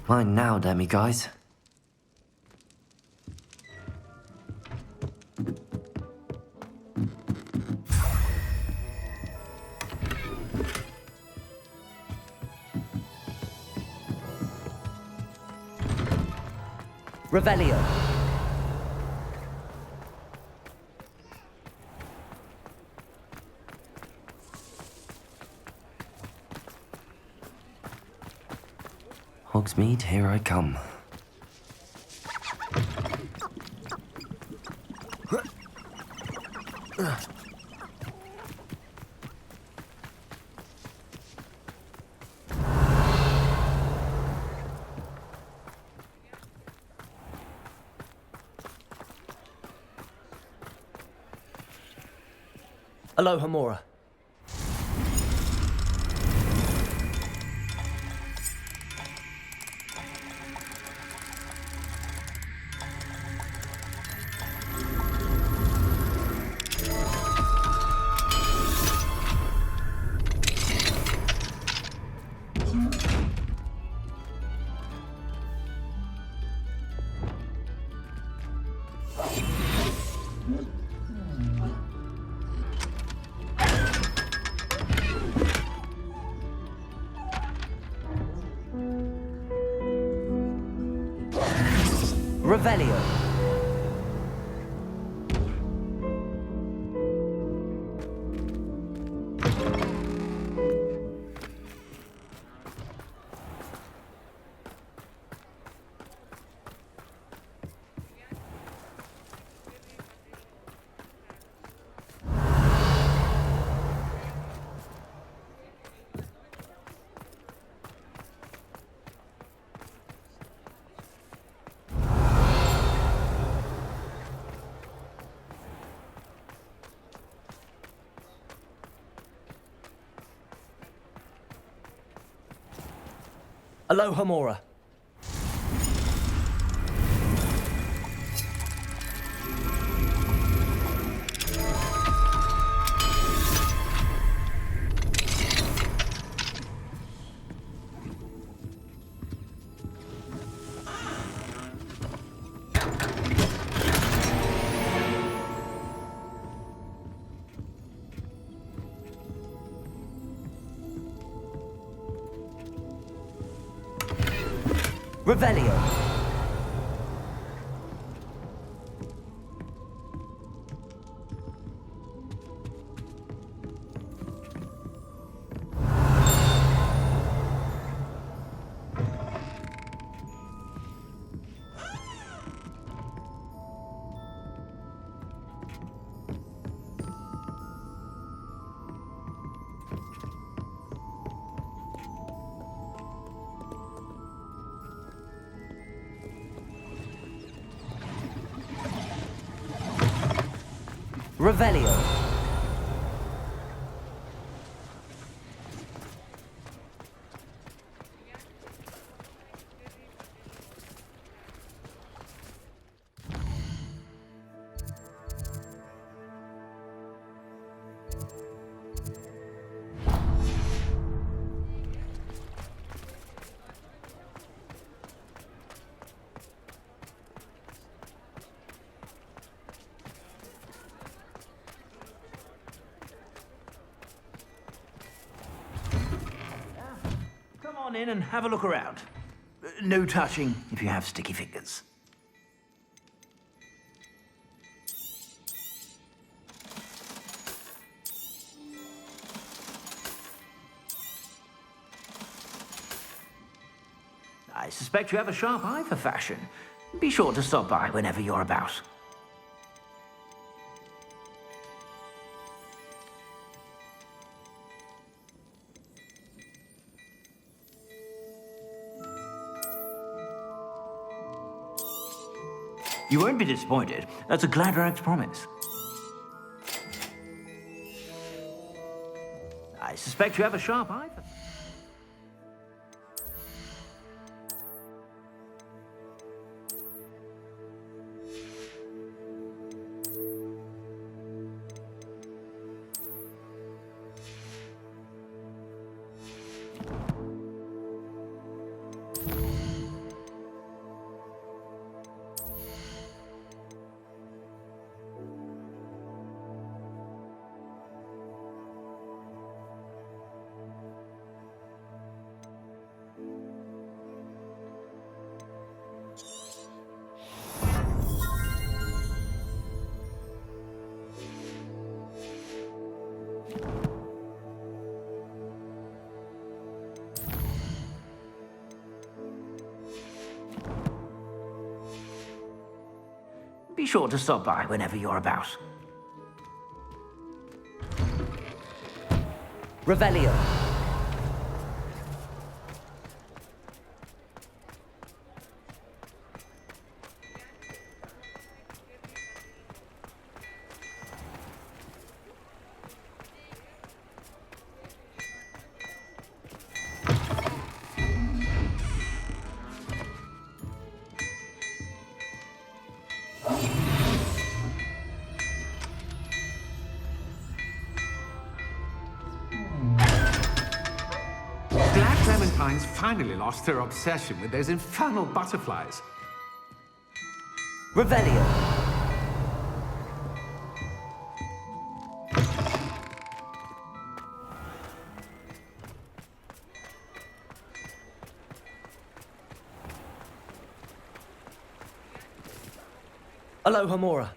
Speaker 1: Mine now, Demi guys. Revelio. Hogsmeade, here I come. Aloha Mora. Revelio. Aloha Mora. Revelio. Revelio.
Speaker 14: In and have a look around. No touching if you have sticky fingers. I suspect you have a sharp eye for fashion. Be sure to stop by whenever you're about. You won't be disappointed. That's a Gladrag's promise. I suspect you have a sharp eye for... Be sure to stop by whenever you're about.
Speaker 13: Revelio.
Speaker 15: Clementines finally lost their obsession with those infernal butterflies.
Speaker 13: Revelio. Aloha Mora.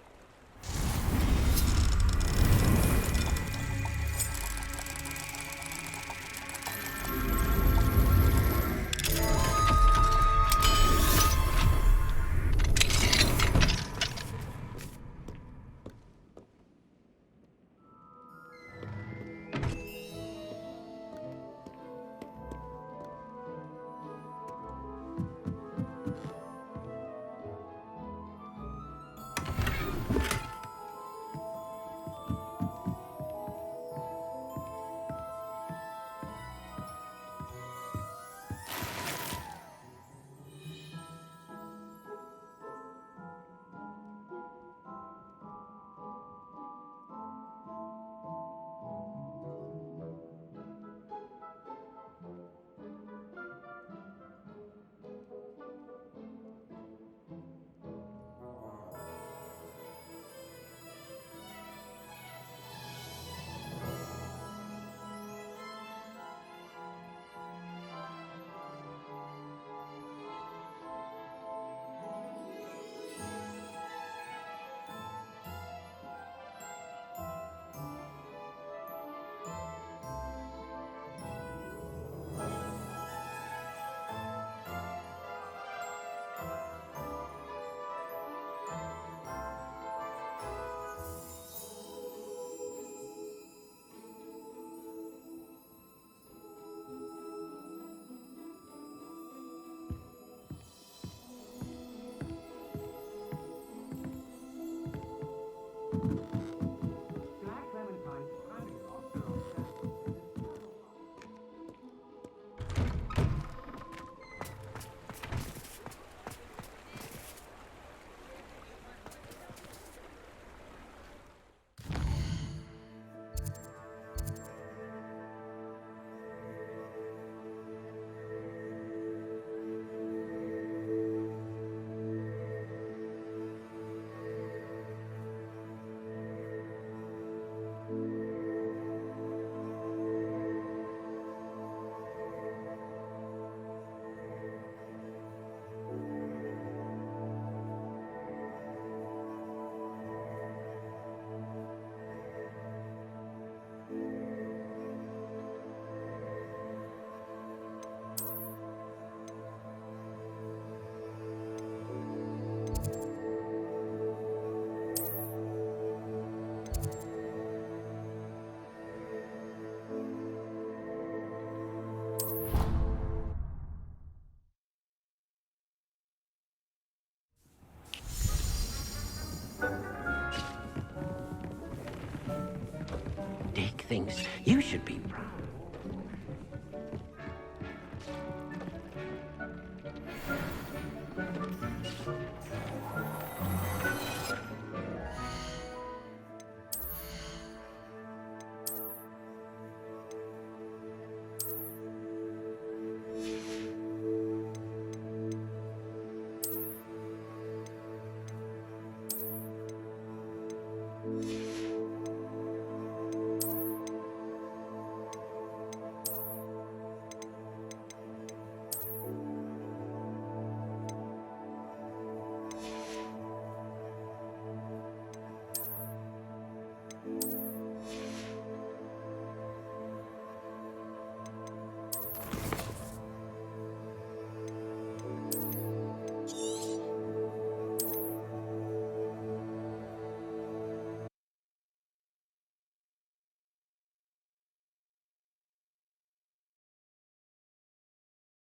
Speaker 16: thinks you should be